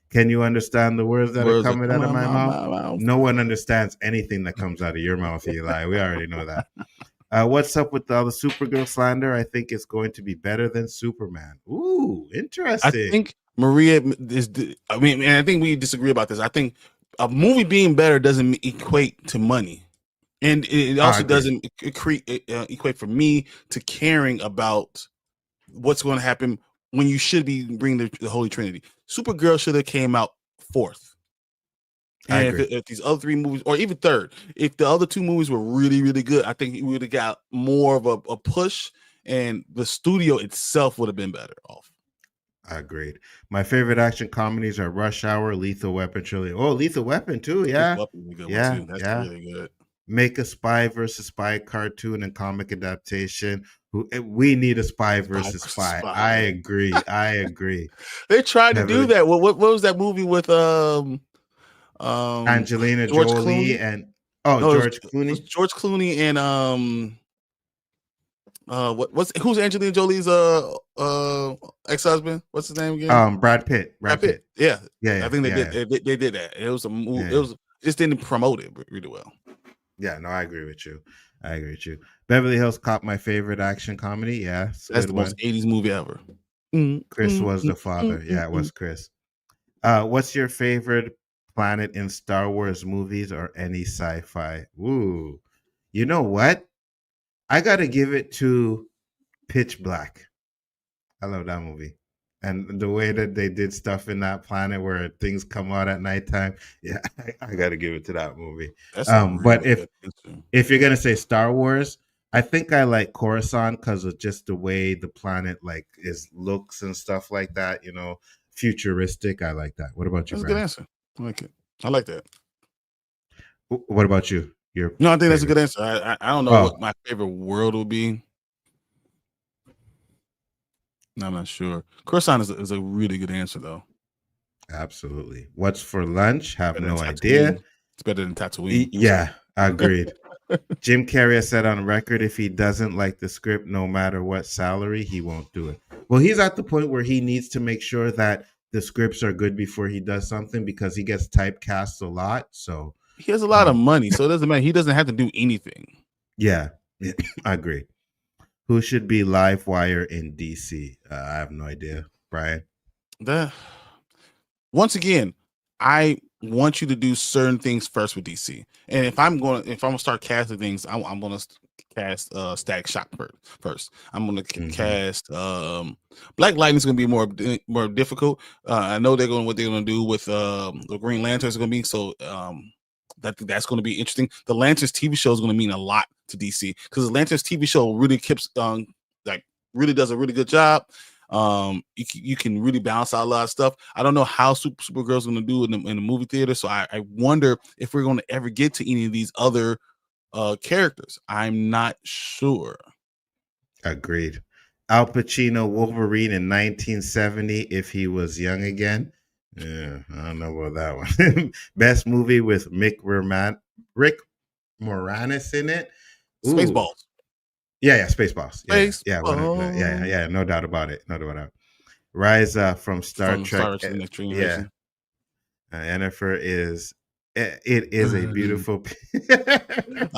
Can you understand the words that are coming out of my mouth? No one understands anything that comes out of your mouth, Eli. We already know that. What's up with all the Supergirl slander? I think it's going to be better than Superman. Ooh, interesting.
I think Maria is. I mean, and I think we disagree about this. I think a movie being better doesn't equate to money, and it also doesn't equate for me to caring about what's going to happen when you should be bringing the Holy Trinity. Supergirl should have came out fourth. And if these other three movies, or even third, if the other two movies were really, really good, I think we would have got more of a push, and the studio itself would have been better off.
Agreed. My favorite action comedies are Rush Hour, Lethal Weapon trilogy. Oh, Lethal Weapon too.
This
Yeah,
weapon is a good one
yeah,
too. That's
yeah.
really good.
Make a spy versus spy cartoon and comic adaptation. We need a spy
Spy
versus
versus
spy.
spy.
I
Yeah.
agree. I agree.
They tried to do
Beverly,
that. What was that movie with
Angelina
George
Jolie,
Clooney?
and
No,
George
it was
Clooney.
George Clooney and who's Angelina Jolie's ex-husband? What's his name again?
Brad Pitt.
Brad
Brad
Pitt.
Pitt.
Yeah,
Yeah,
I
yeah,
think they
yeah,
did.
yeah,
They did that. It was a movie. It
yeah.
was just didn't promote it really well.
Yeah, no, I agree with you. I agree with you. Beverly Hills Cop, my favorite action comedy. Yeah, it's a
That's
good
the most
one.
80s movie ever.
Chris was the father. Yeah, it was Chris. What's your favorite planet in Star Wars movies or any sci-fi? Ooh, you know what? I gotta give it to Pitch Black. I love that movie. And the way that they did stuff in that planet where things come out at nighttime, yeah, I gotta give it to that movie.
That's a
But
really good answer.
if you're gonna say Star Wars, I think I like Coruscant because of just the way the planet like is looks and stuff like that. Futuristic. I like that. What about you,
That's a good
Brian?
answer. I like it. I like that.
What about you? Your
No, I think that's a
favorite?
good answer. I don't know what
Oh,
my favorite world would be. No, I'm not sure. Coruscant is a really good answer though.
absolutely. What's for lunch? Have
Better than
no idea.
Tatooine. It's better than Tatooine.
Yeah, agreed. Jim Carrey has said on record if he doesn't like the script, no matter what salary, he won't do it. Well, he's at the point where he needs to make sure that the scripts are good before he does something because he gets typecast a lot. So,
He has a lot of money, so it doesn't matter. He doesn't have to do anything.
yeah, I agree. Who should be live wire in DC? I have no idea, Brian.
Once again, I want you to do certain things first with DC. And if I'm gonna start casting things, I'm gonna cast Static Shock first. I'm gonna cast Black Lightning's gonna be more difficult. I know what they're gonna do with the Green Lanterns is gonna be so that's going to be interesting. The Lanterns TV show is going to mean a lot to DC because the Lanterns TV show really keeps really does a really good job. You can really balance out a lot of stuff. I don't know how Supergirl's going to do in the movie theater, so I wonder if we're going to ever get to any of these other characters. I'm not sure.
Agreed. Al Pacino Wolverine in 1970 if he was young again. Yeah, I don't know about that one. Best movie with Rick Moranis in it. Ooh.
Spaceballs.
Yeah, Spaceballs. Yeah,
Spaceballs.
yeah, no doubt about it. No doubt about it. Rise from Star Trek.
The Next
Yeah.
Generation.
Yennefer is it is a beautiful.
I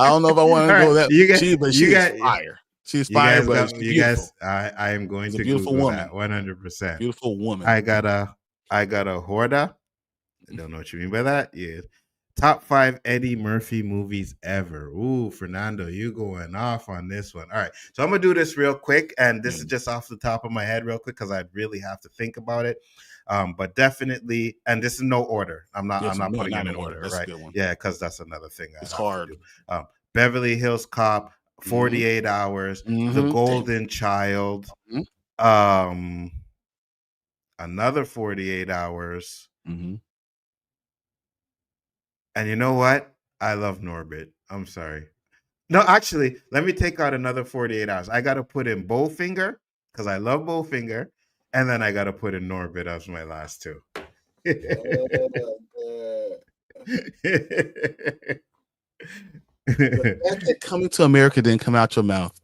don't know if I want to go that. She's fire. She's fire, but she's beautiful.
I am going
She's
to
a beautiful
Google
woman.
that 100%.
Beautiful woman.
I got a Horda. I don't know what you mean by that. Yeah. Top 5 Eddie Murphy movies ever. Ooh, Fernando, you going off on this one. All right. So I'm going to do this real quick. And this is just off the top of my head real quick because I really have to think about it. But definitely, and this is no order. I'm not putting it in order,
that's
right?
A good one.
Yeah, because that's another thing.
It's hard.
Beverly Hills Cop, 48 Hours, The Golden Child, another 48 Hours. And you know what? I love Norbit. I'm sorry. No, actually, let me take out another 48 Hours. I got to put in Bowfinger because I love Bowfinger. And then I got to put in Norbit as my last two.
Coming to America didn't come out your mouth.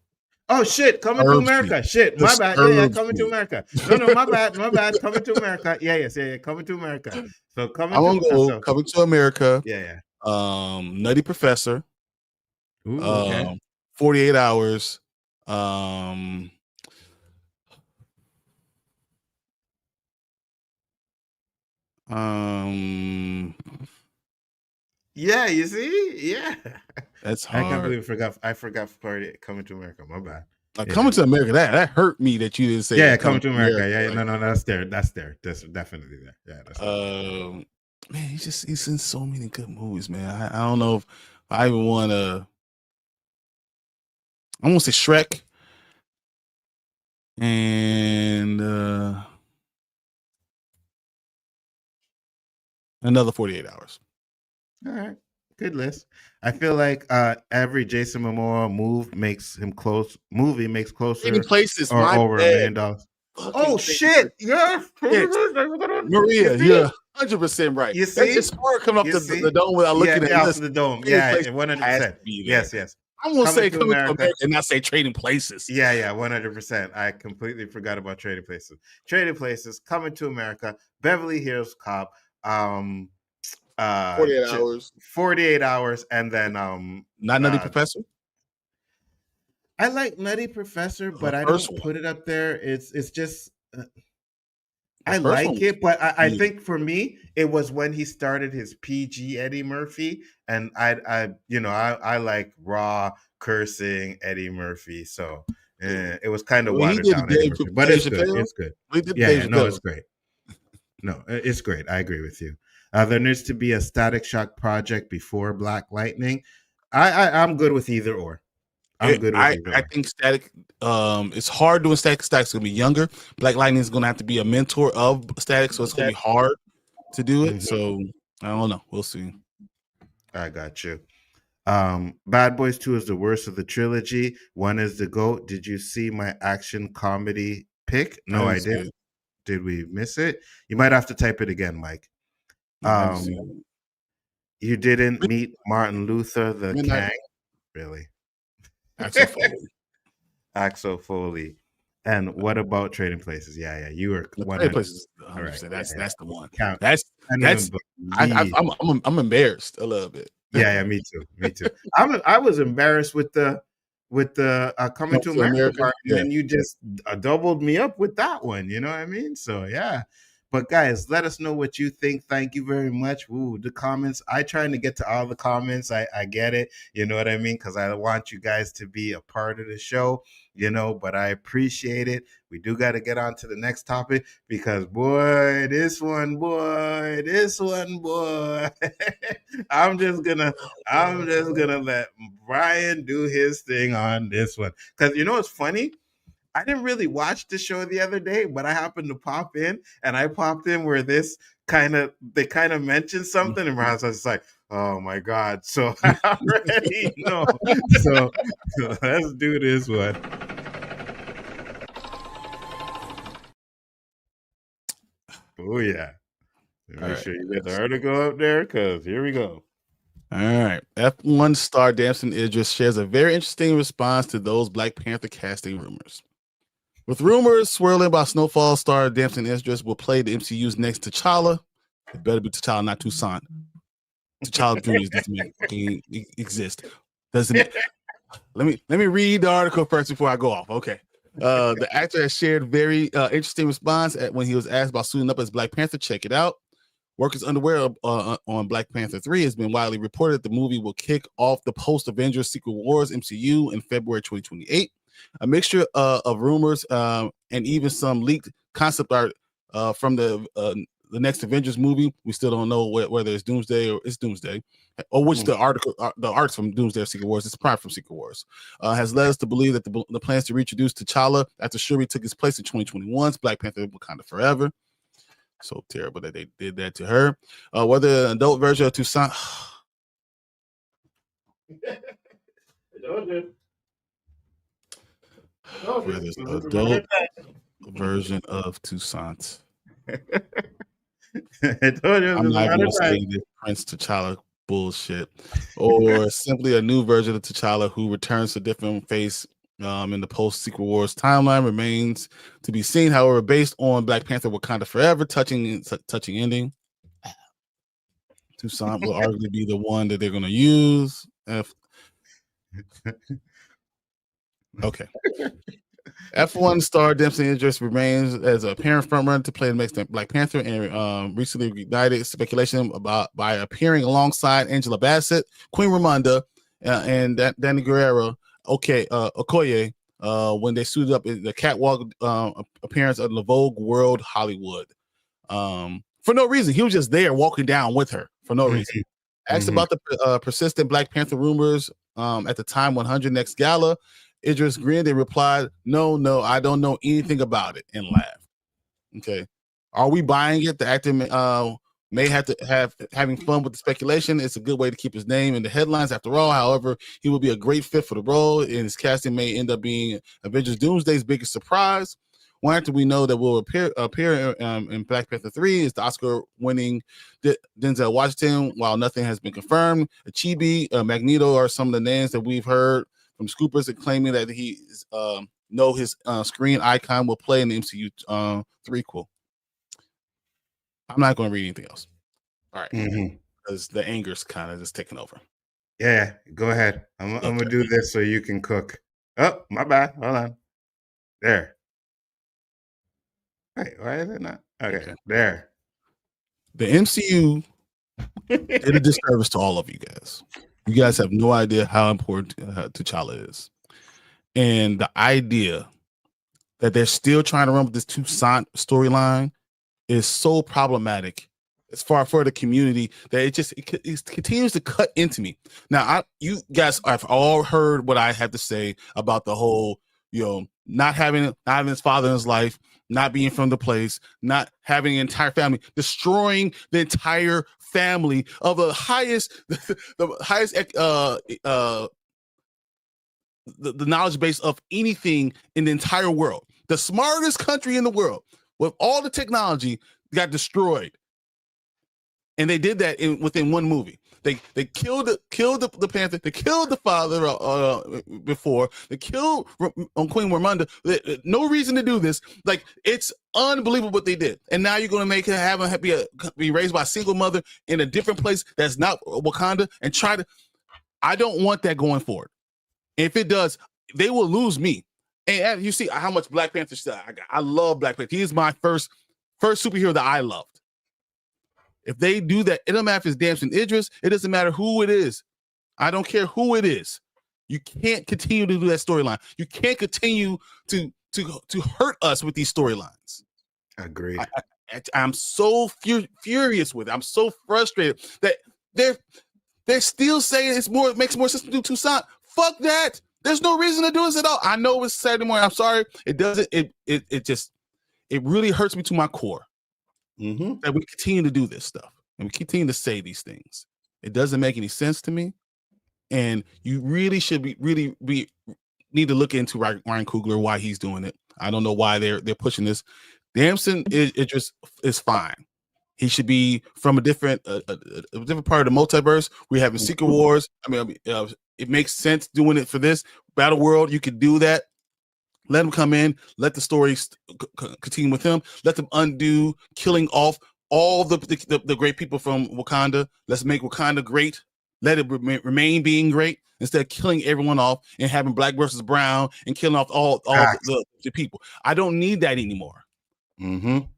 Oh shit! Coming to America. Shit, my bad. Yeah, Coming to America. No, my bad. Coming to America. Yeah, Coming to America. So Coming
to America.
Yeah.
Nutty Professor.
Ooh, okay.
48 Hours.
Yeah, you see? Yeah.
That's hard.
I can't believe I forgot Coming to America. My bad.
Coming to America, that hurt me that you didn't say.
Yeah, Coming to America. Yeah, no, that's there. That's definitely there. Yeah, that's
man, he's in so many good movies, man. I don't know if I even want to. I want to say Shrek, and Another 48 hours.
All right, good list. I feel like every Jason Momoa movie makes
Trading
closer
Places,
or
my
over $1
bad.
million.
Fucking
Oh
Trading
shit! Yes,
Places.
you
Maria,
see,
you're 100% right.
you
That's
see,
just hard coming up
you
the
see.
dome without
Yeah,
looking at
yeah, off
this.
of the dome.
Trading
Yeah,
Places
one hundred
has to
percent.
be there.
Yes, yes.
I'm gonna
Coming
say
to
Coming to
America.
America and not say Trading Places.
Yeah, yeah, 100%. I completely forgot about Trading Places. Trading Places, Coming to America, Beverly Hills Cop,
48 hours.
48 hours, and then
Not Nutty Professor.
I like Nutty Professor,
The
but I
first
don't
one.
put it up there. It's just
The
I
first one
like
was
it, but I
good.
think for me it was when he started his PG Eddie Murphy, and I like raw cursing Eddie Murphy, so it was kind of
When he
watered
did
down Eddie
Dave,
Murphy, but
Dave
it's good.
Chappelle,
It's good.
when he did
Yeah,
Dave
yeah, no,
Chappelle,
it's great. No, it's great. I agree with you. There needs to be a Static Shock project before Black Lightning. I'm good with either or. I'm good with either
I
or.
think Static. It's hard doing Static. Static's gonna be younger. Black Lightning is gonna have to be a mentor of Static, so it's gonna be hard to do it.
Mhm.
So I don't know. We'll see.
I got you. Bad Boys 2 is the worst of the trilogy. One is the GOAT. Did you see my action comedy pick?
I
No,
didn't
I
see
didn't.
it.
Did we miss it? You might have to type it again, Mike.
No, I didn't see it.
You didn't meet Martin Luther the
Midnight.
Kang, really?
Axel Foley.
Axel Foley. And what about Trading Places? Yeah, yeah, you were
The Trade
100.
Places.
All
100.
right,
That's the one.
count.
That's
I can't
that's.
even believe.
I'm embarrassed a little bit.
Yeah, yeah, me too, me too. I was embarrassed with the Coming
Come
to
to
America
America.
part, and
Yeah.
then you just doubled me up with that one. You know what I mean? So yeah. But guys, let us know what you think. Thank you very much. Ooh, the comments. I trying to get to all the comments. I get it. You know what I mean? Because I want you guys to be a part of the show. But I appreciate it. We do got to get on to the next topic because this one, boy. I'm just gonna let Bryan do his thing on this one. Because it's funny? I didn't really watch the show the other day, but I happened to pop in, and I popped in where they kind of mentioned something, and I was just like, oh my God. So I already know. So let's do this one. Oh yeah. Make sure you get the article up there, because here we go.
All right. F1 star Damson Idris shares a very interesting response to those Black Panther casting rumors. With rumors swirling about Snowfall star Damson Idris will play the MCU's next T'Challa. It better be T'Challa, not Toussaint. T'Challa Jr. doesn't fucking exist. Doesn't. Let me read the article first before I go off. Okay. The actor has shared very interesting response when he was asked about suiting up as Black Panther. Check it out. Work is underway on Black Panther 3. Has been widely reported the movie will kick off the post-Avengers Secret Wars MCU in February 2028. A mixture of rumors and even some leaked concept art from the next Avengers movie. We still don't know whether it's Doomsday or it's Doomsday, or which the art's from Doomsday or Secret Wars. It's probably from Secret Wars. Has led us to believe that the plans to reintroduce T'Challa after Shuri took his place in 2021's Black Panther Wakanda Forever. So terrible that they did that to her. Whether an adult version of Toussaint. Whether it's an adult version of Toussaint. I'm not going to say this Prince T'Challa bullshit, or simply a new version of T'Challa who returns to different face in the post-Secret Wars timeline remains to be seen. However, based on Black Panther Wakanda Forever, touching ending, Toussaint will arguably be the one that they're going to use. Okay. F1 star Damson Idris remains as a apparent frontrunner to play the next Black Panther, and recently ignited speculation by appearing alongside Angela Bassett, Queen Ramonda, and Danny Guerrero, Okoye, when they suited up in the catwalk appearance of the Vogue World Hollywood. For no reason. He was just there walking down with her for no reason. Asked about the persistent Black Panther rumors at the Time 100 Next Gala, Idris grinned and replied, no, I don't know anything about it, and laughed. Okay. Are we buying it? The actor may have to having fun with the speculation. It's a good way to keep his name in the headlines after all. However, he will be a great fit for the role, and his casting may end up being Avengers Doomsday's biggest surprise. One actor we know that will appear in Black Panther 3 is the Oscar-winning Denzel Washington. While nothing has been confirmed, Chibi, Magneto are some of the names that we've heard from scoopers and claiming that he his screen icon will play in the MCU threequel. I'm not going to read anything else. All right, because the anger's kind of just taking over.
Yeah, go ahead. I'm gonna do this so you can cook. Oh, my bad. Hold on. There. Wait, why is it not? Okay. There.
The MCU did a disservice to all of you guys. You guys have no idea how important T'Challa is. And the idea that they're still trying to run with this Toussaint storyline is so problematic as far for the community that it continues to cut into me. Now, you guys have all heard what I have to say about the whole, not having his father in his life, not being from the place, not having an entire family, destroying the entire family of the highest the knowledge base of anything in the entire world. The smartest country in the world with all the technology got destroyed. And they did that within one movie. They killed the Panther. They killed the father before. They killed Queen Ramonda. No reason to do this. Like, it's unbelievable what they did. And now you're going to make her be raised by a single mother in a different place that's not Wakanda and try to. I don't want that going forward. If it does, they will lose me. And you see how much Black Panther stuff I got. I love Black Panther. He is my first superhero that I loved. If they do that, it doesn't matter if it's Damson Idris. It doesn't matter who it is. I don't care who it is. You can't continue to do that storyline. You can't continue to hurt us with these storylines.
Agreed.
I'm so furious with it. I'm so frustrated that they're still saying it makes more sense to do Toussaint. Fuck that. There's no reason to do this at all. I know it's Saturday morning. I'm sorry. It doesn't. It really hurts me to my core. That we continue to do this stuff and we continue to say these things. It doesn't make any sense to me. And you really should need to look into Ryan Coogler, why he's doing it. I don't know why they're pushing this. Damson Idris is fine. He should be from a different part of the multiverse. We're having Secret Wars. It makes sense doing it for this Battle World. You could do that. Let him come in. Let the story continue with him. Let them undo killing off all the great people from Wakanda. Let's make Wakanda great. Let it remain being great instead of killing everyone off and having black versus brown and killing off all the people. I don't need that anymore.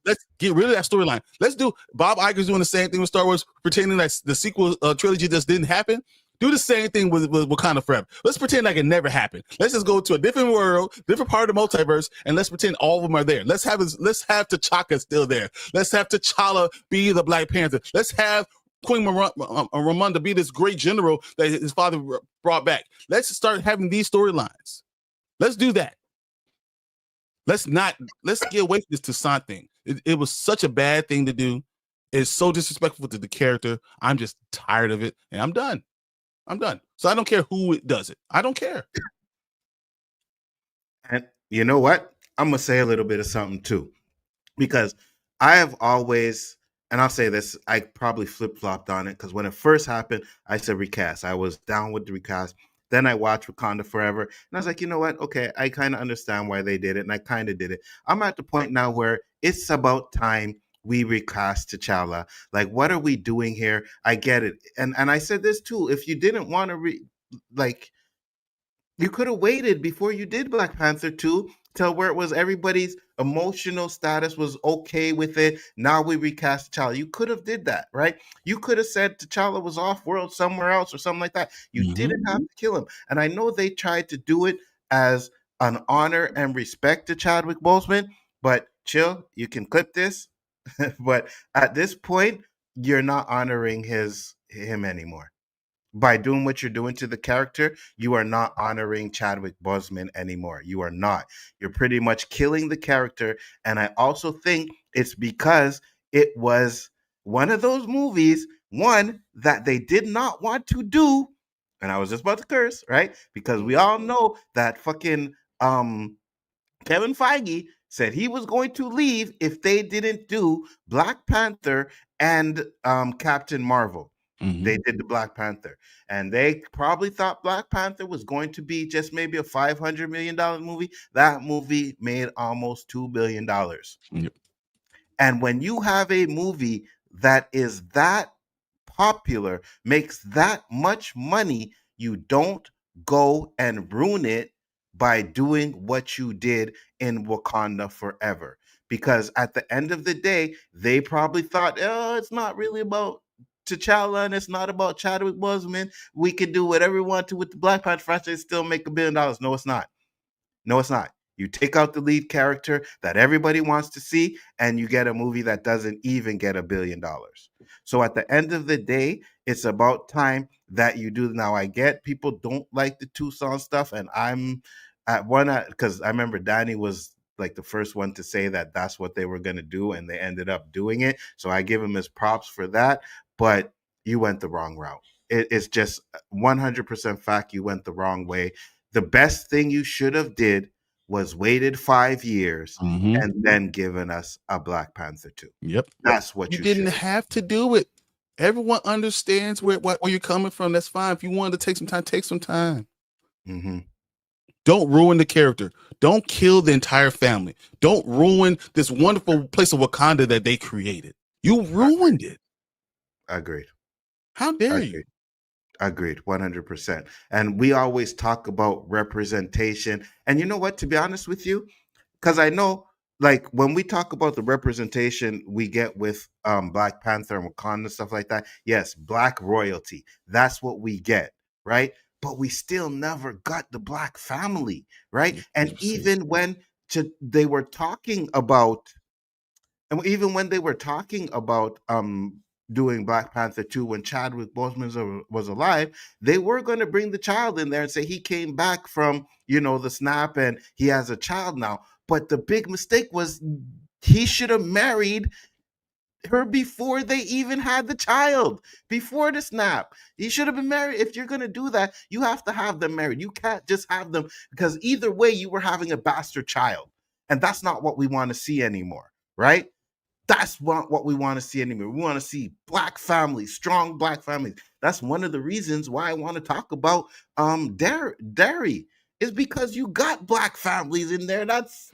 Let's get rid of that storyline. Let's do Bob Iger's doing the same thing with Star Wars, pretending that the sequel trilogy just didn't happen. Do the same thing with Wakanda Forever. Let's pretend like it never happened. Let's just go to a different world, different part of the multiverse, and let's pretend all of them are there. Let's have T'Chaka still there. Let's have T'Challa be the Black Panther. Let's have Queen Ramonda be this great general that his father brought back. Let's start having these storylines. Let's do that. Let's get away from this Toussaint thing. It was such a bad thing to do. It's so disrespectful to the character. I'm just tired of it, and I'm done. So I don't care who does it. I don't care.
And you know what? I'm going to say a little bit of something too, because I have always, and I'll say this, I probably flip-flopped on it because when it first happened, I said recast. I was down with the recast. Then I watched Wakanda Forever, and I was like, you know what? Okay, I kind of understand why they did it, and I kind of did it. I'm at the point now where it's about time we recast T'Challa. Like, what are we doing here? I get it. And I said this too. If you didn't want to you could have waited before you did Black Panther 2 till where it was everybody's emotional status was okay with it. Now we recast T'Challa. You could have did that, right? You could have said T'Challa was off world somewhere else or something like that. You didn't have to kill him. And I know they tried to do it as an honor and respect to Chadwick Boseman, but chill, you can clip this. But at this point, you're not honoring him anymore. By doing what you're doing to the character, you are not honoring Chadwick Boseman anymore. You are not. You're pretty much killing the character. And I also think it's because it was one of those movies, one that they did not want to do, and I was just about to curse, right? Because we all know that fucking Kevin Feige said he was going to leave if they didn't do Black Panther and Captain Marvel. They did the Black Panther, and they probably thought Black Panther was going to be just maybe a $500 million movie. That movie made almost $2 billion.
Yep.
And when you have a movie that is that popular, makes that much money, you don't go and ruin it by doing what you did in Wakanda Forever. Because at the end of the day, they probably thought, oh, it's not really about T'Challa and it's not about Chadwick Boseman. We can do whatever we want to with the Black Panther franchise, still make $1 billion. No, it's not. No, it's not. You take out the lead character that everybody wants to see, and you get a movie that doesn't even get $1 billion. So at the end of the day, it's about time that you do. Now, I get people don't like the Tucson stuff, and I'm at one because I remember Danny was like the first one to say that that's what they were going to do, and they ended up doing it. So I give him his props for that. But you went the wrong route. It's just 100% fact you went the wrong way. The best thing you should have did was waited 5 years and then given us a Black Panther 2.
Yep.
That's what
you didn't have to do it. Everyone understands where you're coming from. That's fine. If you wanted to take some time, take some time. Don't ruin the character. Don't kill the entire family. Don't ruin this wonderful place of Wakanda that they created. You ruined it.
Agreed.
How dare you?
Agreed, 100%. And we always talk about representation. And you know what, to be honest with you, because I know, like, when we talk about the representation we get with Black Panther and Wakanda, stuff like that, yes, Black royalty, that's what we get, right? But we still never got the Black family, right? And even when they were talking about, doing Black Panther 2 when Chadwick Boseman was alive, they were going to bring the child in there and say he came back from, the snap and he has a child now. But the big mistake was he should have married her before they even had the child, before the snap. He should have been married. If you're going to do that, you have to have them married. You can't just have them, because either way you were having a bastard child. And that's not what we want to see anymore, right? That's what we want to see anymore. We want to see Black families, strong Black families. That's one of the reasons why I want to talk about Derry, is because you got Black families in there. That's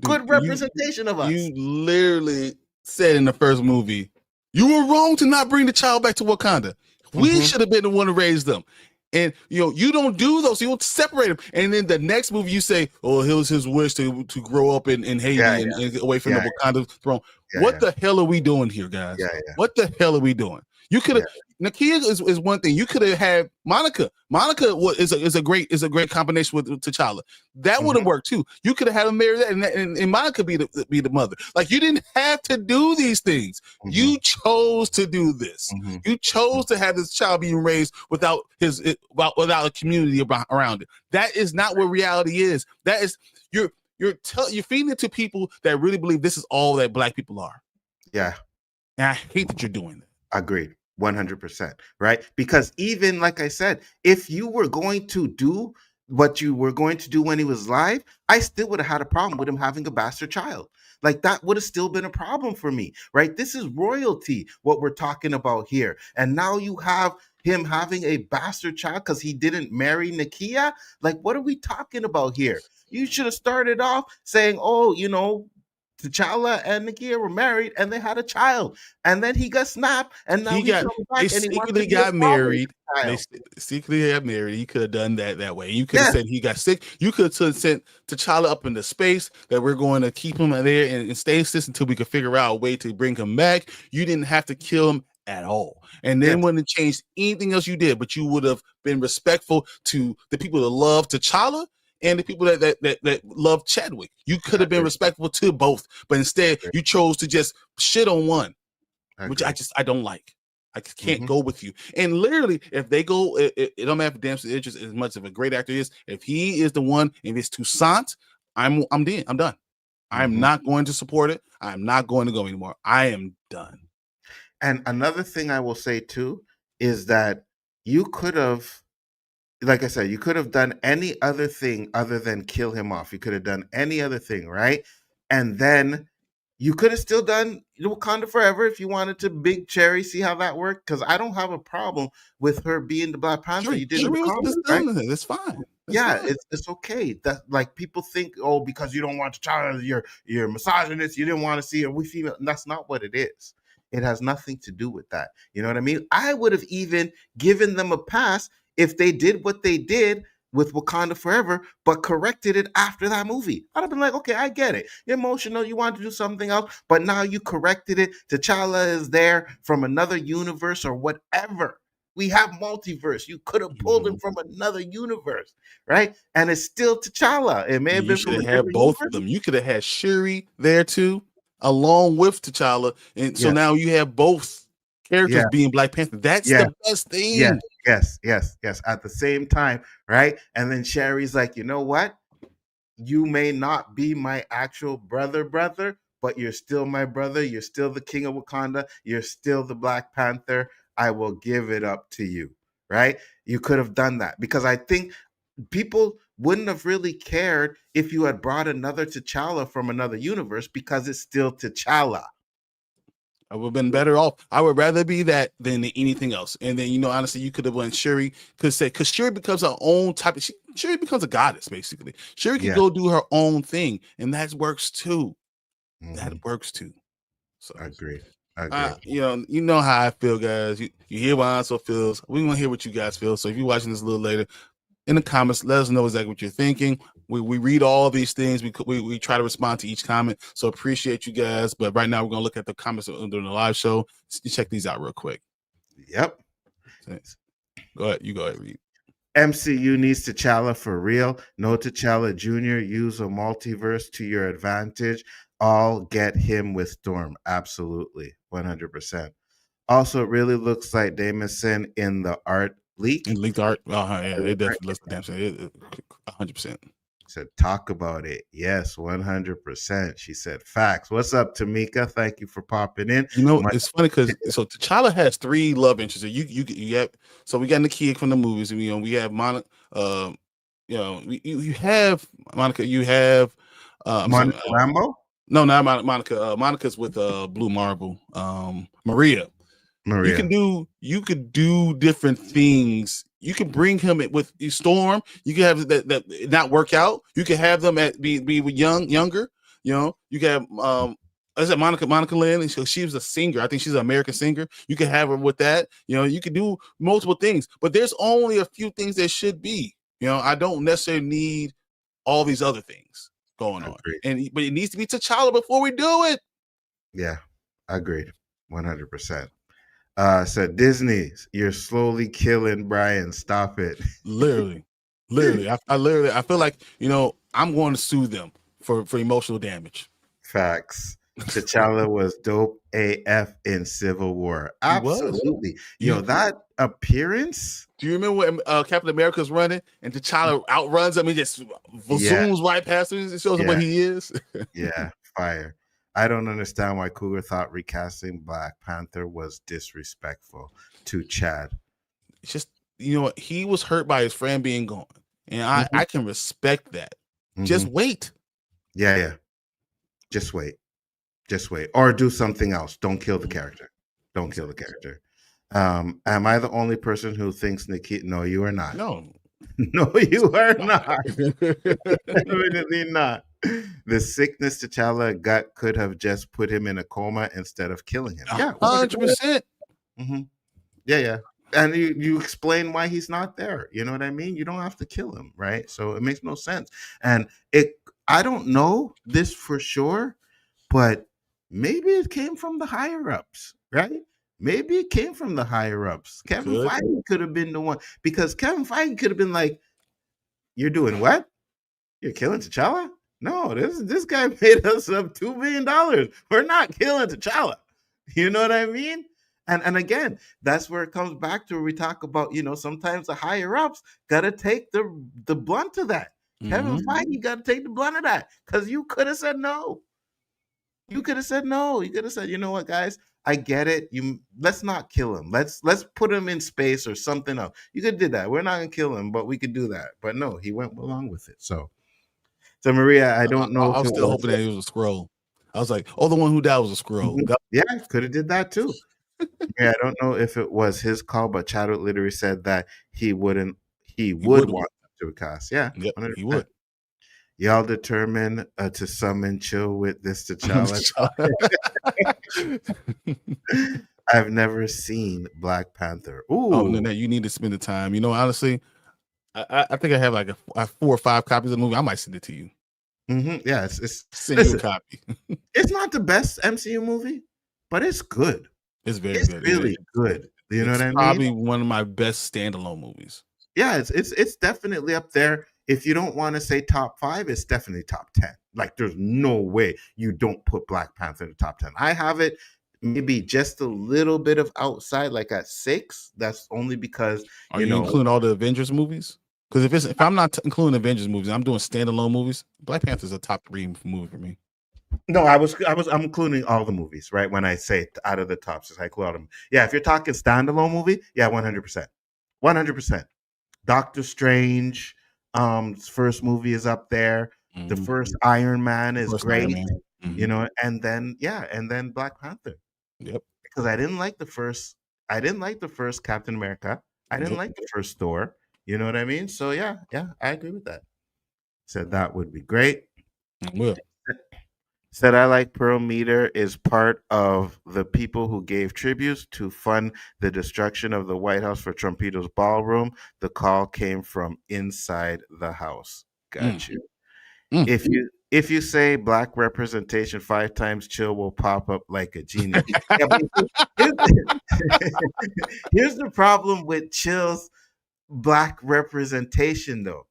good representation of us.
You literally said in the first movie, you were wrong to not bring the child back to Wakanda. We should have been the one to raise them. And you don't do those. You don't separate them. And then the next movie, you say, "Oh, it was his wish to grow up in Haiti and get away from the Wakanda throne." What the hell are we doing here, guys? What the hell are we doing? You could have. Nakia is one thing. You could have had Monica. Monica is a great combination with T'Challa. That would have worked too. You could have had him marry that, and Monica be the mother. Like, you didn't have to do these things. You chose to do this. You chose to have this child being raised without a community around it. That is not what reality is. That is you're feeding it to people that really believe this is all that Black people are.
Yeah,
and I hate that you're doing that.
Agreed. 100%, right? Because even like I said, if you were going to do what you were going to do when he was alive, I still would have had a problem with him having a bastard child. Like, that would have still been a problem for me, right? This is royalty, what we're talking about here. And now you have him having a bastard child because he didn't marry Nakia. Like, what are we talking about here? You should have started off saying, oh, T'Challa and Nakia were married and they had a child, and then he got snapped, and now he
secretly got married. They secretly got married. He could have done that way. You could have said he got sick. You could have sent T'Challa up into space, that we're going to keep him there and stay this until we could figure out a way to bring him back. You didn't have to kill him at all, and then wouldn't have changed anything else you did. But you would have been respectful to the people that love T'Challa and the people that love Chadwick. You could have been respectful to both, but instead you chose to just shit on one, which I don't like. I can't go with you. And literally, if they go, it don't matter if Damson Idris, as much of a great actor is, if he is the one, if it's Toussaint, I'm done. I'm not going to support it. I'm not going to go anymore. I am done.
And another thing I will say too is that you could have, like I said, you could have done any other thing other than kill him off. You could have done any other thing, right? And then you could have still done Wakanda Forever if you wanted to big cherry, see how that worked. Because I don't have a problem with her being the Black Panther.
Shuri,
You did in the
Shuri was
comics,
still
right?
in it. That's fine. That's
Yeah,
fine.
it's okay. That like people think, oh, because you don't want to challenge you're misogynist, you didn't want to see a we female. And that's not what it is. It has nothing to do with that. You know what I mean? I would have even given them a pass if they did what they did with Wakanda Forever, but corrected it after that movie. I'd have been like, okay, I get it. You're emotional, you want to do something else, but now you corrected it. T'Challa is there from another universe or whatever. We have multiverse. You could have pulled him
Mhm.
from another universe, right? And it's still T'Challa. It may
And
have
you
been
should
from a
have had
different
both of
universe.
them. You could have had Shuri there too, along with T'Challa, and so
Yeah,
now you have both characters
yeah,
being Black Panther. That's
yeah,
the best
yeah,
thing.
yes. At the same time, right? And then Sherry's like, you know what? You may not be my actual brother, but you're still my brother. You're still the king of Wakanda. You're still the Black Panther. I will give it up to you, right? You could have done that because I think people wouldn't have really cared if you had brought another T'Challa from another universe because it's still T'Challa.
I would have been better off. I would rather be that than anything else. And then, honestly, you could have went Shuri because Shuri becomes her own type of. Shuri becomes a goddess, basically. Shuri could
Yeah.
go do her own thing, and that works too. That
Mhm.
works too. So,
Agreed. Agreed.
you know how I feel, guys. You hear what Anso feels. We want to hear what you guys feel. So if you're watching this a little later, in the comments, let us know exactly what you're thinking. We read all these things. We try to respond to each comment. So appreciate you guys. But right now we're gonna look at the comments during the live show. Check these out real quick.
Yep.
Go ahead. You go ahead, read.
MCU needs T'Challa for real. No T'Challa Jr. Use a multiverse to your advantage. All get him with Storm. Absolutely. 100%. Also, it really looks like Damson in the art leak.
And leaked art. Yeah, they definitely listen to Damson. 100%.
Said, talk about it. Yes, 100%. She said, facts. What's up, Tamika? Thank you for popping in.
It's funny because T'Challa has 3 love interests. You have, so we got Nakia from the movies. We have Monica. You have Monica. You have I'm sorry,
Monica Rambo?
no, not Monica. Monica's with Blue Marble. Maria.
Maria.
You could do different things. You can bring him with Storm. You can have that not work out. You can have them be younger. You can have I said Monica Lynn, and she was a singer. I think she's an American singer. You can have her with that. You can do multiple things, but there's only a few things that should be. I don't necessarily need all these other things going on. But it needs to be T'Challa before we do it.
Yeah, agreed. 100%. Said Disney, you're slowly killing Bryan. Stop it.
Literally. I feel like I'm going to sue them for emotional damage.
Facts. T'Challa was dope AF in Civil War. Absolutely. That appearance.
Do you remember when Captain America's running and T'Challa outruns him? He just zooms right past him. It shows him what he is.
Yeah, fire. I don't understand why Cougar thought recasting Black Panther was disrespectful to Chad.
It's just, he was hurt by his friend being gone. And I can respect that. Just wait.
Yeah. Just wait. Or do something else. Don't kill the character. Don't kill the character. Am I the only person who thinks Nikita? No, you are not.
No.
No, you are not. Definitely not. The sickness T'Challa got could have just put him in a coma instead of killing him. Yeah,
100%.
Yeah. And you explain why he's not there. You know what I mean? You don't have to kill him, right? So it makes no sense. And I don't know this for sure, but maybe it came from the higher ups, right? Maybe it came from the higher ups. Kevin Feige could have been the one, because Kevin Feige could have been like, "You're doing what? You're killing T'Challa? No, this guy paid us up $2 billion. We're not killing T'Challa." You know what I mean? And again, that's where it comes back to where we talk about, sometimes the higher ups gotta take the blunt of that. Kevin Feige gotta take the blunt of that, because you could have said no. You could have said no. You could have said, you know what, guys, I get it. Let's not kill him. Let's put him in space or something else. You could do that. We're not gonna kill him, but we could do that. But no, he went along with it. So Maria, I don't know
I
if
was
it
still
was.
hoping that it was a scroll. I was like, oh, the one who died was a scroll.
Mhm. Yeah, could have did that too. Yeah, I don't know if it was his call, but Chadwick literally said that he wouldn't. He
He
would
would.
want them to cast. Yeah,
Yep,
100%.
he would.
Y'all determined to summon chill with this T'Challa. I've never seen Black Panther.
Oh no,
Ooh.
no, you need to spend the time. You know, honestly, I think I have like a 4 or 5 copies of the movie. I might send it to you.
Yeah, it's
Send you a
listen,
copy.
it's not the best MCU movie, but it's good.
It's very
It's
good.
really good. You know
It's
what I mean?
probably one of my best standalone movies.
Yeah, it's definitely up there. If you don't want to say top 5, it's definitely top 10. Like there's no way you don't put Black Panther in the top 10. I have it maybe just a little bit of outside, like at 6. That's only because
Are you including all the Avengers movies? Because if I'm not including Avengers movies, I'm doing standalone movies. Black Panther's a top 3 movie for me.
No, I'm including all the movies, right? When I say out of the tops, I include all of them. Yeah, if you're talking standalone movie, yeah, 100%. 100%. Doctor Strange, first movie is up there. The first Iron Man is great, you know, and then Black Panther.
Yep.
Because I didn't like the first Captain America. I didn't like the first Thor. You know what I mean? So yeah, I agree with that. Said that would be great.
Well,
Said I Like Pearl Meter is part of the people who gave tributes to fund the destruction of the White House for Trumpito's ballroom. The call came from inside the house. Got you. If you say black representation 5 times, chill will pop up like a genie. Yeah, but here's the problem with chill's black representation, though.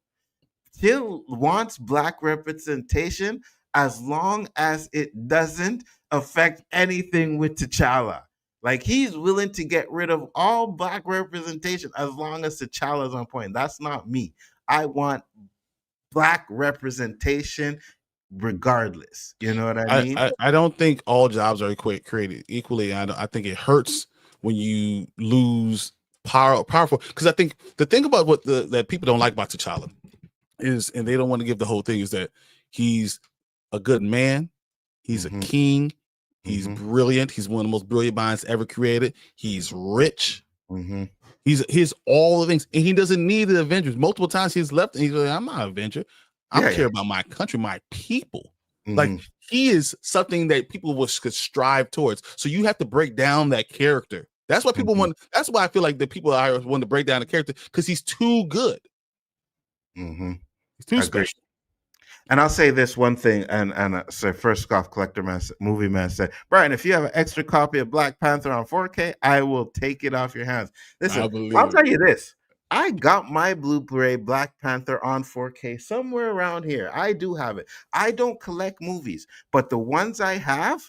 Chill wants black representation as long as it doesn't affect anything with T'Challa. Like he's willing to get rid of all black representation as long as T'Challa's on point. That's not me. I want black representation regardless. You know what I mean?
I don't think all jobs are created equally. I think it hurts when you lose powerful. Because I think the thing about that people don't like about T'Challa is, and they don't want to give the whole thing, is that he's a good man, he's a king, he's brilliant, he's one of the most brilliant minds ever created, he's rich, he's all the things, and he doesn't need the Avengers. Multiple times he's left and he's like, I'm not an Avenger. I care about my country, my people. Like he is something that people could strive towards. So you have to break down that character. That's why people want. That's why I feel like the people out here want to break down the character, because he's too good. He's too special.
And I'll say this one thing, and so First Scoff Collector Man, movie man said, Bryon, if you have an extra copy of Black Panther on 4K, I will take it off your hands. Listen, I'll tell you this. I got my Blu-ray Black Panther on 4K somewhere around here. I do have it. I don't collect movies, but the ones I have,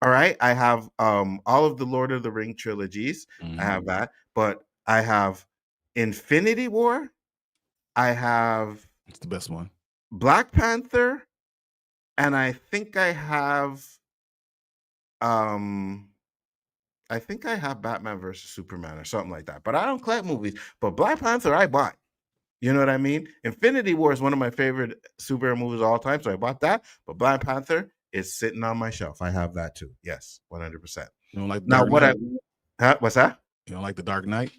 all right, I have all of the Lord of the Ring trilogies. I have that, but I have Infinity War. I have.
It's the best one.
Black Panther, and I think I have Batman versus Superman or something like that. But I don't collect movies. But Black Panther I bought. You know what I mean? Infinity War is one of my favorite superhero movies of all time, so I bought that. But Black Panther is sitting on my shelf. I have that too. Yes, 100%.
You don't like
now what Knight? What's that?
You don't like The Dark Knight?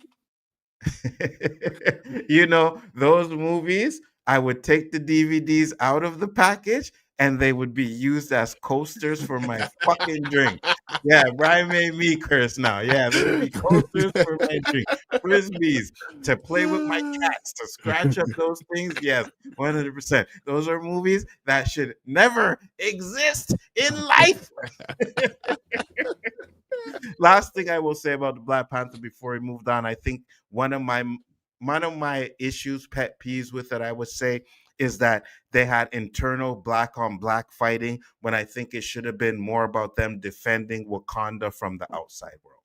You know, those movies, I would take the DVDs out of the package and they would be used as coasters for my fucking drink. Yeah, Bryon made me curse now. Yeah, they would be coasters for my drink. Frisbees to play with my cats, to scratch up those things. Yes, 100%. Those are movies that should never exist in life. Last thing I will say about the Black Panther before we moved on, I think one of my issues, pet peeves with it, I would say, is that they had internal black on black fighting when I think it should have been more about them defending Wakanda from the outside world.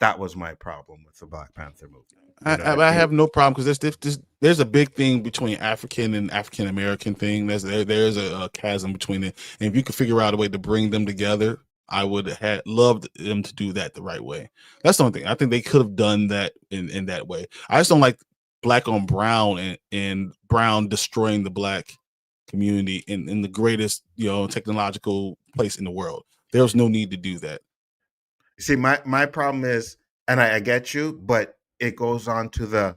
That was my problem with the Black Panther movie. You know what
I
I mean?
have no problem because there's a big thing between African and African American thing. There's a chasm between it, and if you could figure out a way to bring them together, I would have loved them to do that the right way. That's the only thing I think they could have done that in that way. I just don't like black on brown and brown destroying the black community in the greatest technological place in the world. There was no need to do that.
See, my problem is, and I get you, but it goes on to the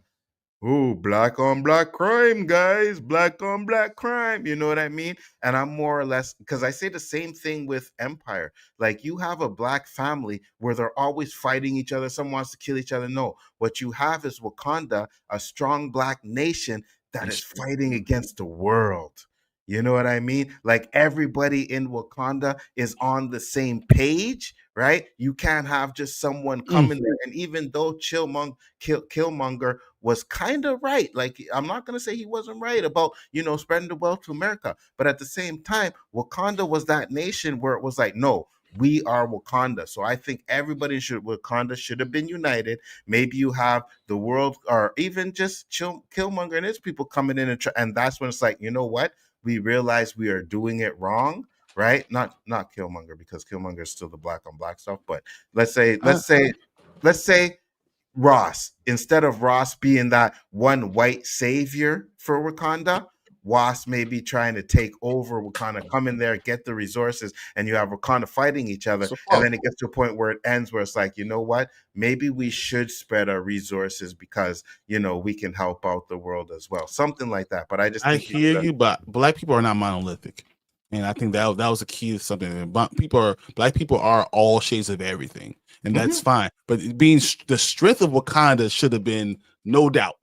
ooh, black on black crime, guys, black on black crime. You know what I mean? And I'm more or less because I say the same thing with Empire. Like you have a black family where they're always fighting each other. Someone wants to kill each other. No, what you have is Wakanda, a strong black nation that is fighting against the world. You know what I mean? Like everybody in Wakanda is on the same page, right? You can't have just someone coming there. And even though Killmonger was kind of right, like I'm not going to say he wasn't right about, spreading the wealth to America. But at the same time, Wakanda was that nation where it was like, no, we are Wakanda. So I think Wakanda should have been united. Maybe you have the world or even just Killmonger and his people coming in and that's when it's like, you know what? We realize we are doing it wrong, right? Not Killmonger because Killmonger is still the black on black stuff. But let's say Ross, instead of Ross being that one white savior for Wakanda, Ross may be trying to take over Wakanda, come in there, get the resources, and you have Wakanda fighting each other. And then it gets to a point where it ends where it's like, you know what? Maybe we should spread our resources because, we can help out the world as well. Something like that. But I just think
hear you, but black people are not monolithic. And I think that was the key to something. Black people are all shades of everything. And that's fine. But being the strength of Wakanda should have been no doubt.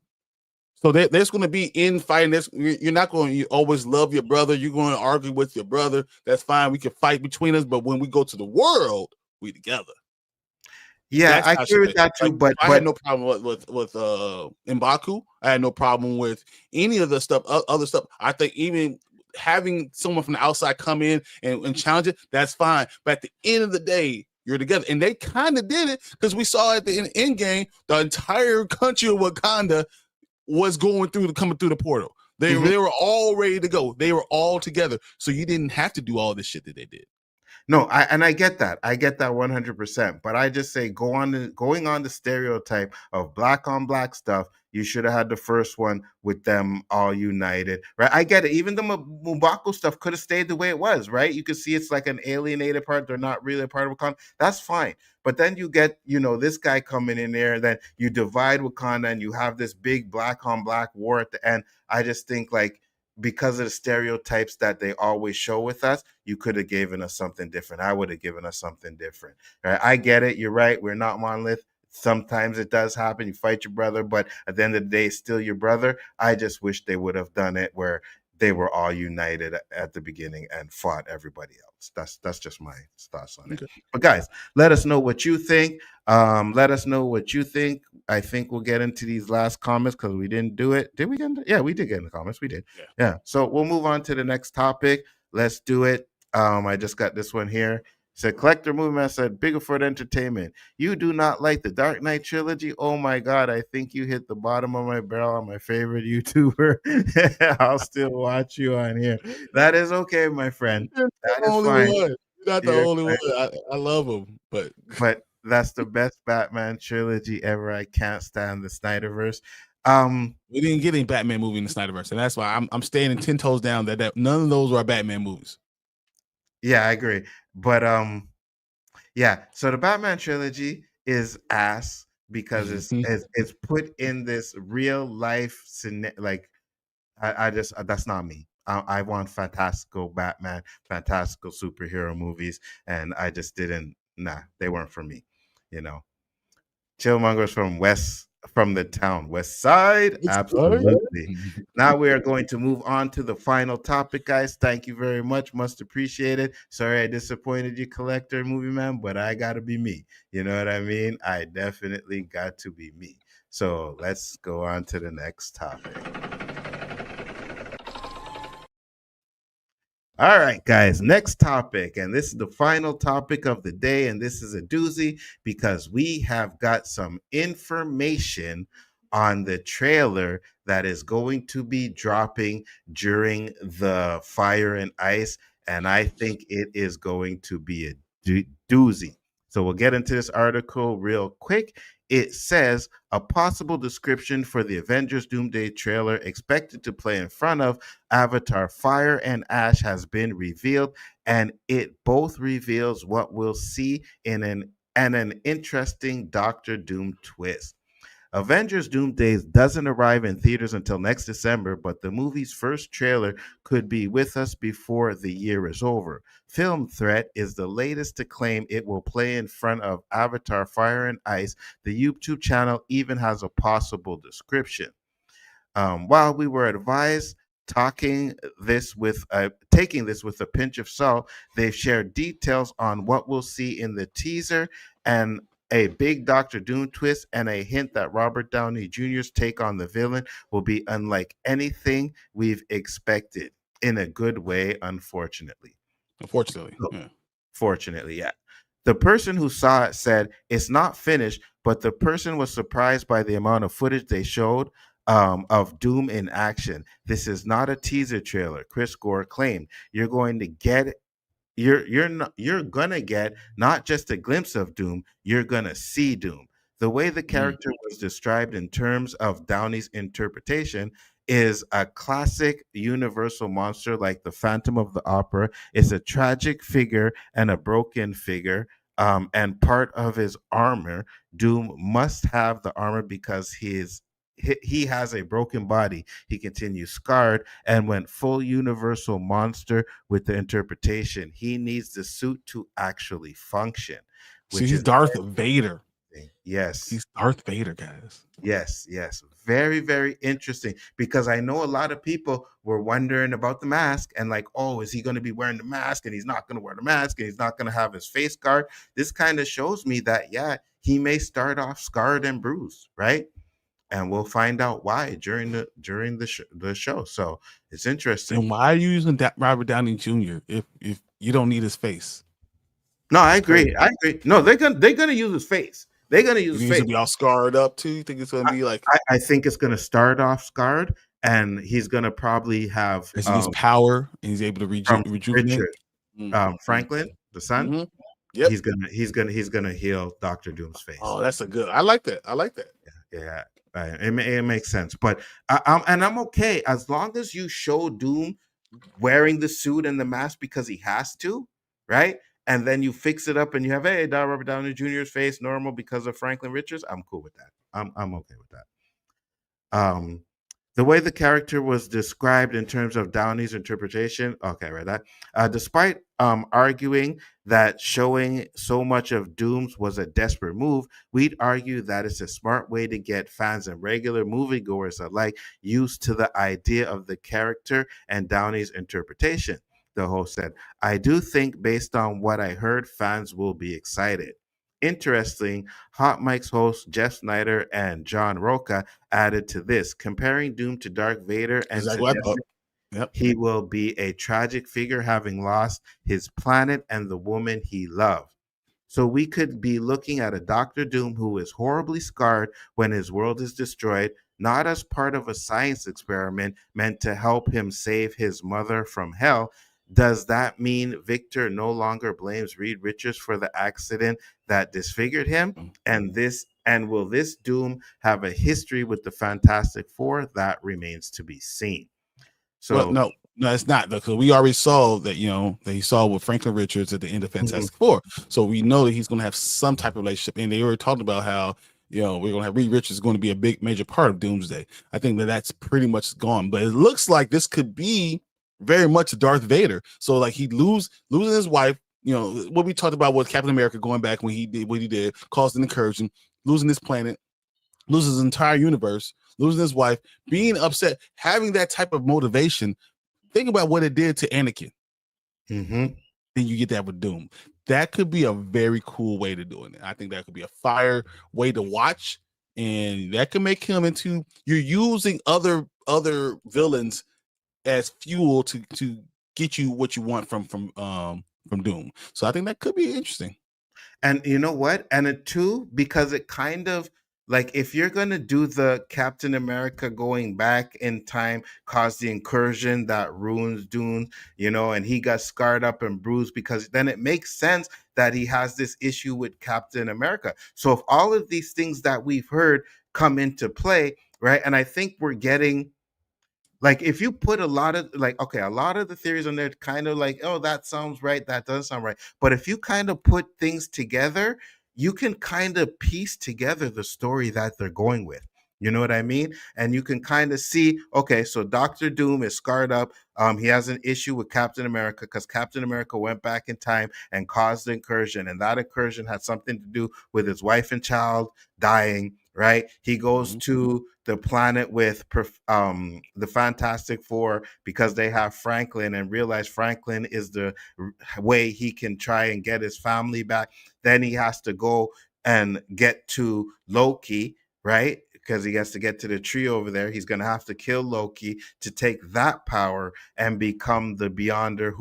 So there's going to be infighting. You're not going to always love your brother. You're going to argue with your brother. That's fine. We can fight between us. But when we go to the world, we together.
Yeah, I agree with that too. But
I had no problem with M'Baku. I had no problem with any of the stuff, other stuff. I think even having someone from the outside come in and challenge it, that's fine. But at the end of the day, you're together. And they kind of did it because we saw at the end game, the entire country of Wakanda was coming through the portal. They were all ready to go. They were all together. So you didn't have to do all this shit that they did.
No, I get that. I get that 100%. But I just say going on the stereotype of black on black stuff, you should have had the first one with them all united, right? I get it. Even the M'Baku stuff could have stayed the way it was, right? You could see it's like an alienated part. They're not really a part of Wakanda. That's fine. But then you get, this guy coming in there, then you divide Wakanda and you have this big black on black war at the end. I just think like, because of the stereotypes that they always show with us, you could have given us something different. I would have given us something different. Right? I get it. You're right. We're not monolith. Sometimes it does happen. You fight your brother, but at the end of the day, it's still your brother. I just wish they would have done it where they were all united at the beginning and fought everybody else. That's just my thoughts on it. But guys, let us know what you think. Let us know what you think. I think we'll get into these last comments because we didn't do it. Did we get into? Yeah, we did get in the comments. We did. Yeah. So we'll move on to the next topic. Let's do it. I just got this one here. Said Collector Movement said Bigfoot Entertainment. You do not like the Dark Knight trilogy? Oh my God, I think you hit the bottom of my barrel on my favorite YouTuber. I'll still watch you on here. That is okay, my friend. That is fine.
You're not the only one. I love him, but
that's the best Batman trilogy ever. I can't stand the Snyderverse.
We didn't get any Batman movie in the Snyderverse, and that's why I'm standing 10 toes down that none of those are Batman movies.
Yeah, I agree. But yeah, so the Batman trilogy is ass because it's put in this real life like I just that's not me. I want fantastical Batman, fantastical superhero movies, and I just didn't. Nah, they weren't for me. Chillmonger's from the town West Side. Absolutely. Now we are going to move on to the final topic, guys. Thank you very much. Much appreciated. Sorry I disappointed you, Collector Movie Man, but I got to be me. You know what I mean? I definitely got to be me. So let's go on to the next topic. All right, guys, next topic. And this is the final topic of the day. And this is a doozy because we have got some information on the trailer that is going to be dropping during the Fire and Ice. And I think it is going to be a doozy. So we'll get into this article real quick. It says a possible description for the Avengers Doomsday trailer expected to play in front of Avatar Fire and Ash has been revealed, and it both reveals what we'll see in an interesting Doctor Doom twist. Avengers Doomsday doesn't arrive in theaters until next December, but the movie's first trailer could be with us before the year is over. Film Threat is the latest to claim it will play in front of Avatar Fire and Ice. The YouTube channel even has a possible description. While we were advised taking this with a pinch of salt, they've shared details on what we'll see in the teaser and a big Doctor Doom twist and a hint that Robert Downey Jr.'s take on the villain will be unlike anything we've expected in a good way, unfortunately.
Unfortunately, yeah.
Fortunately, yeah. The person who saw it said it's not finished, but the person was surprised by the amount of footage they showed of Doom in action. This is not a teaser trailer, Chris Gore claimed. You're gonna get not just a glimpse of Doom, you're gonna see Doom. The way the character was described in terms of Downey's interpretation is a classic universal monster like the Phantom of the Opera. It's a tragic figure and a broken figure. And part of his armor, Doom must have the armor because he has a broken body. He continues scarred and went full universal monster with the interpretation. He needs the suit to actually function,
See,
which
he's
is
Darth Vader.
yes.
He's Darth Vader, guys.
Yes, yes. Very, very interesting because I know a lot of people were wondering about the mask and like, oh, is he going to be wearing the mask and he's not going to wear the mask and he's not going to have his face guard? This kind of shows me that, yeah, he may start off scarred and bruised, right? And we'll find out why during the show. So it's interesting.
And why are you using Robert Downey Jr. if you don't need his face?
No, I agree. I agree. No, they're gonna use his face. They're gonna use his
He's
face.
gonna be all scarred up too. You think it's gonna be like?
I think it's gonna start off scarred, and he's gonna probably have
As he gets power and he's able to rejuvenate.
Richard, Franklin, the son.
Mm-hmm. Yep.
He's gonna heal Doctor Doom's face.
Oh, that's a good. I like that. I like that.
Yeah. It makes sense, but I'm okay as long as you show Doom wearing the suit and the mask because he has to, right? And then you fix it up and you have Robert Downey Jr.'s face normal because of Franklin Richards. I'm cool with that. I'm okay with that. The way the character was described in terms of Downey's interpretation, okay, right? That despite arguing that showing so much of Doom's was a desperate move, we'd argue that it's a smart way to get fans and regular moviegoers alike used to the idea of the character and Downey's interpretation. The host said, "I do think, based on what I heard, fans will be excited." Interesting, Hot Mike's host Jeff Snyder and John Roca added to this, comparing Doom to Darth Vader and suggesting he will be a tragic figure having lost his planet and the woman he loved. So we could be looking at a Doctor Doom who is horribly scarred when his world is destroyed, not as part of a science experiment meant to help him save his mother from hell. Does that mean Victor no longer blames Reed Richards for the accident that disfigured him? And will this Doom have a history with the Fantastic Four? That remains to be seen. So
well, no, it's not, because we already saw that, that he saw with Franklin Richards at the end of Fantastic Four. So we know that he's going to have some type of relationship. And they already talked about how, we're going to have Reed Richards going to be a big major part of Doomsday. I think that's pretty much gone, but it looks like this could be very much Darth Vader. So like he losing his wife, what we talked about with Captain America going back when he did what he did, caused an incursion, losing his planet, losing his entire universe, losing his wife, being upset, having that type of motivation. Think about what it did to Anakin.
Mm-hmm.
Then you get that with Doom. That could be a very cool way to do it. I think that could be a fire way to watch, and that could make him into, you're using other villains as fuel to get you what you want from Doom. So I think that could be interesting.
And you know what? And it too, because it kind of like if you're gonna do the Captain America going back in time, cause the incursion that ruins Dune, and he got scarred up and bruised, because then it makes sense that he has this issue with Captain America. So if all of these things that we've heard come into play, right? And I think we're getting like if you put a lot of a lot of the theories on there kind of like, oh, that sounds right, that does sound right. But if you kind of put things together, you can kind of piece together the story that they're going with. You know what I mean? And you can kind of see, okay, so Doctor Doom is scarred up. He has an issue with Captain America because Captain America went back in time and caused the incursion, and that incursion had something to do with his wife and child dying. Right? He goes to the planet with the Fantastic Four because they have Franklin, and realize Franklin is the way he can try and get his family back. Then he has to go and get to Loki, right? Because he has to get to the tree over there. He's going to have to kill Loki to take that power and become the Beyonder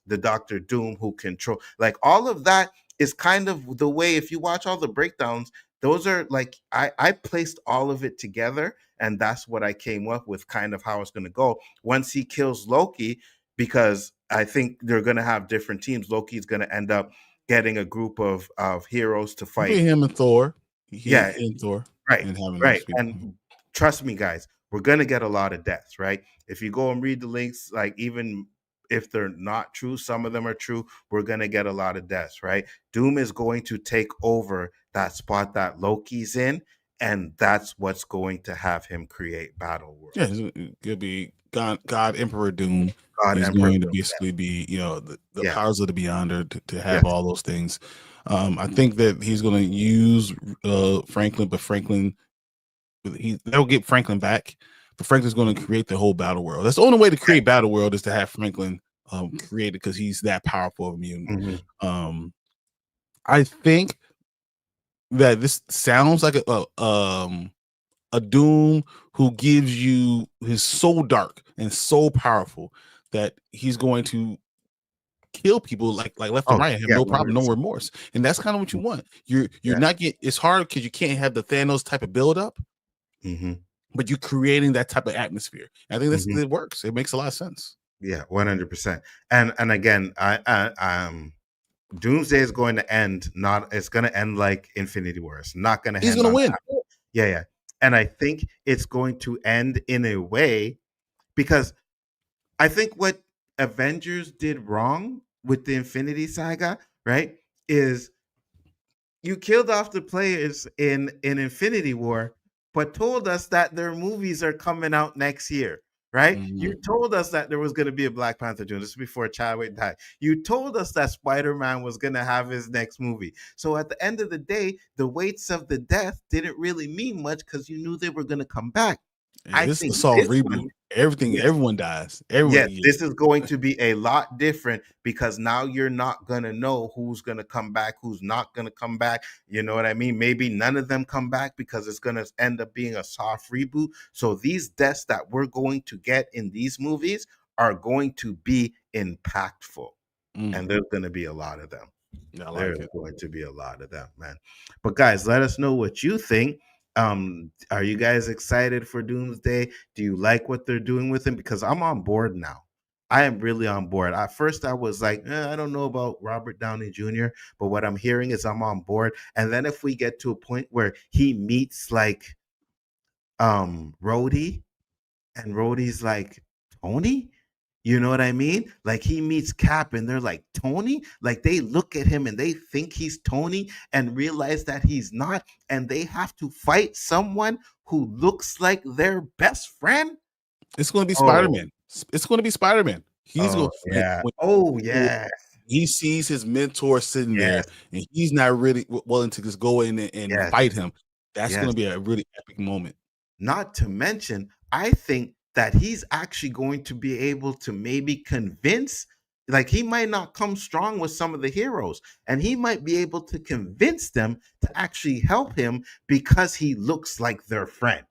the Doctor Doom who control. Like all of that is kind of the way, if you watch all the breakdowns, those are like I placed all of it together, and that's what I came up with, kind of how it's going to go once he kills Loki, because I think they're going to have different teams. Loki's going to end up getting a group of heroes to fight.
Maybe him and Thor.
Yeah,
and Thor.
Right,
and having
right. And trust me, guys, we're going to get a lot of deaths, right? If you go and read the links, like even if they're not true, some of them are true, we're going to get a lot of deaths, right? Doom is going to take over that spot that Loki's in, and that's what's going to have him create Battle World.
Yeah, it'll be God Emperor Doom. He's
Emperor
going to
Doom,
basically be, the
Yeah.
powers of the Beyonder to have
Yes.
all those things. I think that he's going to use Franklin, but Franklin, they'll get Franklin back, but Franklin's going to create the whole Battle World. That's the only way to create Battle World, is to have Franklin created, because he's that powerful of a mutant. I think that this sounds like a Doom who gives you, his so dark and so powerful that he's going to kill people like left and right and have no problem, no remorse. And that's kind of what you want. You're not getting, it's hard because you can't have the Thanos type of build up, but you're creating that type of atmosphere. I think it works. It makes a lot of sense.
Yeah, 100%. And again, Doomsday is going to end it's going to end like Infinity War. It's not going to
He's going to win.
Yeah. And I think it's going to end in a way, because I think what Avengers did wrong with the Infinity Saga, right, is you killed off the players in Infinity War, but told us that their movies are coming out next year. Right? You told us that there was going to be a Black Panther June. This is before Chadwick died. You told us that Spider-Man was going to have his next movie. So at the end of the day, the weights of the death didn't really mean much because you knew they were going to come back.
I think this reboot. Everyone dies.
This is going to be a lot different, because now you're not going to know who's going to come back, who's not going to come back. You know what I mean? Maybe none of them come back, because it's going to end up being a soft reboot. So these deaths that we're going to get in these movies are going to be impactful. And there's going to be a lot of them. There's going to be a lot of them, man. But guys, let us know what you think. Are you guys excited for Doomsday? Do you like what they're doing with him? Because I'm on board now. I am really on board. At first, I was like, I don't know about Robert Downey Jr., but what I'm hearing is I'm on board. And then if we get to a point where he meets like Rhodey, and Rhodey's like, Tony? You know what I mean? Like he meets Cap and they're like, Tony? Like they look at him and they think he's Tony and realize that he's not. And they have to fight someone who looks like their best friend.
It's going to be Spider-Man. It's going to be Spider-Man. He's going. He sees his mentor sitting there, and he's not really willing to just go in and fight him. That's going to be a really epic moment.
Not to mention, I think that he's actually going to be able to maybe convince, like he might not come strong with some of the heroes, and he might be able to convince them to actually help him because he looks like their friend.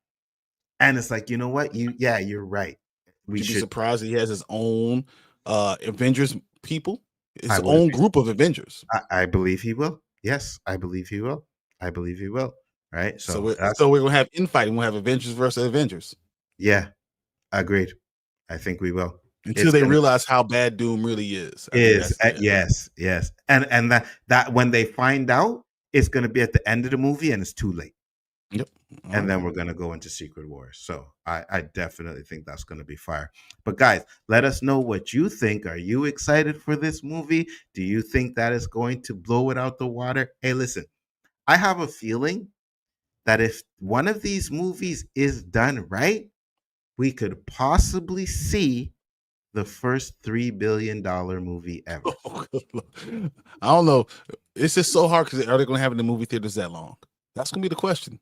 And it's like, you know what? You're right.
We should be surprised that he has his own Avengers people,
I
his
would.
own group of Avengers.
I believe he will. Yes, I believe he will. I believe he will. Right.
So
So that's
we're gonna have infighting. We'll have Avengers versus Avengers
yeah. Agreed. I think we will.
until
It's
they
gonna
realize how bad Doom really is. I think
is
that's it.
yes, yes, and that when they find out, it's gonna be at the end of the movie, and it's too late.
Yep.
And then we're going to go into Secret Wars. So I definitely think that's going to be fire. But guys, let us know what you think. Are you excited for this movie? Do you think that is going to blow it out the water? Hey, listen, I have a feeling that if one of these movies is done right, we could possibly see the first $3 billion movie ever.
I don't know. It's just so hard because are they going to have it in the movie theaters that long? That's going to be the question.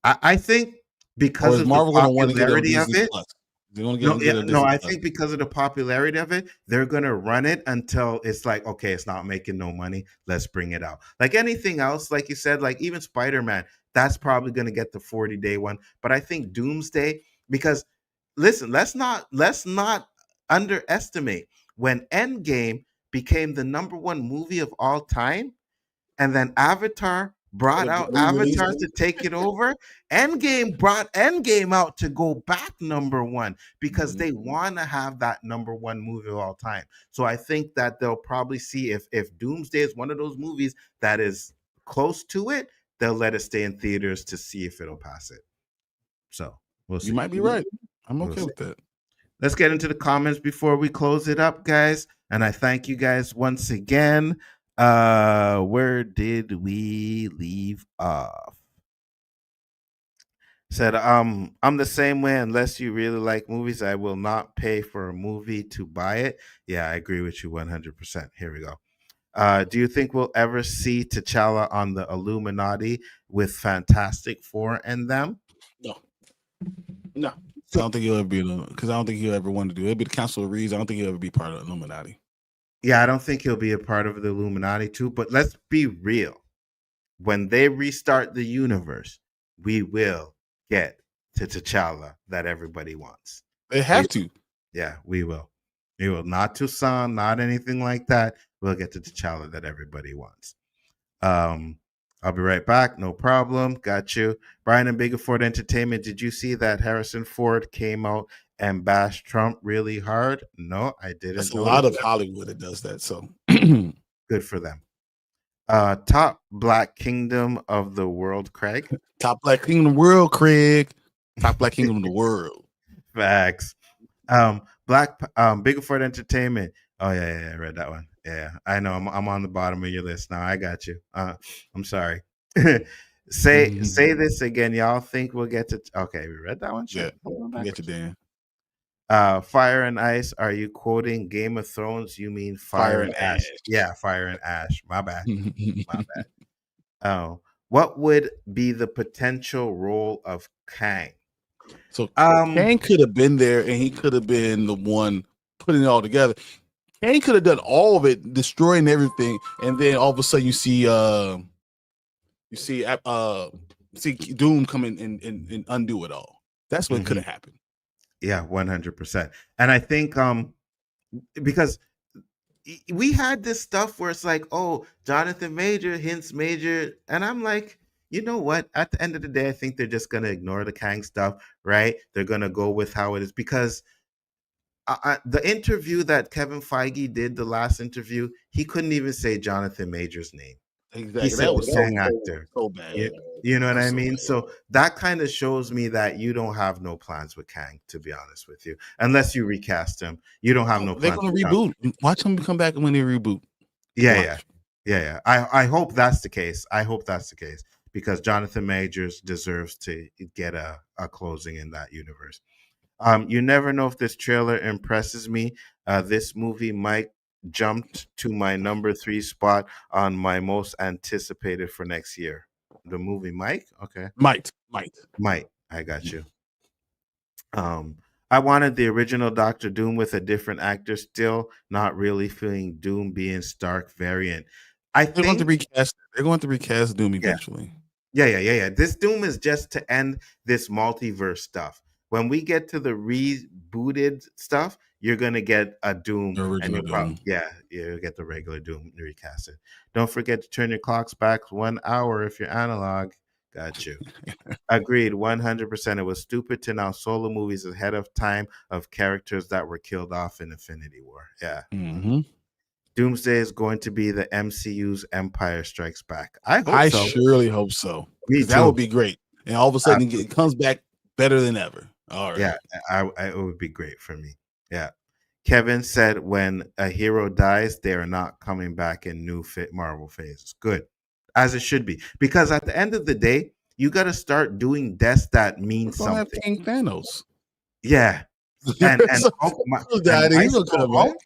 I think because
or is
of
Marvel
the
going to want to get it on
popularity of
Disney
it,
Plus? They're going to get it on
no,
Disney
I
Plus.
think because of the popularity of it, they're gonna run it until it's like, okay, it's not making no money. Let's bring it out. Like anything else, like you said, like even Spider-Man, that's probably gonna get the 40-day one. But I think Doomsday, because listen, let's not underestimate when Endgame became the #1 movie of all time, and then Avatar brought out
Re-release
Avatar
it?
to take it over. Endgame brought Endgame out to go back #1 because they want to have that #1 movie of all time. So I think that they'll probably see if Doomsday is one of those movies that is close to it, they'll let it stay in theaters to see if it'll pass it. So we'll see.
You might be right. I'm
We'll
okay
see.
with that.
Let's get into the comments before we close it up, guys. And I thank you guys once again. Where did we leave off? Said, I'm the same way. Unless you really like movies, I will not pay for a movie to buy it. Yeah, I agree with you 100%. Here we go. Do you think we'll ever see T'Challa on the Illuminati with Fantastic Four and them?
No. No. I
So
don't think he'll ever be because I don't think he'll ever want to do it. It'll be the Council of Reeds. I don't think he'll ever be part of the Illuminati.
yeah, I don't think he'll be a part of the Illuminati too. But let's be real. When they restart the universe, we will get to T'Challa that everybody wants.
They have to.
Yeah, we will. We will. Not Tucson, not anything like that. We'll get to T'Challa that everybody wants. I'll be right back. No problem. Got you. Bryon and Biggerford Entertainment. Did you see that Harrison Ford came out and bashed Trump really hard? No, I didn't.
That's a lot of Hollywood that does that. So
good for them. Top Black Kingdom of the world, Craig.
Top Black Kingdom of the world, Craig. Top Black Kingdom of the world.
Facts. Biggerford Entertainment. Oh yeah, I read that one. Yeah, I know. I'm on the bottom of your list now. I got you. I'm sorry. say this again. Y'all think we'll get to? Okay, we read that one.
Sure. Yeah, I get you, Dan.
Fire and Ice. Are you quoting Game of Thrones? You mean Fire and Ash? Yeah, Fire and Ash. My bad. My bad. Oh, what would be the potential role of Kang?
So Kang could have been there, and he could have been the one putting it all together. Kang could have done all of it, destroying everything, and then all of a sudden you see Doom come in and undo it all. That's what could have happened.
Yeah, 100%. And I think because we had this stuff where it's like, oh, Jonathan Major hints Major, and I'm like, you know what? At the end of the day, I think they're just gonna ignore the Kang stuff, right? They're gonna go with how it is because the interview that Kevin Feige did, the last interview, he couldn't even say Jonathan Major's name.
Exactly.
He said
that was
the Kang actor.
So bad.
You know what I mean? So that kind of shows me that you don't have no plans with Kang, to be honest with you. Unless you recast him. You don't have no plans.
They're going to reboot. Watch them come back when they reboot.
Yeah. I hope that's the case. Because Jonathan Majors deserves to get a closing in that universe. You never know if this trailer impresses me. This movie might jumped to my number 3 spot on my most anticipated for next year. The movie Mike? Okay.
Might.
I got you. I wanted the original Doctor Doom with a different actor, still not really feeling Doom being Stark variant. They're going to
recast Doom eventually.
Yeah. This Doom is just to end this multiverse stuff. When we get to the rebooted stuff, you're gonna get a Doom,
The
and
original Doom.
you'll get the regular Doom recasted. Don't forget to turn your clocks back 1 hour if you're analog. Got you. Agreed, 100%. It was stupid to now solo movies ahead of time of characters that were killed off in Infinity War. Yeah.
Mm-hmm.
Doomsday is going to be the MCU's Empire Strikes Back. I hope
I
so.
surely hope so.
Me
That would
too.
be great. And all of a sudden it comes back better than ever. All right.
Yeah, it would be great for me. Yeah. Kevin said when a hero dies, they are not coming back in new fit Marvel phases. Good. As it should be. Because at the end of the day, you got to start doing deaths that mean
We're gonna have
something.
King Thanos.
Yeah. And
So,
Hulk,
he's gonna come back.
Hulk,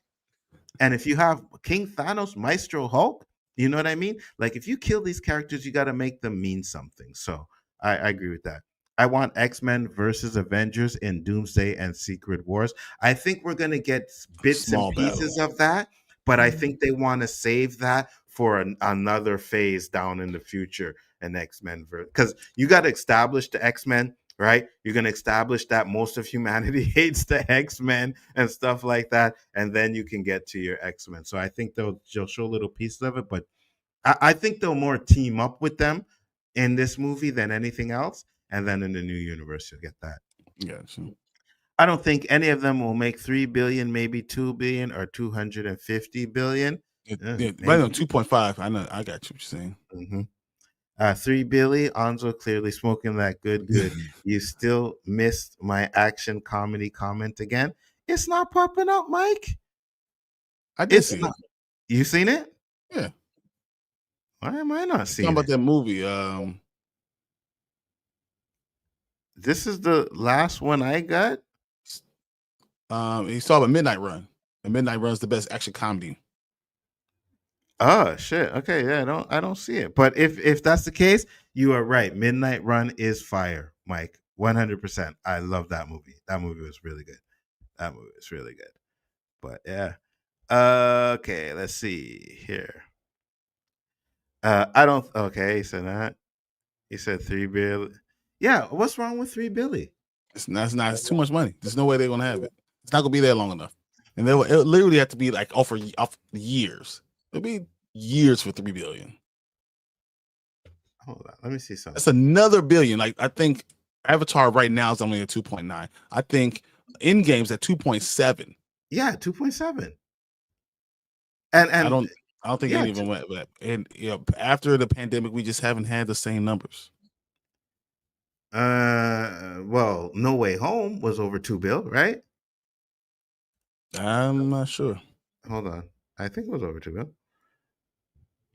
and if you have King Thanos, Maestro Hulk, you know what I mean? Like if you kill these characters, you got to make them mean something. So I agree with that. I want X-Men versus Avengers in Doomsday and Secret Wars. I think we're gonna get bits
Small
and pieces
battle.
of that, but I think they want to save that for another phase down in the future. An X-Men because you got to establish the X-Men, right? You're going to establish that most of humanity hates the X-Men and stuff like that, and then you can get to your X-Men. So I think they'll show little pieces of it, but I think they'll more team up with them in this movie than anything else, and then in the new universe you'll get that.
Gotcha.
I don't think any of them will make 3 billion, maybe 2 billion or 250 billion.
Right on 2.5. I know. I got you. What you're saying.
Mm-hmm. 3 Billy, Anzo clearly smoking that good. You still missed my action comedy comment again. It's not popping up, Mike.
I did
It's
see
not.
it.
You seen it?
Yeah.
Why am I not seeing
Talking about
it?
that movie.
This is the last one I got.
He's talking about Midnight Run. And Midnight Run's the best action comedy.
Oh shit. Okay, yeah, I don't see it. But if that's the case, you are right. Midnight Run is fire, Mike. 100%. I love that movie. That movie was really good. That movie was really good. But yeah. Okay, let's see here. I don't. Okay, he said that. He said 3 Billy. Yeah, what's wrong with 3 Billy?
It's not. It's too much money. There's no way they're gonna have it. It's not gonna be there long enough. And it'll literally have to be like off years. It'll be years for 3 billion.
Hold on, let me see something.
That's another billion. Like I think Avatar right now is only at 2.9. I think Endgame's at 2.7.
Yeah, 2.7. And
I don't think
yeah,
any of them went that. And after the pandemic, we just haven't had the same numbers.
well, No Way Home was over 2 bill, right?
I'm not sure.
Hold on. I think it was over 2 bill.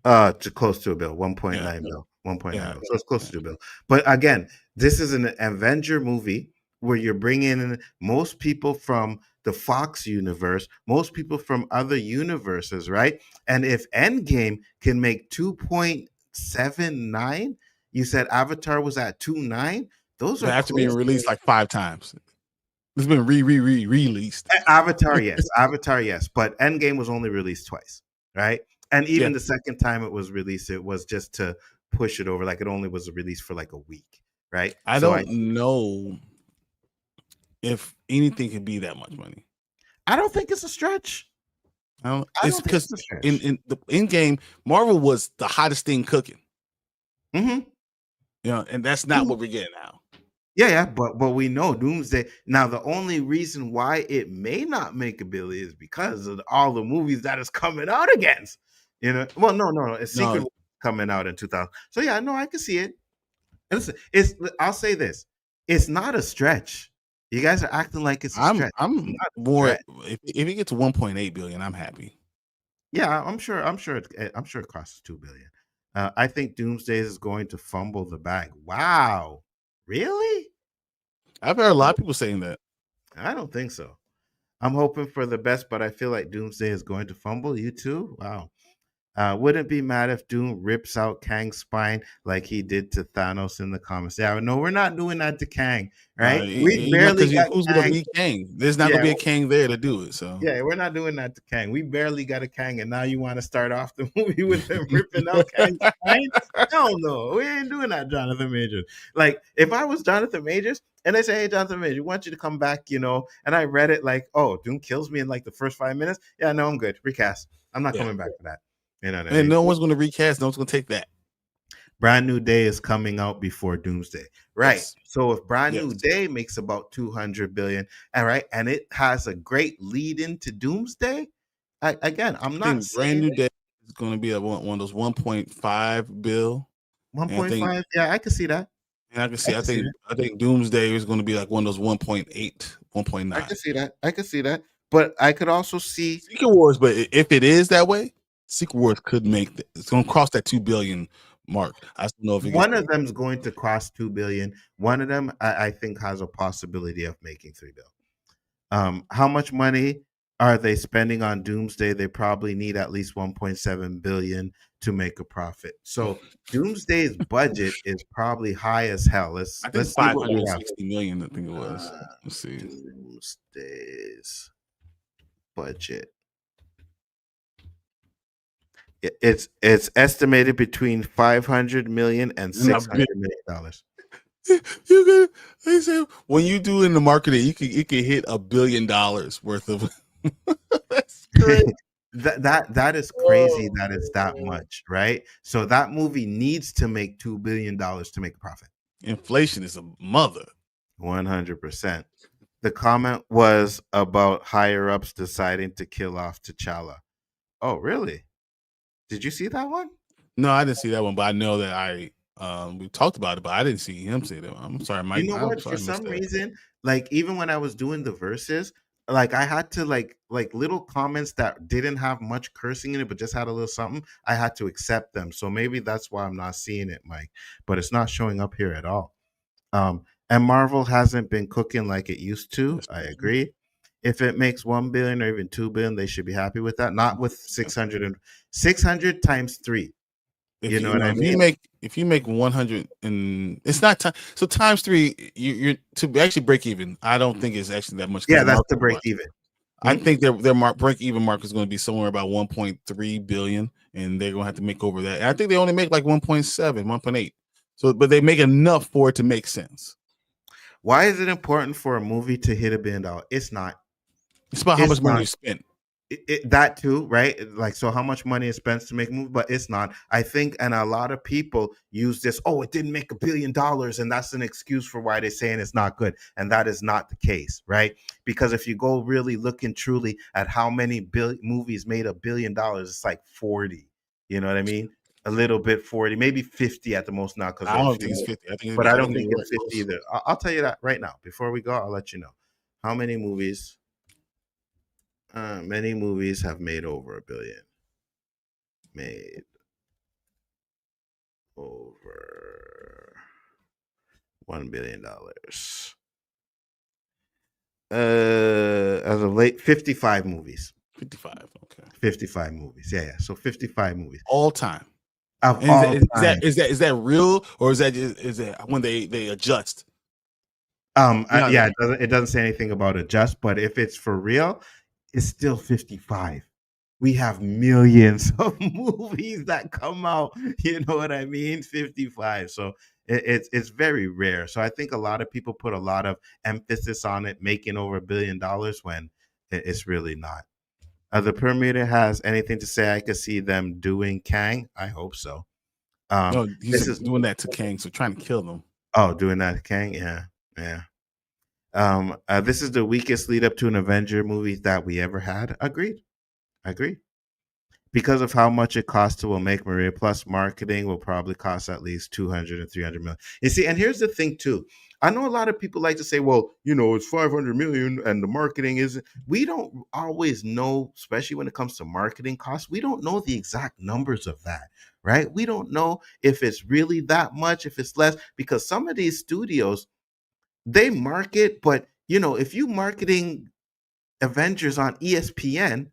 To close to a bill, 1.9 bill. 1.9 bill. So it's close to 2 bill. But again, this is an Avenger movie where you're bringing in most people from the Fox universe, most people from other universes, right? And if Endgame can make 2.79, you said Avatar was at 2.9. Those are
after being released like 5 times. It's been released.
Avatar, yes. Avatar, yes. But Endgame was only released twice, right? And even the second time it was released, it was just to push it over. Like it only was released for like a week, right?
I don't know if anything can be that much money.
I don't think it's a stretch.
It's because in the Endgame, Marvel was the hottest thing cooking.
Mm-hmm.
You know, and that's not what we're getting now.
Yeah, but we know Doomsday. Now, the only reason why it may not make a billion is because of all the movies that is coming out against. You know, well, no, it's Secret coming out in 2000. So yeah, no, I can see it. Listen, I'll say this: it's not a stretch. You guys are acting like it's a stretch.
I'm more. If it gets to 1.8 billion, I'm happy.
Yeah, I'm sure it crosses 2 billion. I think Doomsday is going to fumble the bag. Wow, really?
I've heard a lot of people saying that.
I don't think so. I'm hoping for the best, but I feel like Doomsday is going to fumble. You too? Wow. Wouldn't be mad if Doom rips out Kang's spine like he did to Thanos in the comics. Yeah, no, we're not doing that to Kang, right? We barely
Because
got
who's gonna
Kang.
be Kang? There's not gonna
Yeah,
be a Kang there to do it. So
yeah, we're not doing that to Kang. We barely got a Kang, and now you want to start off the movie with them ripping out Kang's spine? Hell no, we ain't doing that, Jonathan Majors. Like, if I was Jonathan Majors and they say, "Hey, Jonathan Majors, we want you to come back," and I read it like, "Oh, Doom kills me in like the first 5 minutes." Yeah, no, I'm good. Recast. I'm not
Yeah.
coming back for that. You know what I
and
mean?
no one's gonna recast. No one's gonna take that.
Brand New Day is coming out before Doomsday, right?
Yes.
So if Brand
Yes.
New Day makes about 200 billion, all right, and it has a great lead into Doomsday, again, I'm
I
not
think Brand
saying
New Day is gonna be one of those 1.5 bill. And I think
1.5. Yeah, I can see that.
and I can see
I can see that.
I think Doomsday is gonna be like one of those 1.8,
I
1.9.
can see that. I can see that. But I could also see
Secret Wars, but if it is that way, Secret Wars could make it's gonna cross that 2 billion mark. I just don't know if it gets
one of them is going to cost 2 billion. One of them, I think, has a possibility of making 3 billion. How much money are they spending on Doomsday? They probably need at least 1.7 billion to make a profit. So Doomsday's budget is probably high as hell. Let's
I think
see what we have.
560 million, I think it was. Let's see.
Doomsday's budget. It's estimated between 500 million and
And a
600 million dollars.
You can they say when you do in the marketing, you can hit $1 billion worth of that's crazy.
That is crazy that it's that much, right? So that movie needs to make $2 billion to make a profit.
Inflation is a mother.
100%. The comment was about higher ups deciding to kill off T'Challa. Oh, really? Did you see that one?
No, I didn't see that one, but I know that we talked about it, but I didn't see him say that. I'm sorry, Mike.
You know
I'm
what?
sorry
For
I missed
some
that.
reason, like even when I was doing the verses, like I had to like little comments that didn't have much cursing in it, but just had a little something. I had to accept them. So maybe that's why I'm not seeing it, Mike. But it's not showing up here at all. And Marvel hasn't been cooking like it used to. I agree. If it makes 1 billion or even 2 billion, they should be happy with that. Not with 600 and 600 times 3. You know what I mean?
If you make 100 and it's not time, so times 3, you're to actually break even. I don't think it's actually that much.
Yeah, that's the break even.
I think their break even mark is going to be somewhere about 1.3 billion, and they're going to have to make over that. And I think they only make like 1.7, 1.8. So, but they make enough for it to make sense.
Why is it important for a movie to hit $1 billion? It's not.
It's about how much money you spent.
That too, right? Like, so how much money is spent to make a movie, but it's not. I think, and a lot of people use this, oh, it didn't make $1 billion, and that's an excuse for why they're saying it's not good. And that is not the case, right? Because if you go really looking truly at how many movies made $1 billion, it's like 40. You know what I mean? A little bit 40, maybe 50 at the most now. Because
I don't think it's 50.
I don't think it's 50 either. I'll tell you that right now. Before we go, I'll let you know how many movies. Many movies have made over $1 billion. Made over $1 billion. As of late, 55 movies.
55. Okay.
55 movies. Yeah. So 55 movies
all time.
Of all time.
Is that real, or is that when they adjust?
Yeah, it doesn't say anything about adjust, but if it's for real, it's still 55. We have millions of movies that come out, you know what I mean? 55. So it's very rare. So I think a lot of people put a lot of emphasis on it making over $1 billion when it's really not. The Permuter has anything to say? I could see them doing Kang. I hope so.
No, he's doing that to Kang, so trying to kill them.
Oh, doing that to Kang? Yeah. This is the weakest lead up to an Avenger movie that we ever had. Agreed. Because of how much it costs to make Maria, plus marketing will probably cost at least 200 and 300 million. You see, and here's the thing too. I know a lot of people like to say, well, it's 500 million and the marketing isn't. We don't always know, especially when it comes to marketing costs, we don't know the exact numbers of that, right? We don't know if it's really that much, if it's less, because some of these studios, they market, but if you marketing Avengers on ESPN,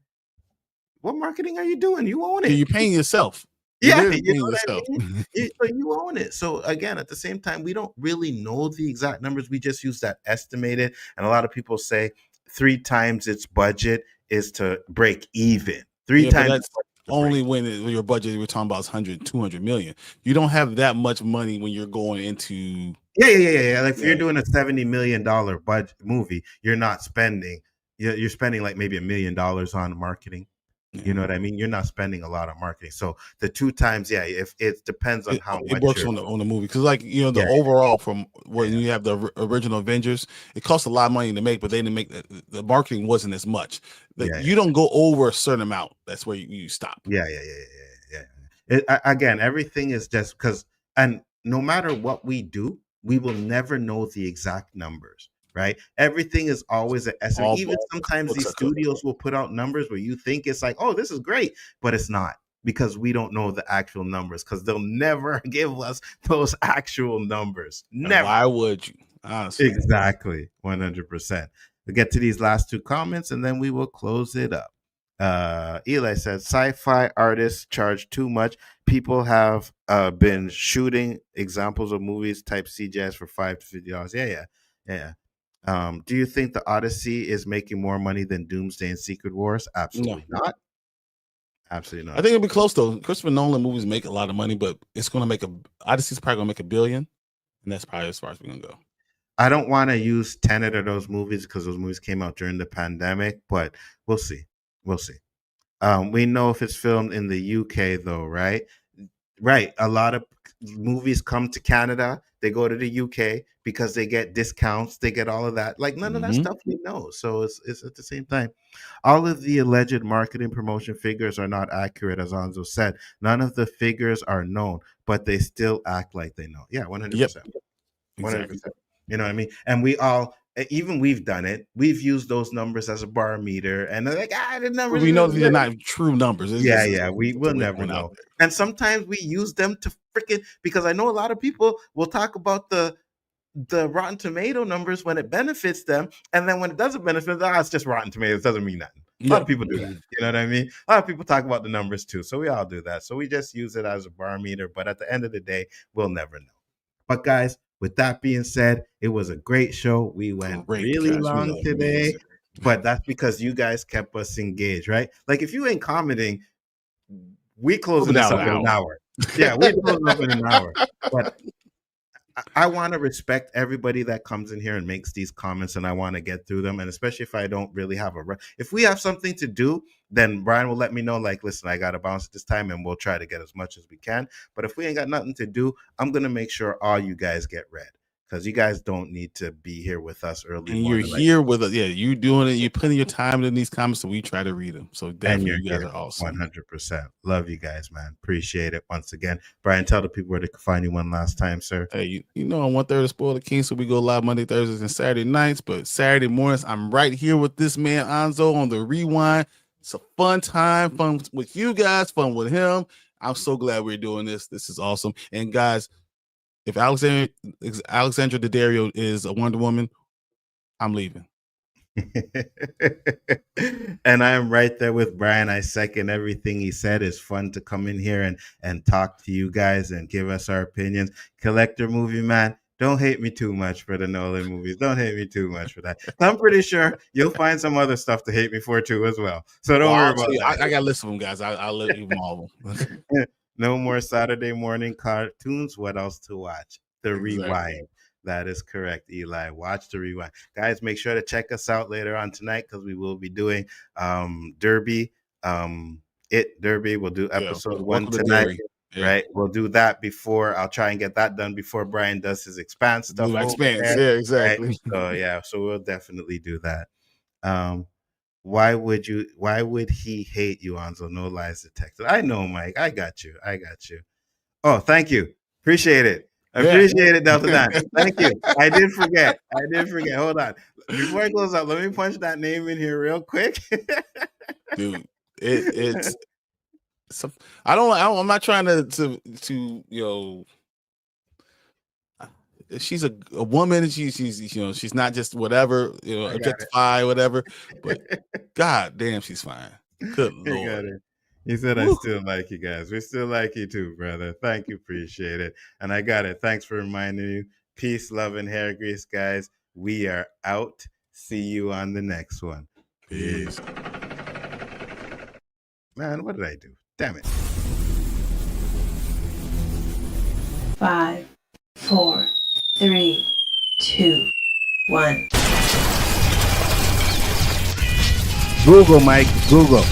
what marketing are you doing? You own it.
You're paying yourself.
Yeah,
You're
you know
paying
what I
yourself.
mean? So you own it. So again, at the same time, we don't really know the exact numbers. We just use that estimated. And a lot of people say 3 times its budget is to break even. Three
Yeah, but
times
that's only when your budget we're talking about is 100, 200 million. You don't have that much money when you're going into
Yeah. Like if you're doing a $70 million budget movie, you're not spending. You're spending like maybe $1 million on marketing. You know what I mean? You're not spending a lot on marketing. So the 2 times, if it depends on how
it
much
works
you're
on the movie because like the overall from when you have the original Avengers, it costs a lot of money to make, but they didn't make the marketing wasn't as much. You don't go over a certain amount. That's where you stop.
Yeah. Again, everything is just because, and no matter what we do, we will never know the exact numbers. Right? Everything is always an estimate. Even sometimes these studios will put out numbers where you think it's like, oh, this is great, but it's not because we don't know the actual numbers because they'll never give us those actual numbers. Never.
Why would you? Honestly.
Exactly. 100%. We'll get to these last 2 comments and then we will close it up. Eli said, sci-fi artists charge too much. People have been shooting examples of movies type CGIs for $5 to $50. Yeah. Do you think the Odyssey is making more money than Doomsday and Secret Wars? Absolutely not. Absolutely not.
I think it'll be close though. Christopher Nolan movies make a lot of money, but it's going to make Odyssey's probably going to make $1 billion, and that's probably as far as we're going to go.
I don't want to use Tenet or those movies because those movies came out during the pandemic, but we'll see. We know if it's filmed in the UK though, right? Right. A lot of movies come to Canada. They go to the UK because they get discounts. They get all of that. Like none of that stuff we know. So it's at the same time. All of the alleged marketing promotion figures are not accurate, as Nzo said. None of the figures are known, but they still act like they know. Yeah, 100%.
Yep.
100%.
Exactly.
You know what I mean? And we all, even we've done it. We've used those numbers as a bar meter, and they're like, the numbers.
We know they're not true numbers.
We will never know. And sometimes we use them to freaking, because I know a lot of people will talk about the Rotten Tomato numbers when it benefits them, and then when it doesn't benefit them, it's just Rotten Tomatoes. It doesn't mean nothing. A lot of people do that. You know what I mean? A lot of people talk about the numbers too. So we all do that. So we just use it as a bar meter. But at the end of the day, we'll never know. But guys, with that being said, it was a great show. We went really long today, but that's because you guys kept us engaged, right? Like if you ain't commenting, we closing this up in an hour. Yeah, we closing up in an hour. But I want to respect everybody that comes in here and makes these comments, and I want to get through them. And especially if I don't really have if we have something to do, then Bryan will let me know, like, listen, I got to bounce at this time, and we'll try to get as much as we can. But if we ain't got nothing to do, I'm going to make sure all you guys get read, because you guys don't need to be here with us early.
And you're here with us. Yeah, you doing it. You're putting your time in these comments, so we try to read them. So definitely, you guys are awesome.
100%. Love you guys, man. Appreciate it once again. Bryan, tell the people where they can find you one last time, sir.
Hey, you know, on 1/3 of Spoil the King, so we go live Monday, Thursdays, and Saturday nights. But Saturday mornings, I'm right here with this man Nzo on the Rewind. It's a fun time, fun with you guys, fun with him. I'm so glad we're doing this. This is awesome. And guys, if Alexandra Daddario is a Wonder Woman, I'm leaving.
And I am right there with Bryan. I second everything he said. It's fun to come in here and talk to you guys and give us our opinions. Collector movie man, don't hate me too much for the Nolan movies. Don't hate me too much for that. I'm pretty sure you'll find some other stuff to hate me for too as well. So don't worry about that.
I got a list of them, guys. I'll let you all of them.
No more Saturday morning cartoons. What else to watch? The Rewind. That is correct, Eli. Watch the Rewind. Guys, make sure to check us out later on tonight because we will be doing Derby. Derby. We'll do episode 1 tonight. Yeah. Right. We'll do that before. I'll try and get that done before Bryan does his Expanse stuff.
Yeah, exactly.
Right? So yeah, so we'll definitely do that. Why would he hate you, Nzo? No lies detected. I know, Mike. I got you. Oh, thank you. Appreciate it. Appreciate it, Delta Dan. Thank you. I did forget. Hold on. Before I close out, let me punch that name in here real quick.
Dude, it's I'm not trying to you know, she's a woman. She's not just whatever, objectify whatever. But god damn, she's fine. Good
You got
lord.
it. He said, I
Woo.
still like you guys. We still like you too, brother. Thank you. Appreciate it. And I got it. Thanks for reminding me. Peace, love, and hair grease, guys. We are out. See you on the next one.
Peace.
Man, what did I do? Damn it.
5, 4, 3, 2, 1.
Google, Mike. Google.